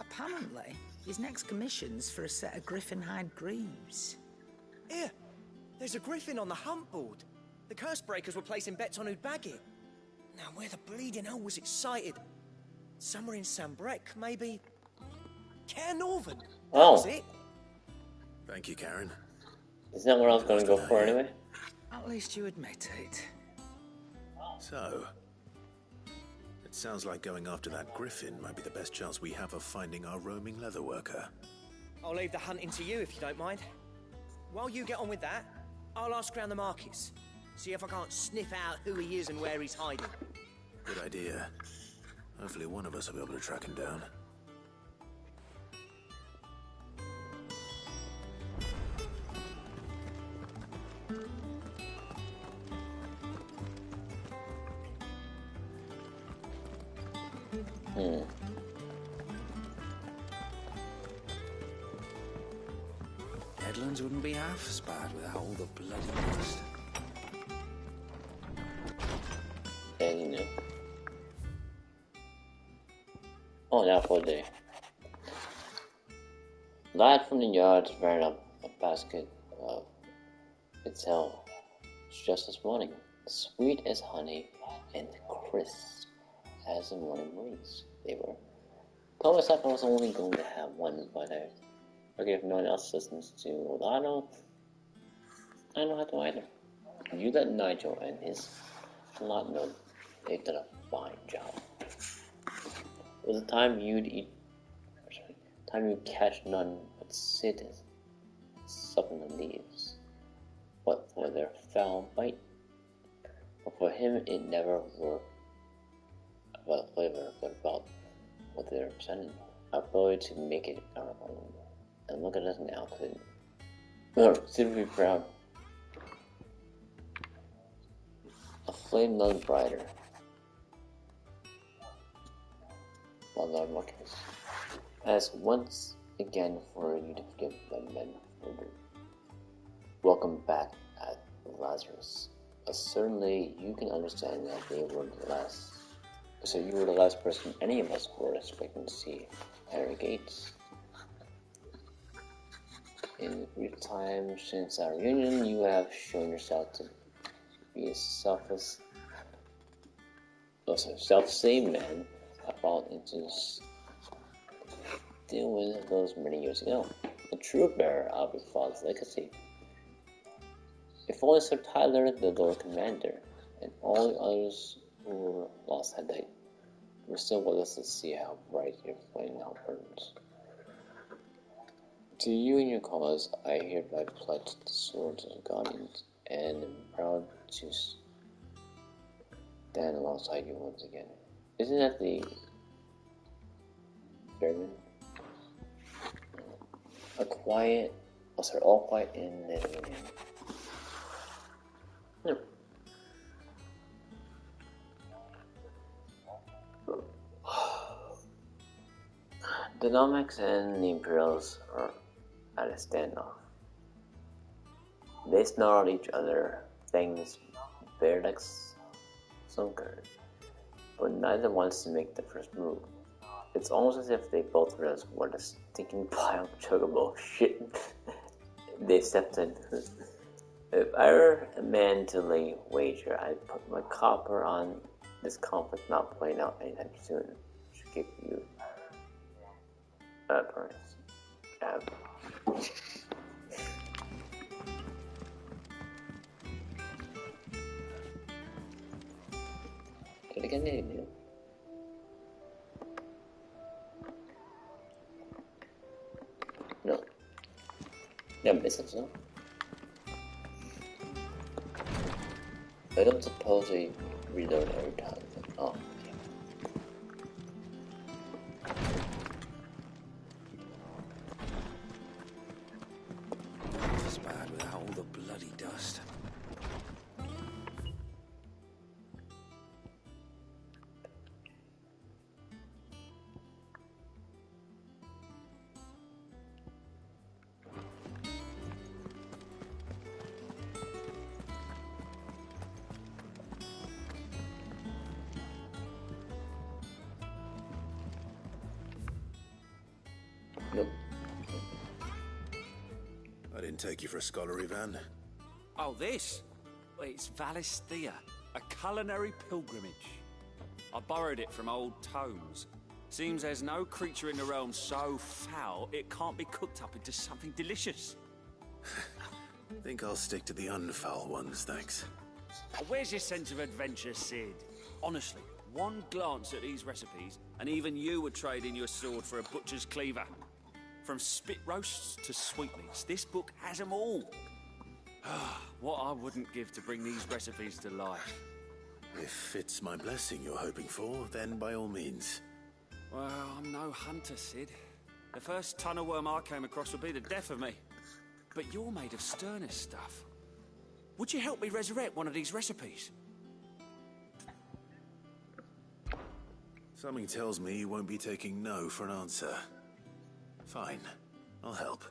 Apparently, his next commission's for a set of griffin hide greaves. Here, there's a griffin on the hunt board. The curse breakers were placing bets on who'd bag it. Now, where the bleeding hell was it sighted? Somewhere in Sambrec, maybe? Care Northern. Oh. That was it. Thank you, Karen. Isn't that what I was going to go for anyway? At least you admit it. So, it sounds like going after that griffin might be the best chance we have of finding our roaming leatherworker. I'll leave the hunting to you if you don't mind. While you get on with that, I'll ask around the markets. See if I can't sniff out who he is and where he's hiding. Good idea. Hopefully one of us will be able to track him down. Headlands wouldn't be half as bad without all the bloody dust. Yeah, you know. Oh, now for a day. Lad from the yards ran up a basket of itself just this morning, sweet as honey and crisp as the morning breeze. They were. Told myself I was only going to have one, but I figured if no one else listens to Olano, I don't have to either. You let Nigel and his lot know they've done a fine job. It was the time you'd catch none but sit and suck on the leaves. But for their foul bite, but for him it never worked about flavor, but about what they're presenting. Our ability to make it our own. And look at us now, simply proud. A flame none brighter. Mother Marcus. Ask once again for you to forgive the men murdered. Welcome back at Lazarus. Certainly you can understand that they were the last So you were the last person any of us were expecting to see Harry Gates. In the brief time since our reunion, you have shown yourself to be a self-same man I followed into deal with those many years ago. A true bearer of your father's legacy. If only Sir Tyler, the Lord Commander, and all the others who were lost that day were still with us to see how bright your flame now burns. To you and your cause, I hereby pledge the swords of the guardians, and am proud to stand alongside you once again. Isn't that the Berman? All quiet in the reunion. The Nomex and the Imperials are at a standoff. They snarl at each other, things bare like sunkers, but neither wants to make the first move. It's almost as if they both realize what a stinking pile of chocobo shit they stepped in. If I were a man to lay wager, I'd put my copper on this conflict not playing out anytime soon. Should give you a price. Did I get anything new? No. Yeah, missing some. I don't suppose they reload every time. Oh. It's bad without all the bloody dust. Nope. I didn't take you for a scholar, Ivan. Oh, this? It's Valisthea, a culinary pilgrimage. I borrowed it from old tomes. Seems there's no creature in the realm so foul it can't be cooked up into something delicious. Think I'll stick to the unfoul ones, thanks. Where's your sense of adventure, Sid? Honestly, one glance at these recipes, and even you would trade in your sword for a butcher's cleaver. From spit roasts to sweetmeats, this book has them all. What I wouldn't give to bring these recipes to life. If it's my blessing you're hoping for, then by all means. Well, I'm no hunter, Sid. The first tunnel worm I came across would be the death of me. But you're made of sterner stuff. Would you help me resurrect one of these recipes? Something tells me you won't be taking no for an answer. Fine, I'll help.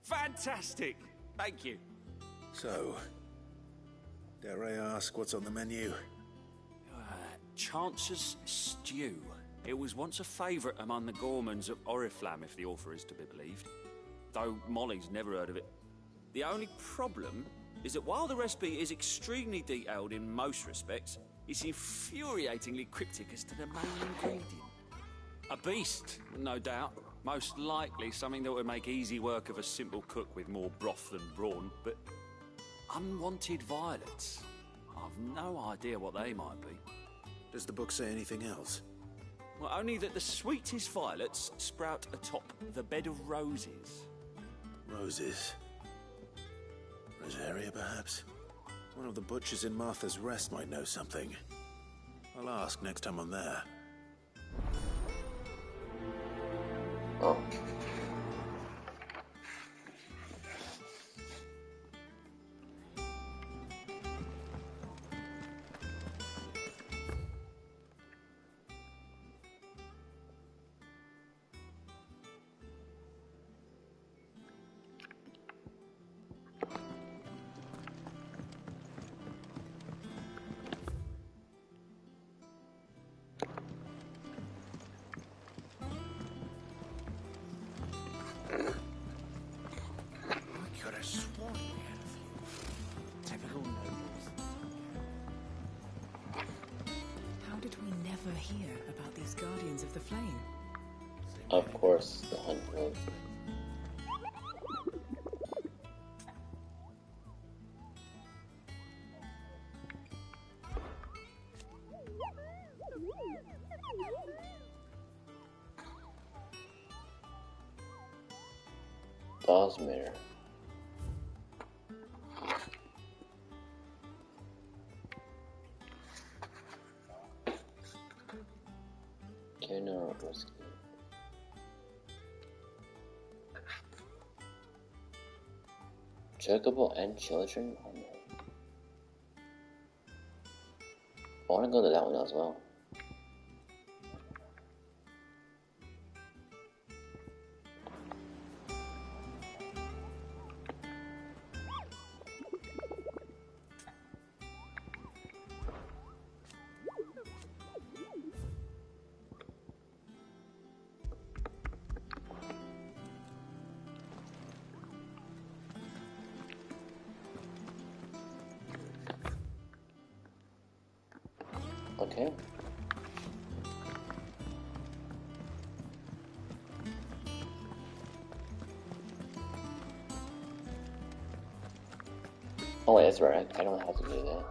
Fantastic! Thank you. So, dare I ask what's on the menu? Chance's Stew. It was once a favourite among the gourmands of Oriflamme, if the author is to be believed. Though Molly's never heard of it. The only problem is that while the recipe is extremely detailed in most respects, it's infuriatingly cryptic as to the main ingredient. A beast, no doubt. Most likely something that would make easy work of a simple cook with more broth than brawn, but unwanted violets. I've no idea what they might be. Does the book say anything else? Well, only that the sweetest violets sprout atop the bed of roses. Roses? Rosaria, perhaps? One of the butchers in Martha's Rest might know something. I'll ask next time I'm there. Oh. ever hear about these Guardians of the Flame? Of course, the hunt will. Dosmere. Cannot risk it. Chocobo and children? Oh, no. I want to go to that one as well. Okay. Oh wait, that's right. I don't have to do that.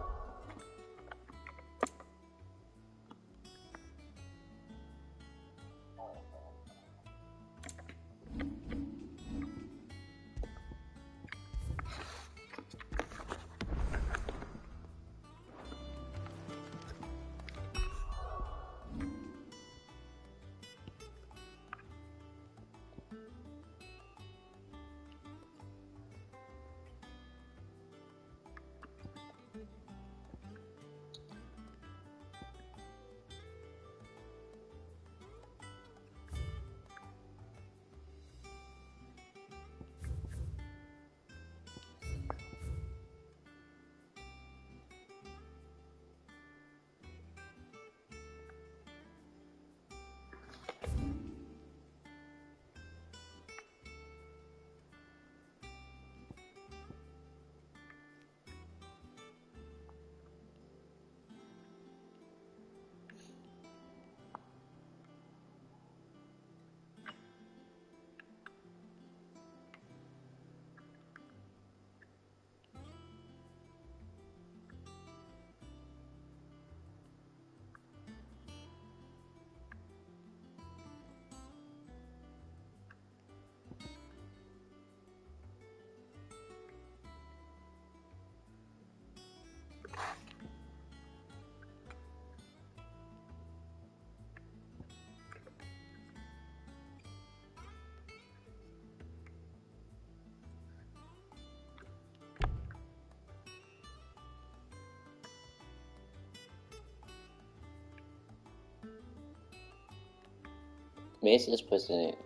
Mace is pushing it.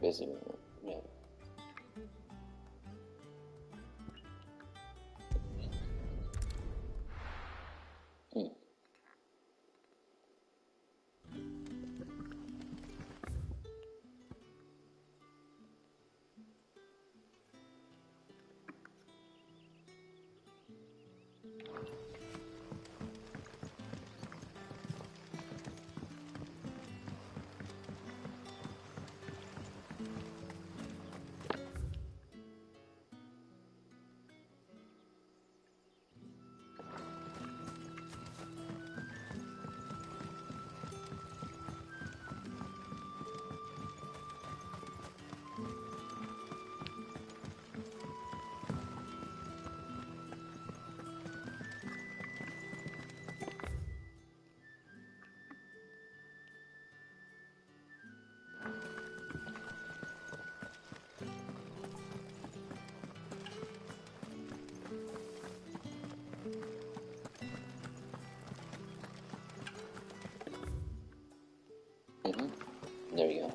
Basically, yeah. There we go.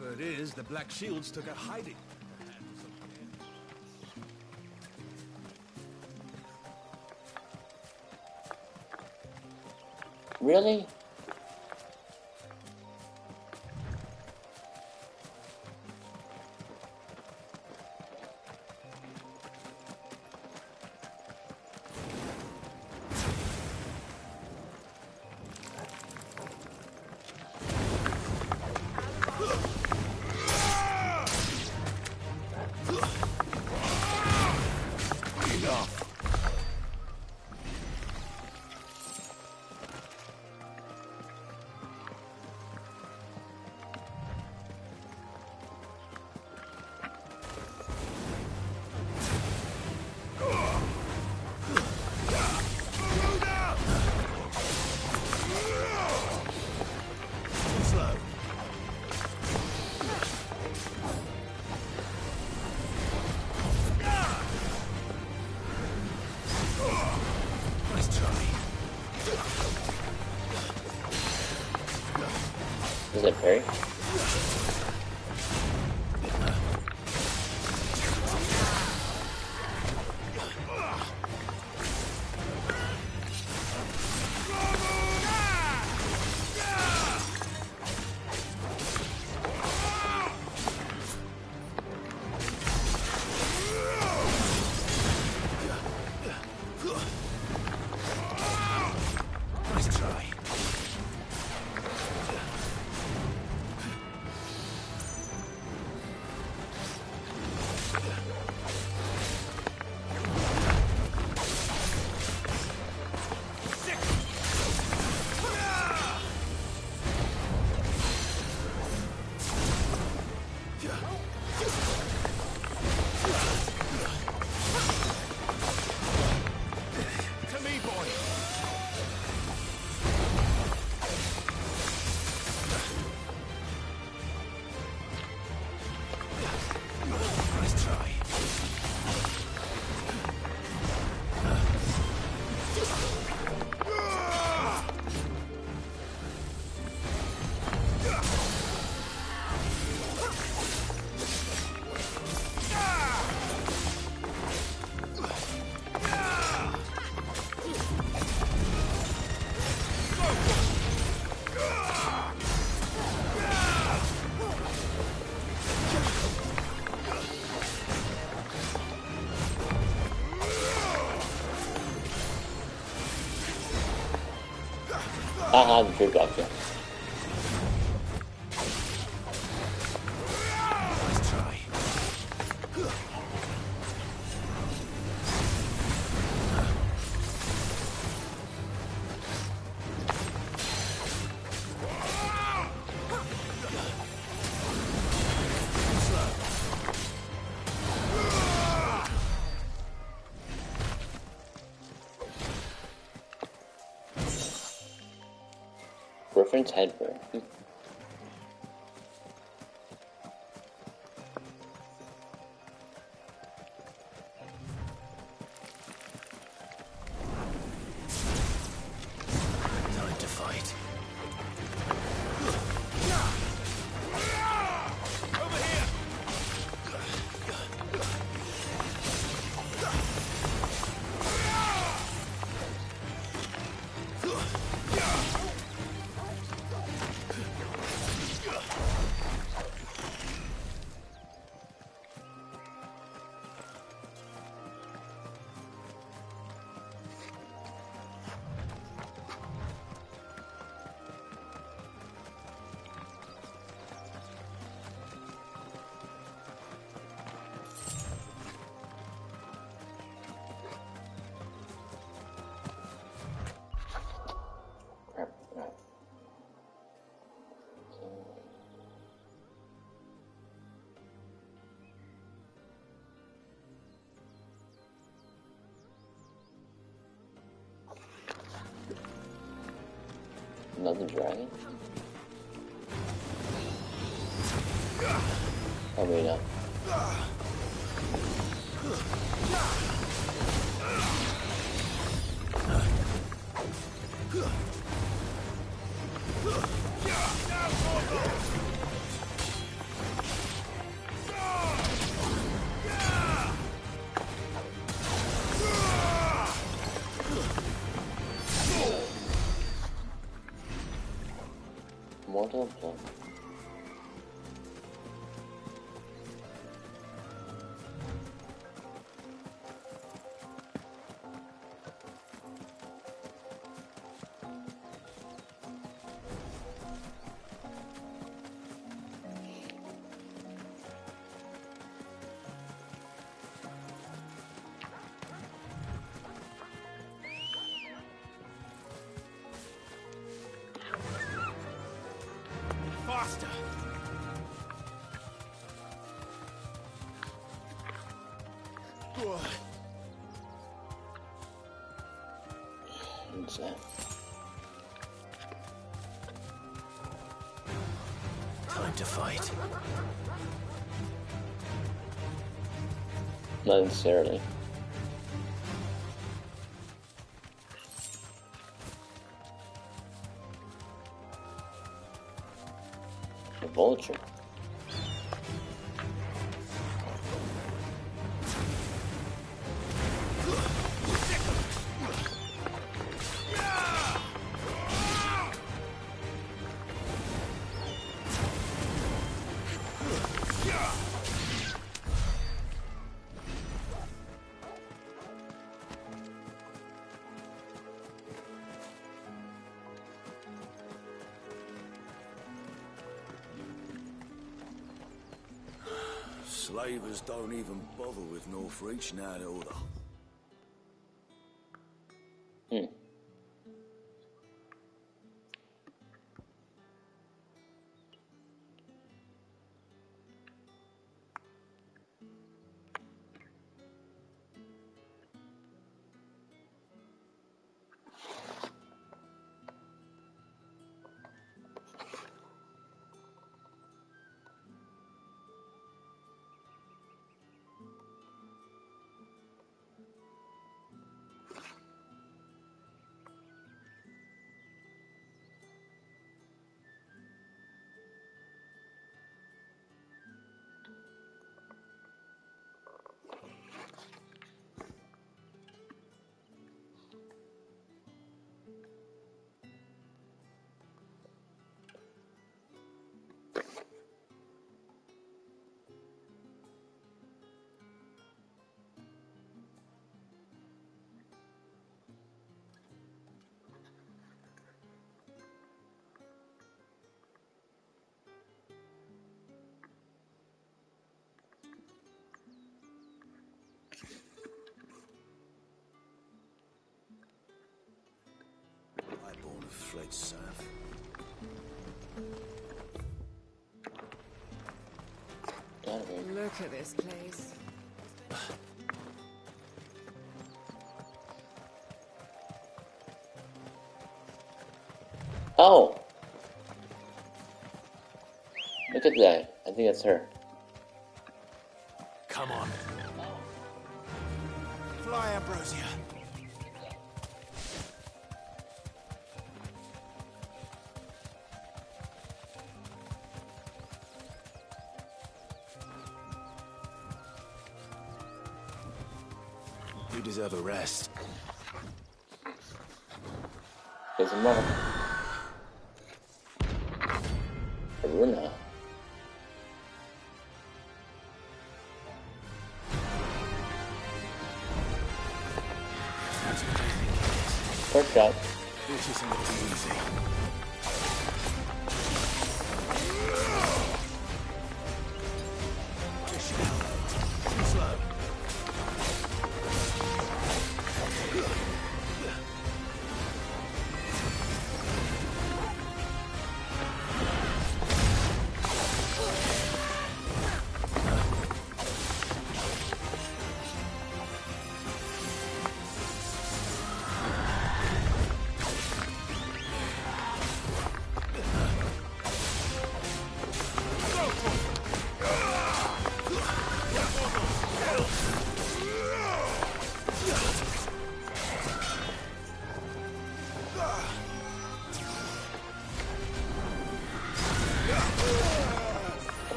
Word is, the Black Shields took a hiding. Really? Is it Perry? Haha, the true gotcha. Griffin's head burn. Time to fight. Over here! Another dragon? Probably not. Mortal blow. Faster! What's that? Time to fight. Not necessarily. The vulture. Slavers don't even bother with Northreach now, do they? Highborn have fled south. Look at this place. Oh! Look at that. I think that's her. Come on. Fly, Ambrosia. You deserve a rest. There's a mark. Aruna. First shot. This isn't gonna be easy. Too slow.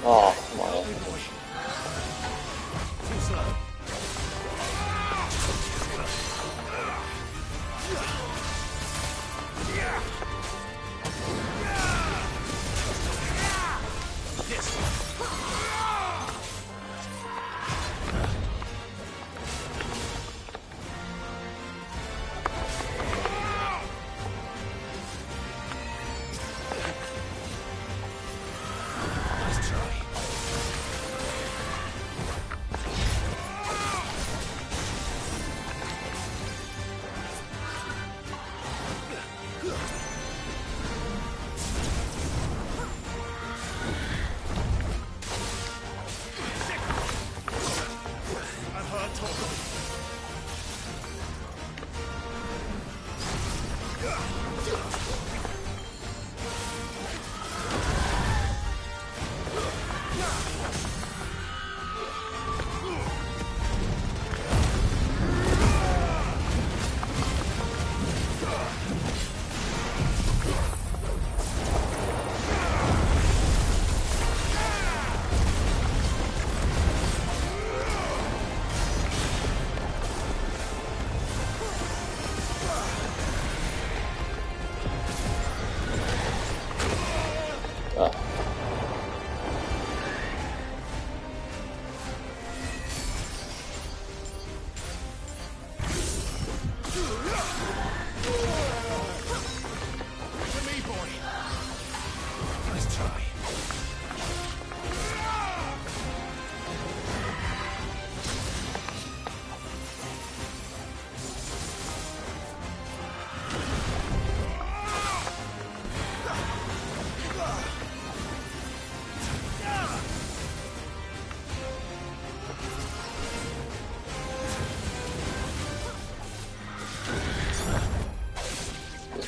Oh, come on. Too slow.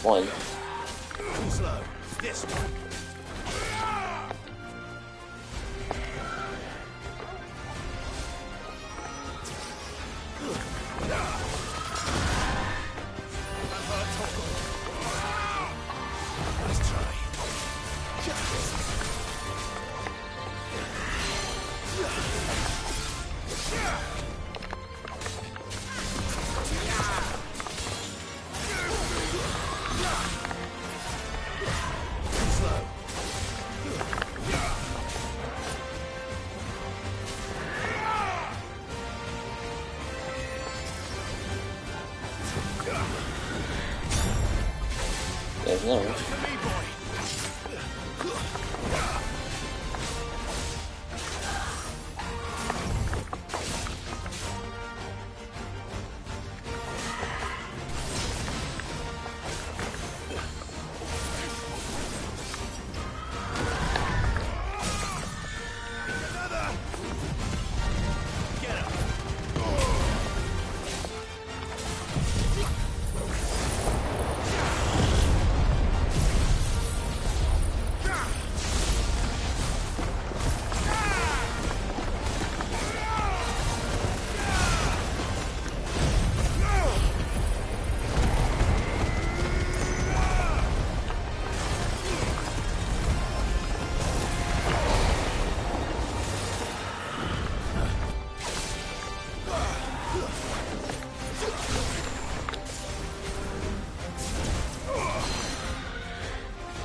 one. Slow. This one. Nice try. There's no.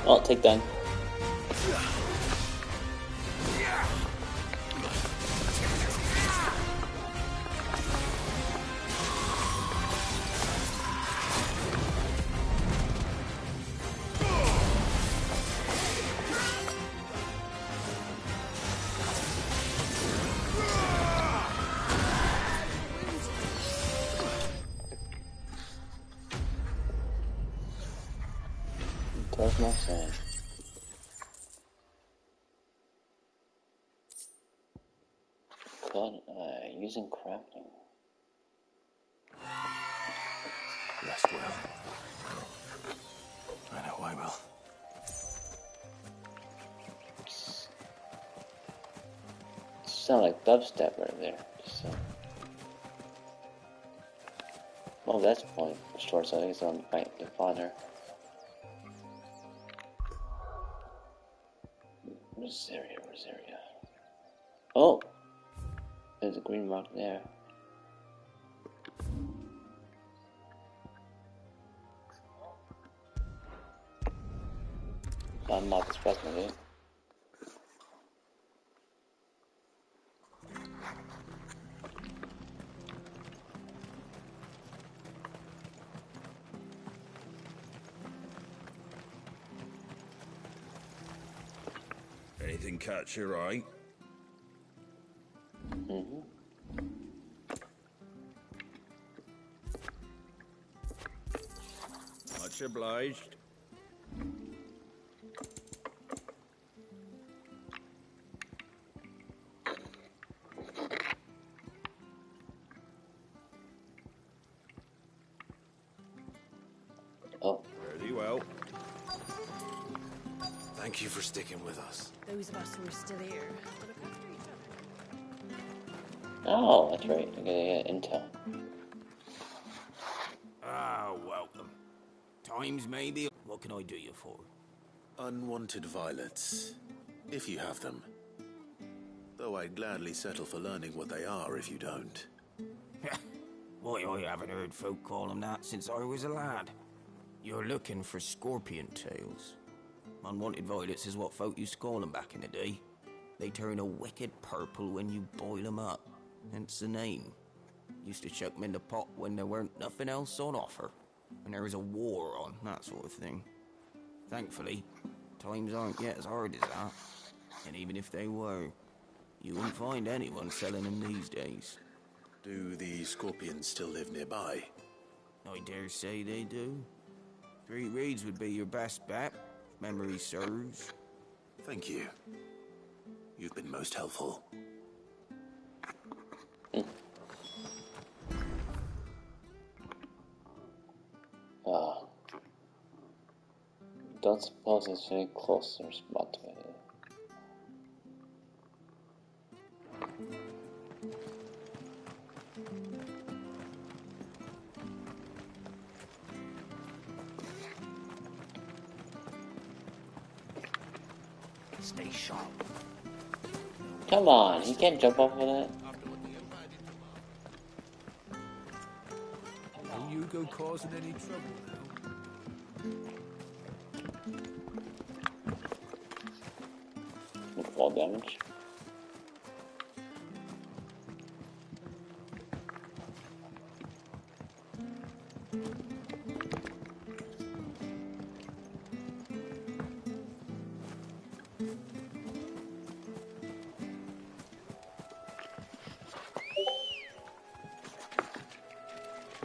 Oh, take down. Does not say. Using crafting. Rest well. I know I will. Sound like dubstep right there. Oh, that's point short, so I think it's on right the father. Where's area? Where's area? Oh! There's a green rock there. I'm not expressing it. Anything catch your eye? Mm-hmm. Much obliged. Oh. Very well. Thank you for sticking with us. Those of us who are still here. Oh, that's right. I gotta get intel. Ah, welcome. Times maybe. What can I do you for? Unwanted violets, if you have them. Though I'd gladly settle for learning what they are if you don't. Why, I haven't heard folk call them that since I was a lad. You're looking for scorpion tails. Unwanted violets is what folk used to call them back in the day. They turn a wicked purple when you boil them up. Hence the name. Used to chuck them in the pot when there weren't nothing else on offer. When there was a war on, that sort of thing. Thankfully, times aren't yet as hard as that. And even if they were, you wouldn't find anyone selling them these days. Do the scorpions still live nearby? I dare say they do. 3 Reeds would be your best bet, if memory serves. Thank you. You've been most helpful. Don't suppose it's any closer spot to it. Stay sharp. Come on, he can't jump off of that. Don't you go causing any trouble now. With fall damage.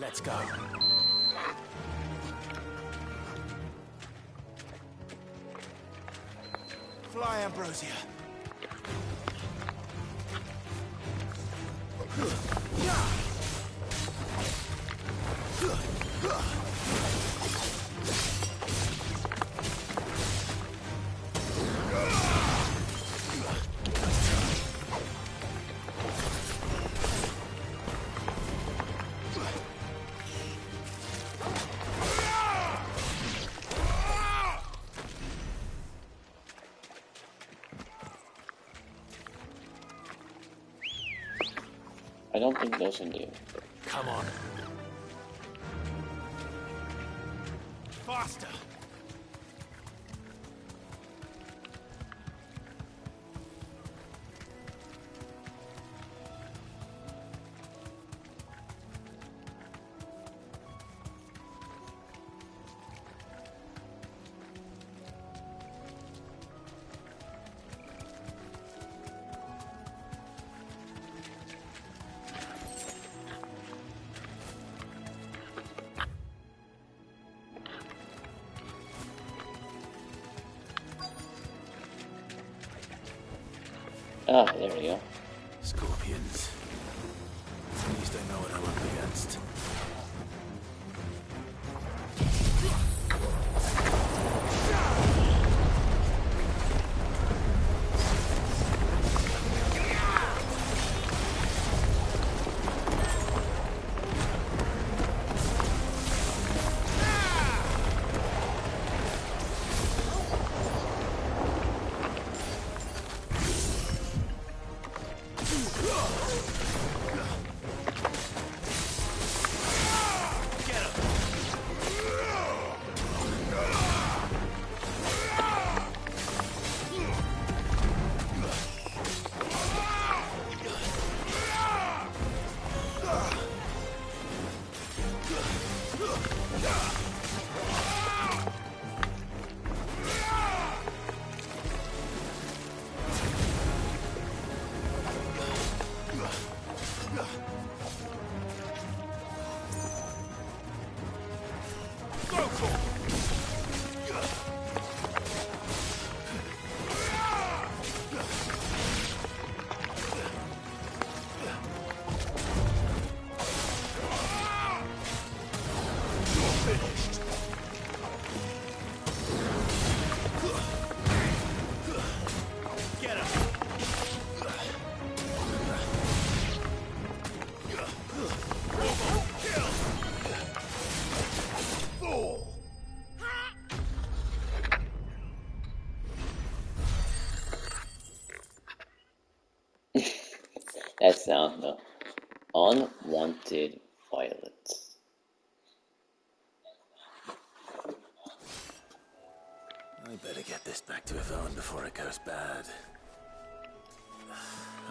Let's go. Fly, Ambrosia. I don't think those can do. Come on. Faster! Ah, there we go. Scorpions. At least I know what I'm up against. That sound though. Unwanted violence. I better get this back to Yvonne before it goes bad.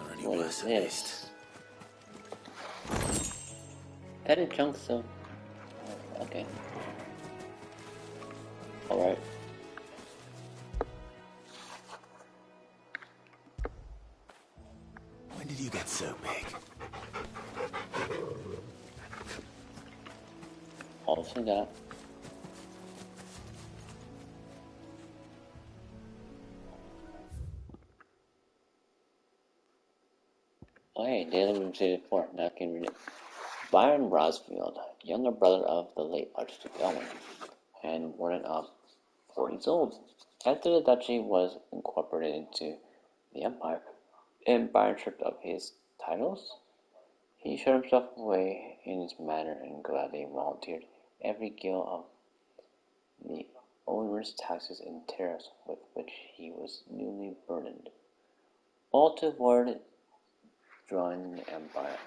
Or any What worse, is at this? least. Petted chunks of... Okay. Alright. When did you get so big? Also that. Oh hey, Daily Room 64. Now I can read it. Byron Rosfield, younger brother of the late Archduke Elwin, and warden of 40 years old. After the duchy was incorporated into the Empire stripped of his titles, he showed himself away in his manner and gladly volunteered every guild of the onerous taxes and tariffs with which he was newly burdened, all to avoid drawing the Empire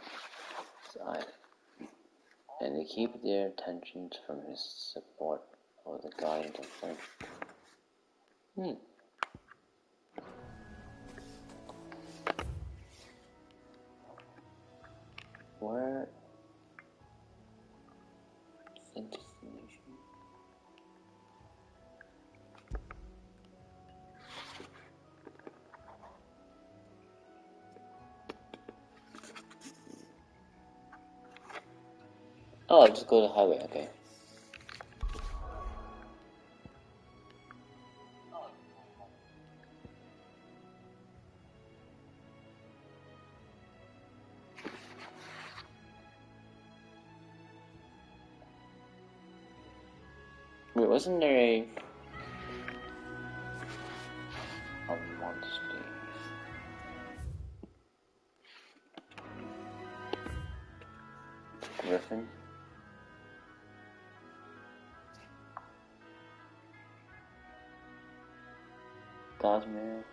side, and to keep their attentions from his support of the Guardians of Flame. Where Fantasy Nation? Oh, just go to the highway, okay. Wait, wasn't there a monster? Griffin? Cosmere?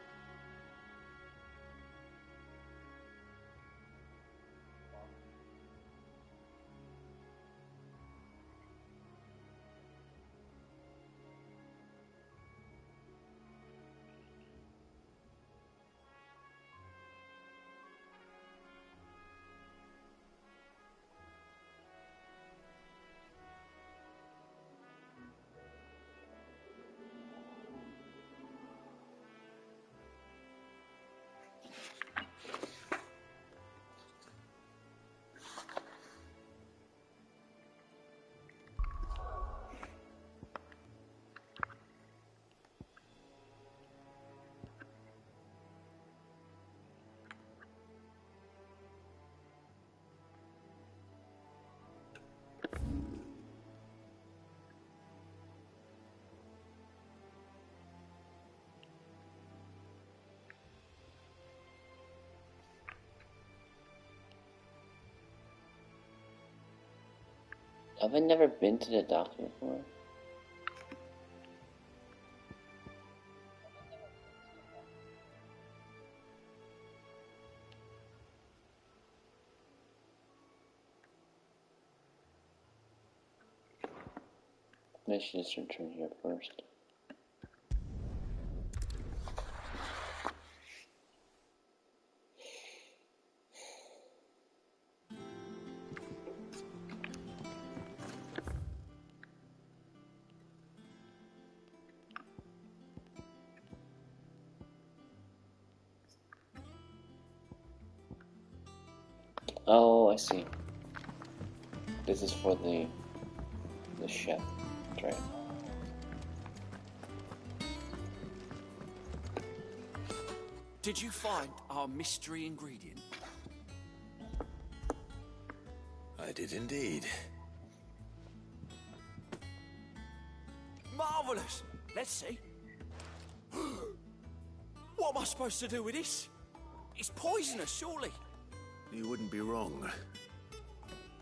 Have I never been to the docks before? I should just return here first. Oh, I see. This is for the chef. That's right. Did you find our mystery ingredient? I did indeed. Marvellous! Let's see. What am I supposed to do with this? It's poisonous, surely. You wouldn't be wrong.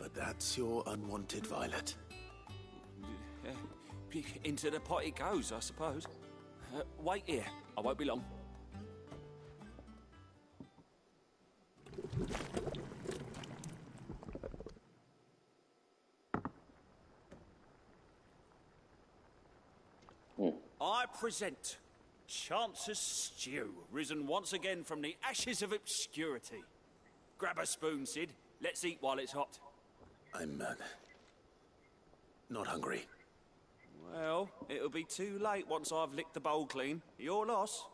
But that's your unwanted violet. Into the pot it goes, I suppose. Wait here. I won't be long. I present Chance's Stew, risen once again from the ashes of obscurity. Grab a spoon, Sid. Let's eat while it's hot. I'm, not hungry. Well, it'll be too late once I've licked the bowl clean. Your loss.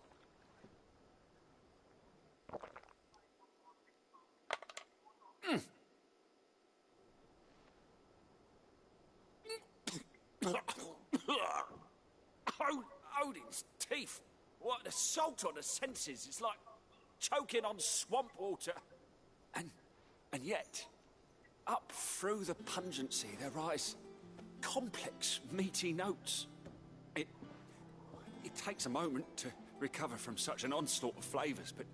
Odin's teeth. What, the salt on the senses is like choking on swamp water. And yet, up through the pungency there rise complex, meaty notes. takes a moment to recover from such an onslaught of flavors, but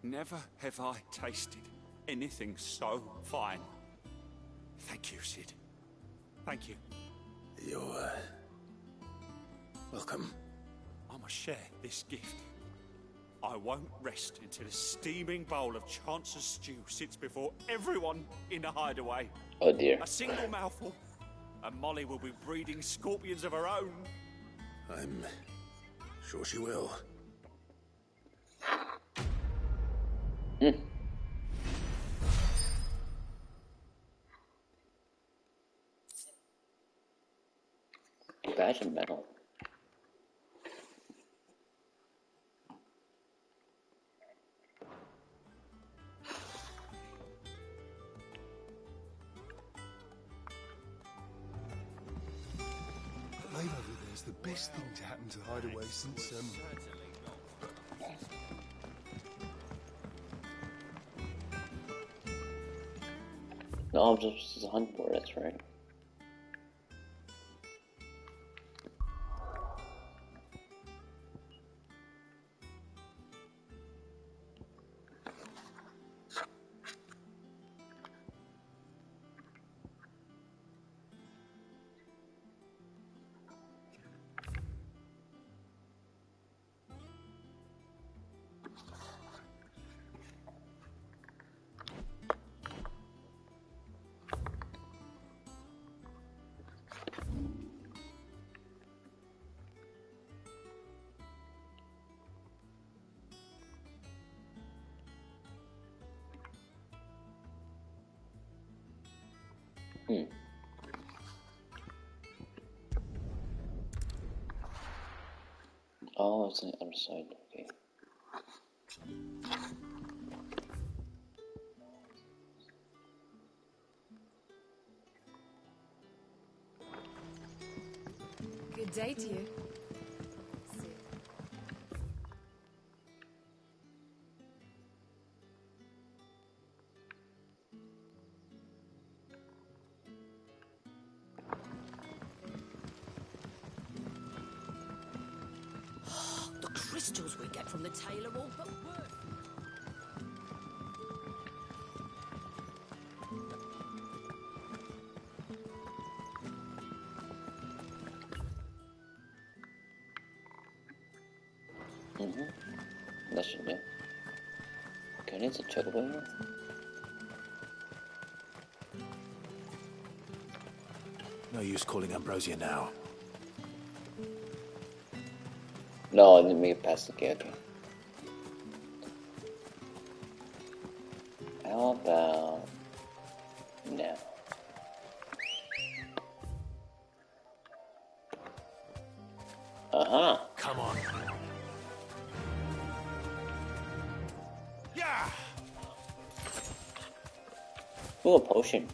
never have I tasted anything so fine. Thank you, Sid. Thank you. You're, welcome. I must share this gift. I won't rest until a steaming bowl of Chance's stew sits before everyone in the hideaway. Oh dear. A single mouthful, and Molly will be breeding scorpions of her own. I'm sure she will. Badge and medal. That lane over there is the best thing to happen to Hideaway since, No, I'm just a hunt for it, that's right. Oh, it's on the other side, okay. Good day to you. The crystals we get from the tailor all but worth. That should do. Okay, I need to check over here. No use calling Ambrosia now. No, I didn't make it past the gate, okay. How about now? Uh-huh. Come on. Yeah. Ooh, a potion.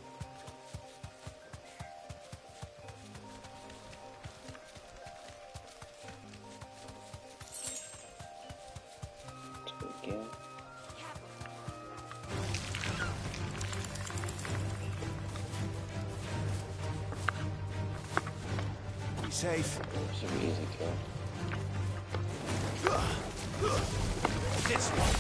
Safe. It's a really easy kill. This one.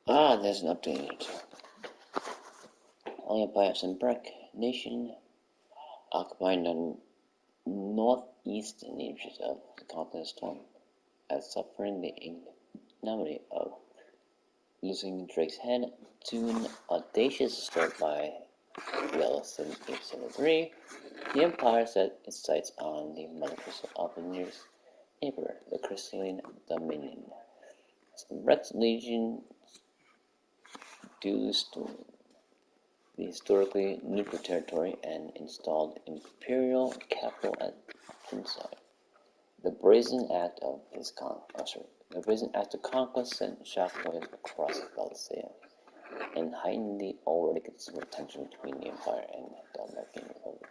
Ah, there's an update. Only empires and Breck Nation occupying the northeastern edges of the continent storm, as suffering the ignominy of losing Drake's head to an audacious assault by Realus in 873. The Empire set its sights on the mother crystal of the nearest neighbor, the Crystalline Dominion. Brett's legion the historically neutral territory and installed imperial capital at Inside. The brazen act of conquest sent shockwaves across Valencia and heightened the already considerable tension between the Empire and the American Republic.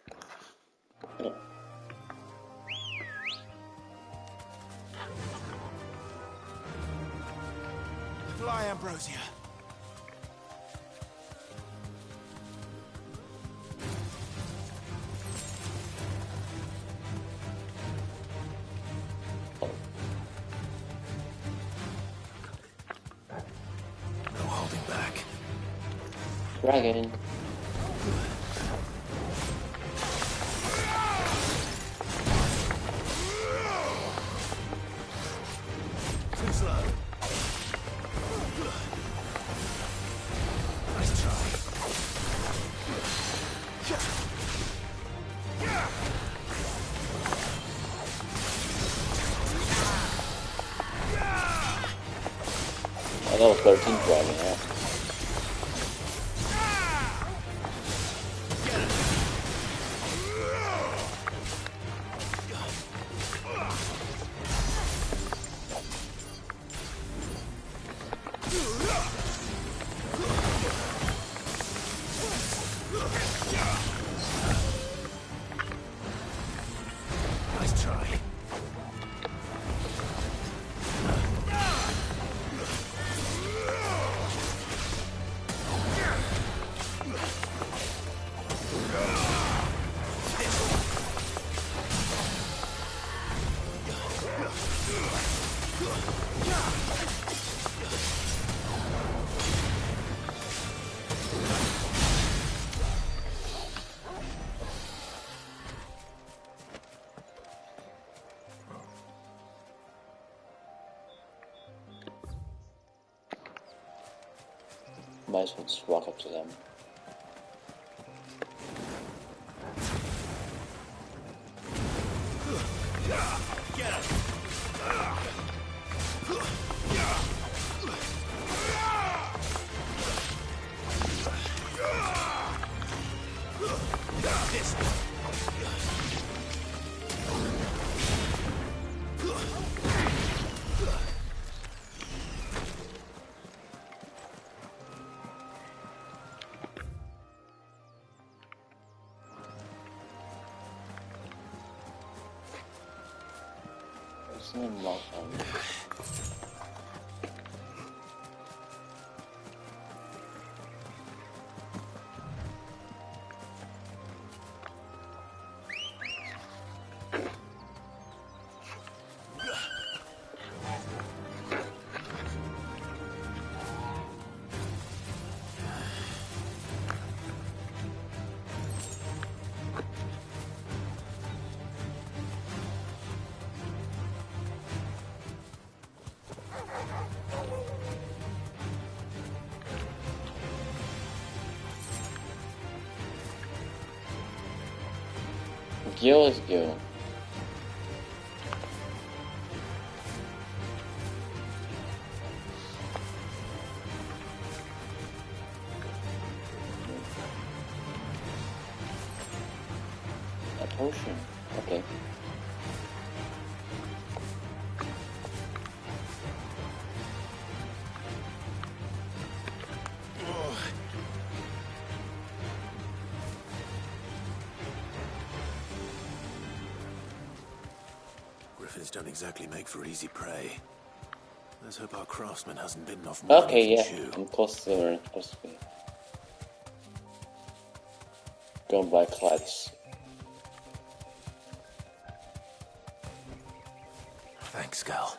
Fly, Ambrosia. No holding back. Dragon. Too slow. Nice try. I know 13 dragon, yeah. Nice try. Might as well just walk up to them. Get him. This one. There's no lock on it. Gil is Gil. A potion. Okay. Griffins don't exactly make for easy prey. Let's hope our craftsman hasn't bitten off more than he Okay, yeah. can chew. I'm close to where I'm supposed to be. Going by Clyde's. Thanks, Gal.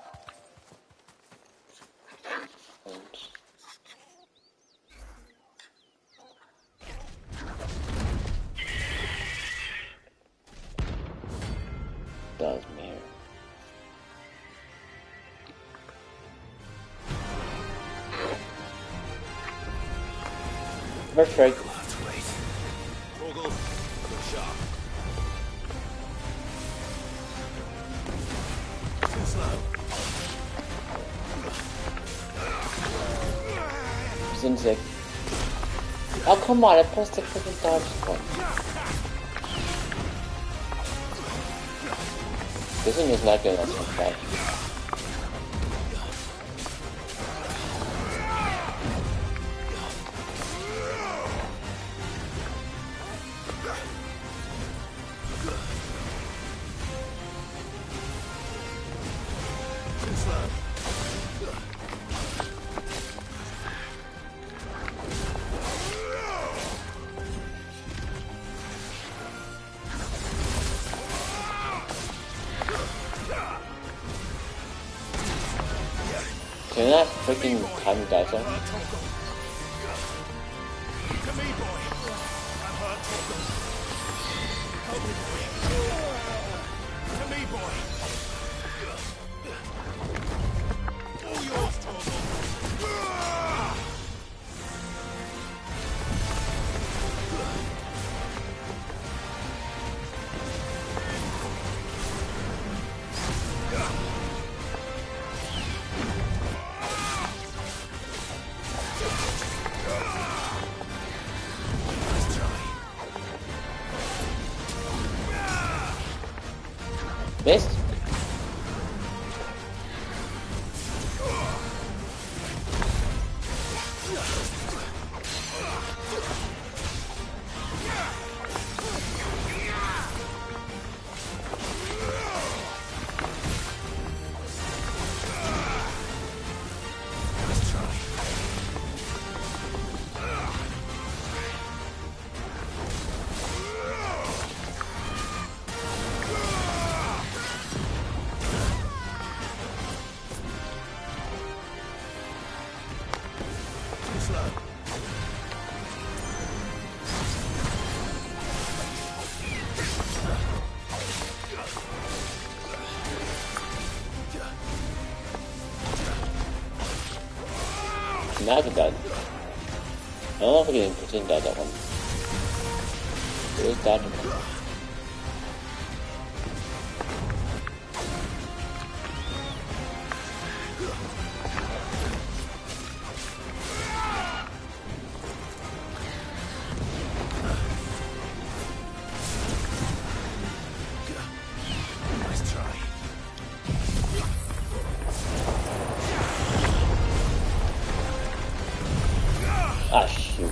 Does me here. First strike. We'll have to wait. Torgal, look sharp. Too slow. Zinzig. Oh, come on, I pressed the freaking dodge button. This thing is not good on some fight. Can that freaking time die so? To me, boy. I'm hurt, Torgal. Help me, boy. To me, boy. All yours, Torgal. Missed? Now I can dodge. I don't know if I can continue to dodge that one. It is dodgeable. Ah, shoot.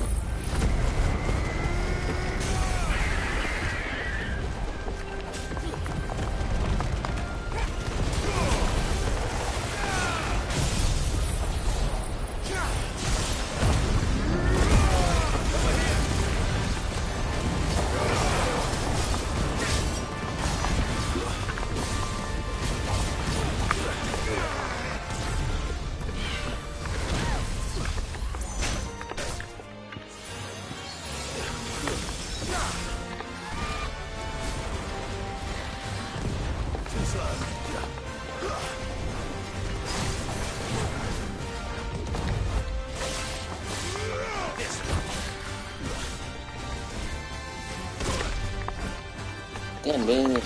Damn, man.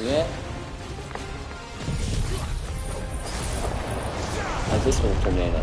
Yeah. How's this one tornado?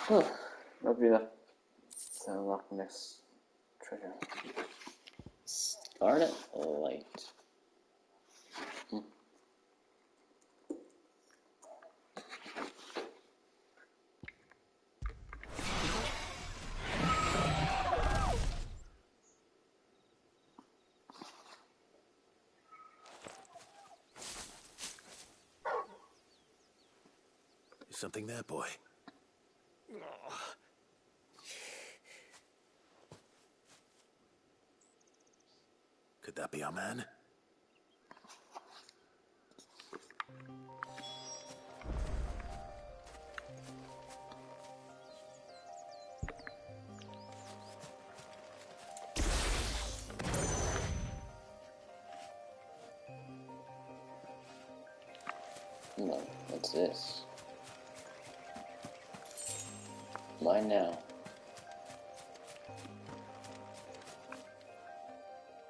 That'll be enough to unlock the next treasure. Scarlet Light. Is something there, boy? Could that be our man? No, what's this? Mine now.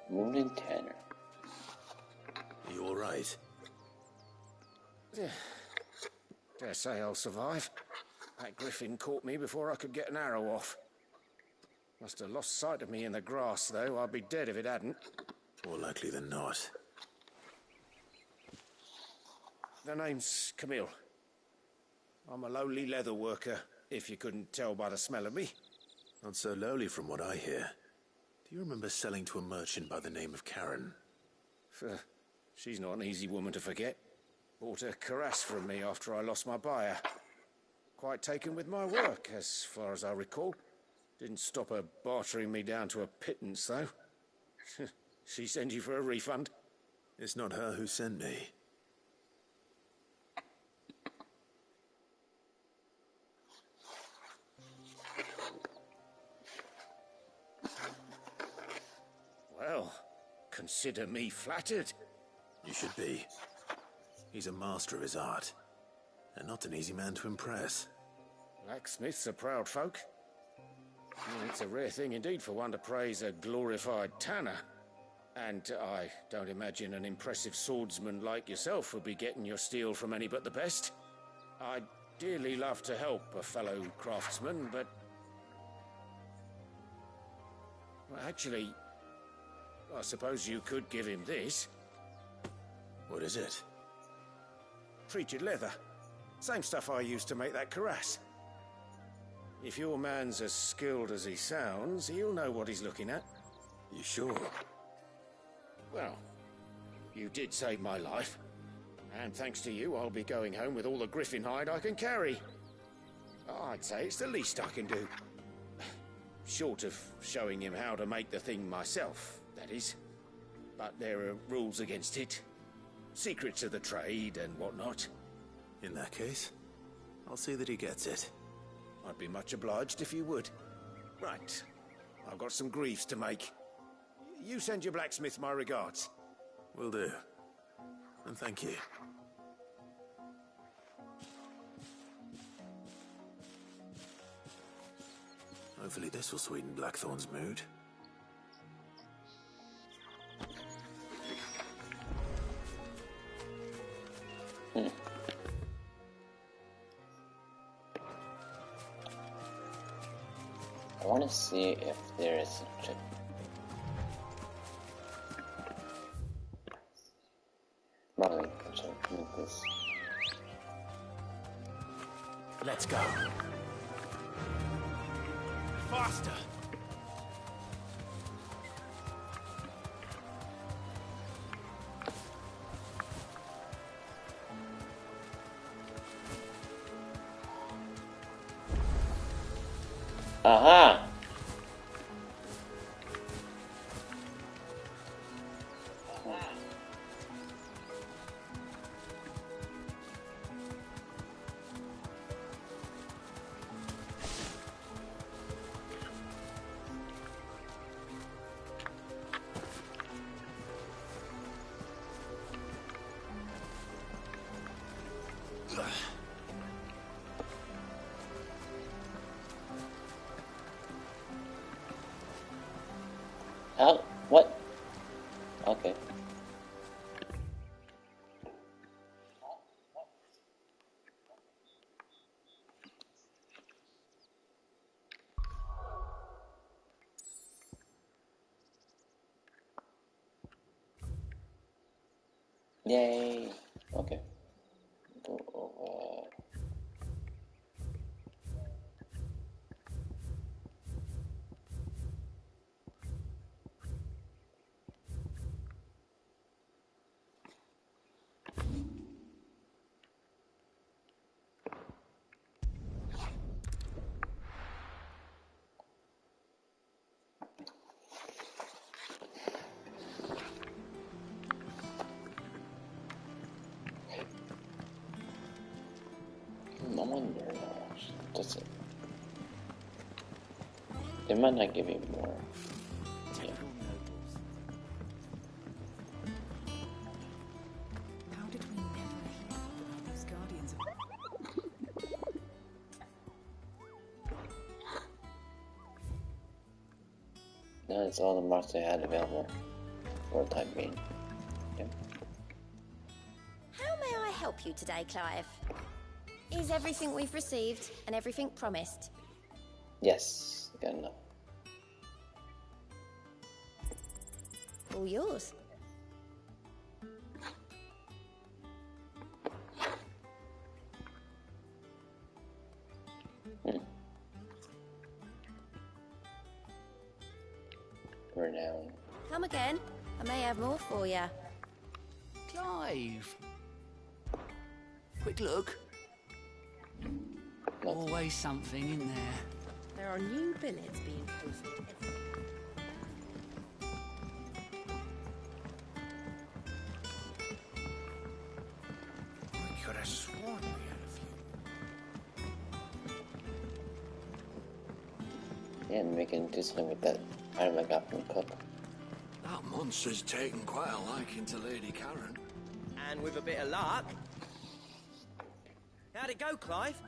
Wounded Tanner. You all right? Dare say I'll survive. That griffin caught me before I could get an arrow off. Must have lost sight of me in the grass, though. I'd be dead if it hadn't. More likely than not. The name's Camille. I'm a lowly leather worker, if you couldn't tell by the smell of me. Not so lowly from what I hear. Do you remember selling to a merchant by the name of Karen? She's not an easy woman to forget. Bought a cuirass from me after I lost my buyer. Quite taken with my work, as far as I recall. Didn't stop her bartering me down to a pittance, though. She sent you for a refund? It's not her who sent me. Well, consider me flattered. You should be. He's a master of his art, and not an easy man to impress. Blacksmiths are proud folk. It's a rare thing indeed for one to praise a glorified tanner. And I don't imagine an impressive swordsman like yourself would be getting your steel from any but the best. I'd dearly love to help a fellow craftsman, but... well, actually, I suppose you could give him this. What is it? Treated leather. Same stuff I used to make that cuirass. If your man's as skilled as he sounds, he'll know what he's looking at. You sure? Well, you did save my life. And thanks to you, I'll be going home with all the griffin hide I can carry. I'd say it's the least I can do. Short of showing him how to make the thing myself, that is. But there are rules against it. Secrets of the trade and whatnot. In that case, I'll see that he gets it. I'd be much obliged if you would. Right. I've got some greaves to make. You send your blacksmith my regards. Will do. And thank you. Hopefully this will sweeten Blackthorn's mood. I want to see if there is such a... Probably I should move this. Let's go. Faster! Aha! How? What? Okay. Yay. Okay. Go over. I wonder, does it? They might not give me more. Yeah. How did we never hear about these guardians? That's all the marks I had available for the time being. Yeah. How may I help you today, Clive? Is everything we've received and everything promised? Yes, good enough. All yours. Renown. Come again. I may have more for you. Clive. Quick look. Always something in there. There are new billets being posted every I could have sworn we had a few. Yeah, we can do something with that item I got from Cook. That monster's taken quite a liking to Lady Karen. And with a bit of luck... How'd it go, Clive?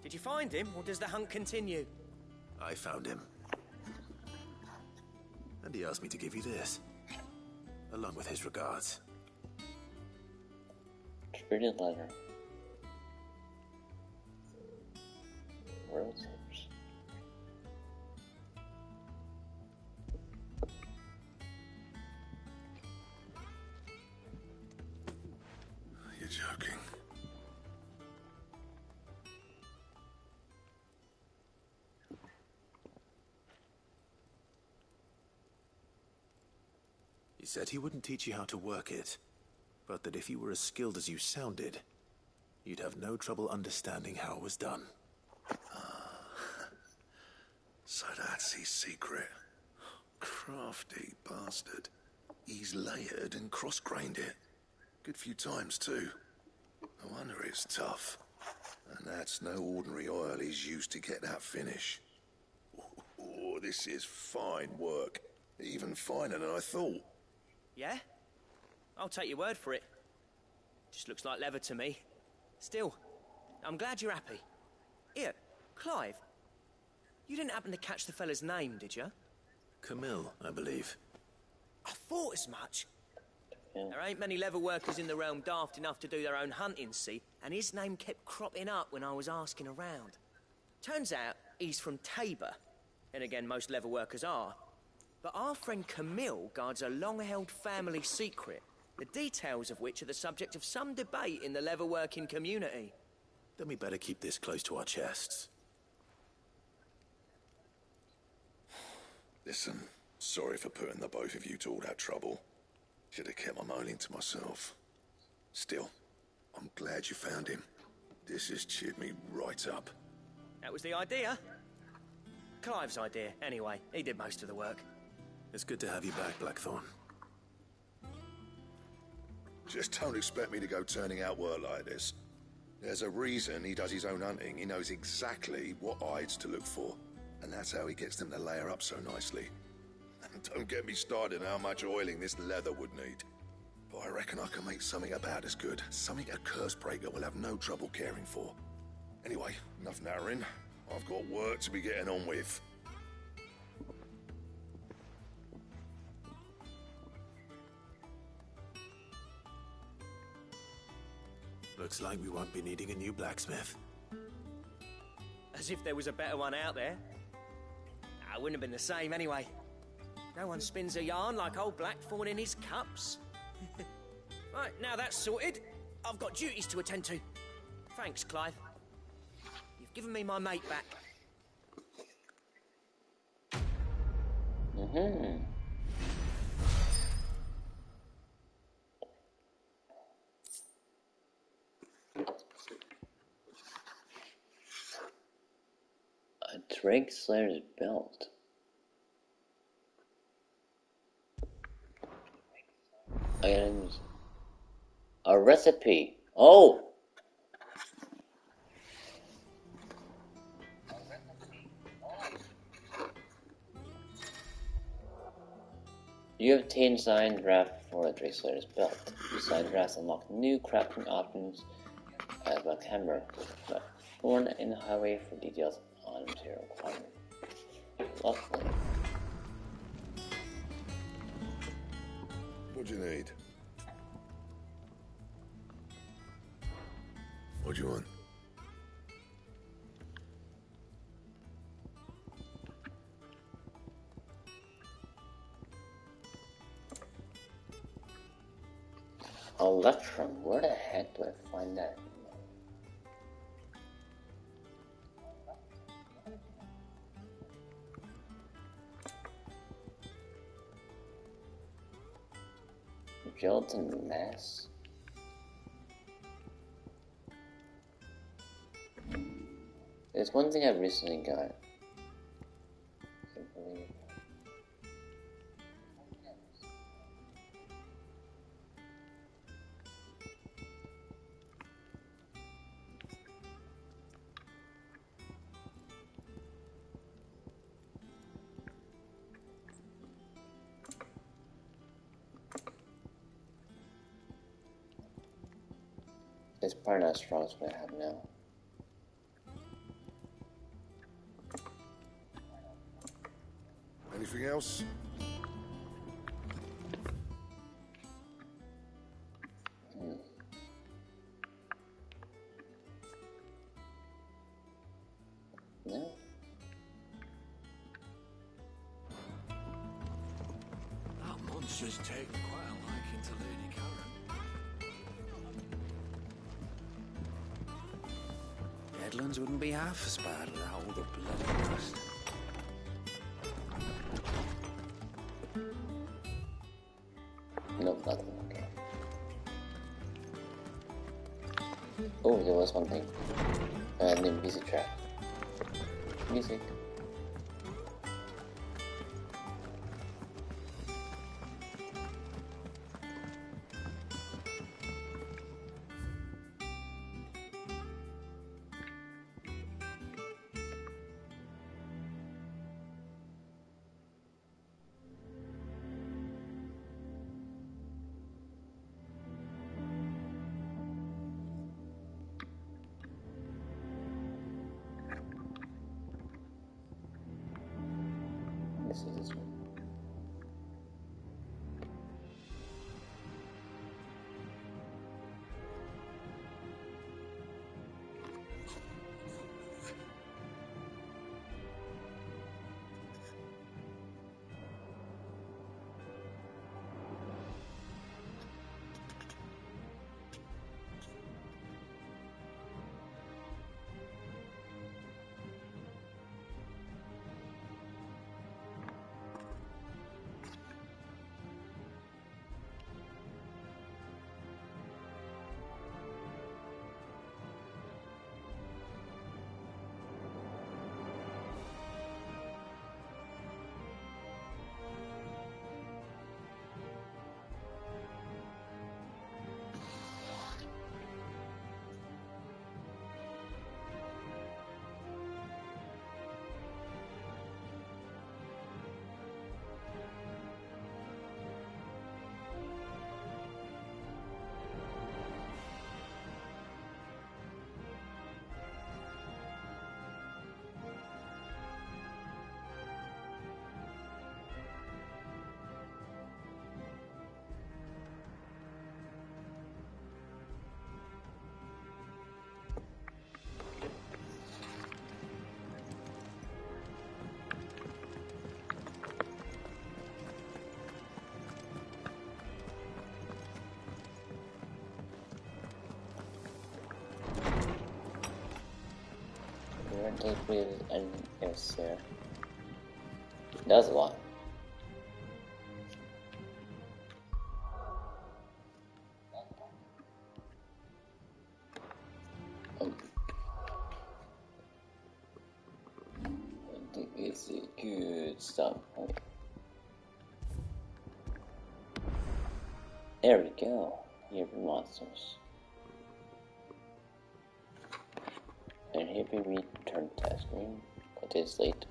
Did you find him, or does the hunt continue? I found him. And he asked me to give you this, along with his regards. Treated letter. Roses. You're joking. He said he wouldn't teach you how to work it, but that if you were as skilled as you sounded, you'd have no trouble understanding how it was done. So that's his secret. Crafty bastard. He's layered and cross-grained it. Good few times, too. No wonder it's tough. And that's no ordinary oil he's used to get that finish. Oh, this is fine work. Even finer than I thought. Yeah? I'll take your word for it. Just looks like leather to me. Still, I'm glad you're happy. Here, Clive, you didn't happen to catch the fella's name, did you? Camille, I believe. I thought as much. There ain't many leather workers in the realm daft enough to do their own hunting, see? And his name kept cropping up when I was asking around. Turns out he's from Tabor. And again, most leather workers are. But our friend Camille guards a long-held family secret, the details of which are the subject of some debate in the leather-working community. Then we better keep this close to our chests. Listen, sorry for putting the both of you to all that trouble. Should have kept my moaning to myself. Still, I'm glad you found him. This has cheered me right up. That was the idea. Clive's idea, anyway. He did most of the work. It's good to have you back, Blackthorn. Just don't expect me to go turning out work like this. There's a reason he does his own hunting. He knows exactly what hides to look for. And that's how he gets them to layer up so nicely. And don't get me started on how much oiling this leather would need. But I reckon I can make something about as good. Something a Cursebreaker will have no trouble caring for. Anyway, enough narrowing. I've got work to be getting on with. Looks like we won't be needing a new blacksmith. As if there was a better one out there. It wouldn't have been the same anyway. No one spins a yarn like old Blackthorn in his cups. Right, now that's sorted, I've got duties to attend to. Thanks, Clive. You've given me my mate back. A Drake Slayer's belt. Items. A recipe. Oh! You obtained signed draft for the Drake Slayer's belt. Signed drafts unlock new crafting options as Black Hammer. Born in the highway for details on material requirement. Lovely. What do you need? What do you want? Electrum, where the heck do I find that? Gelatin mass? There's one thing I recently got. I believe. It's probably not as strong as what I have now. Anything else? No. That monster's taken quite a liking to Lady Karen. Headlands wouldn't be half as bad without all the bloody dust. Nope, nothing. Okay. Oh, there was one thing. New music track. Music. This is this one. Take with and else there. Does a lot. I think it's good stuff. There we go. Here for monsters. And here we return task screen. It is late.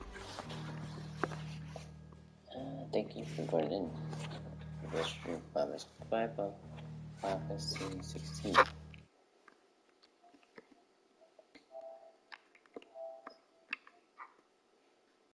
Thank you for joining in. This stream by Fantasy 16.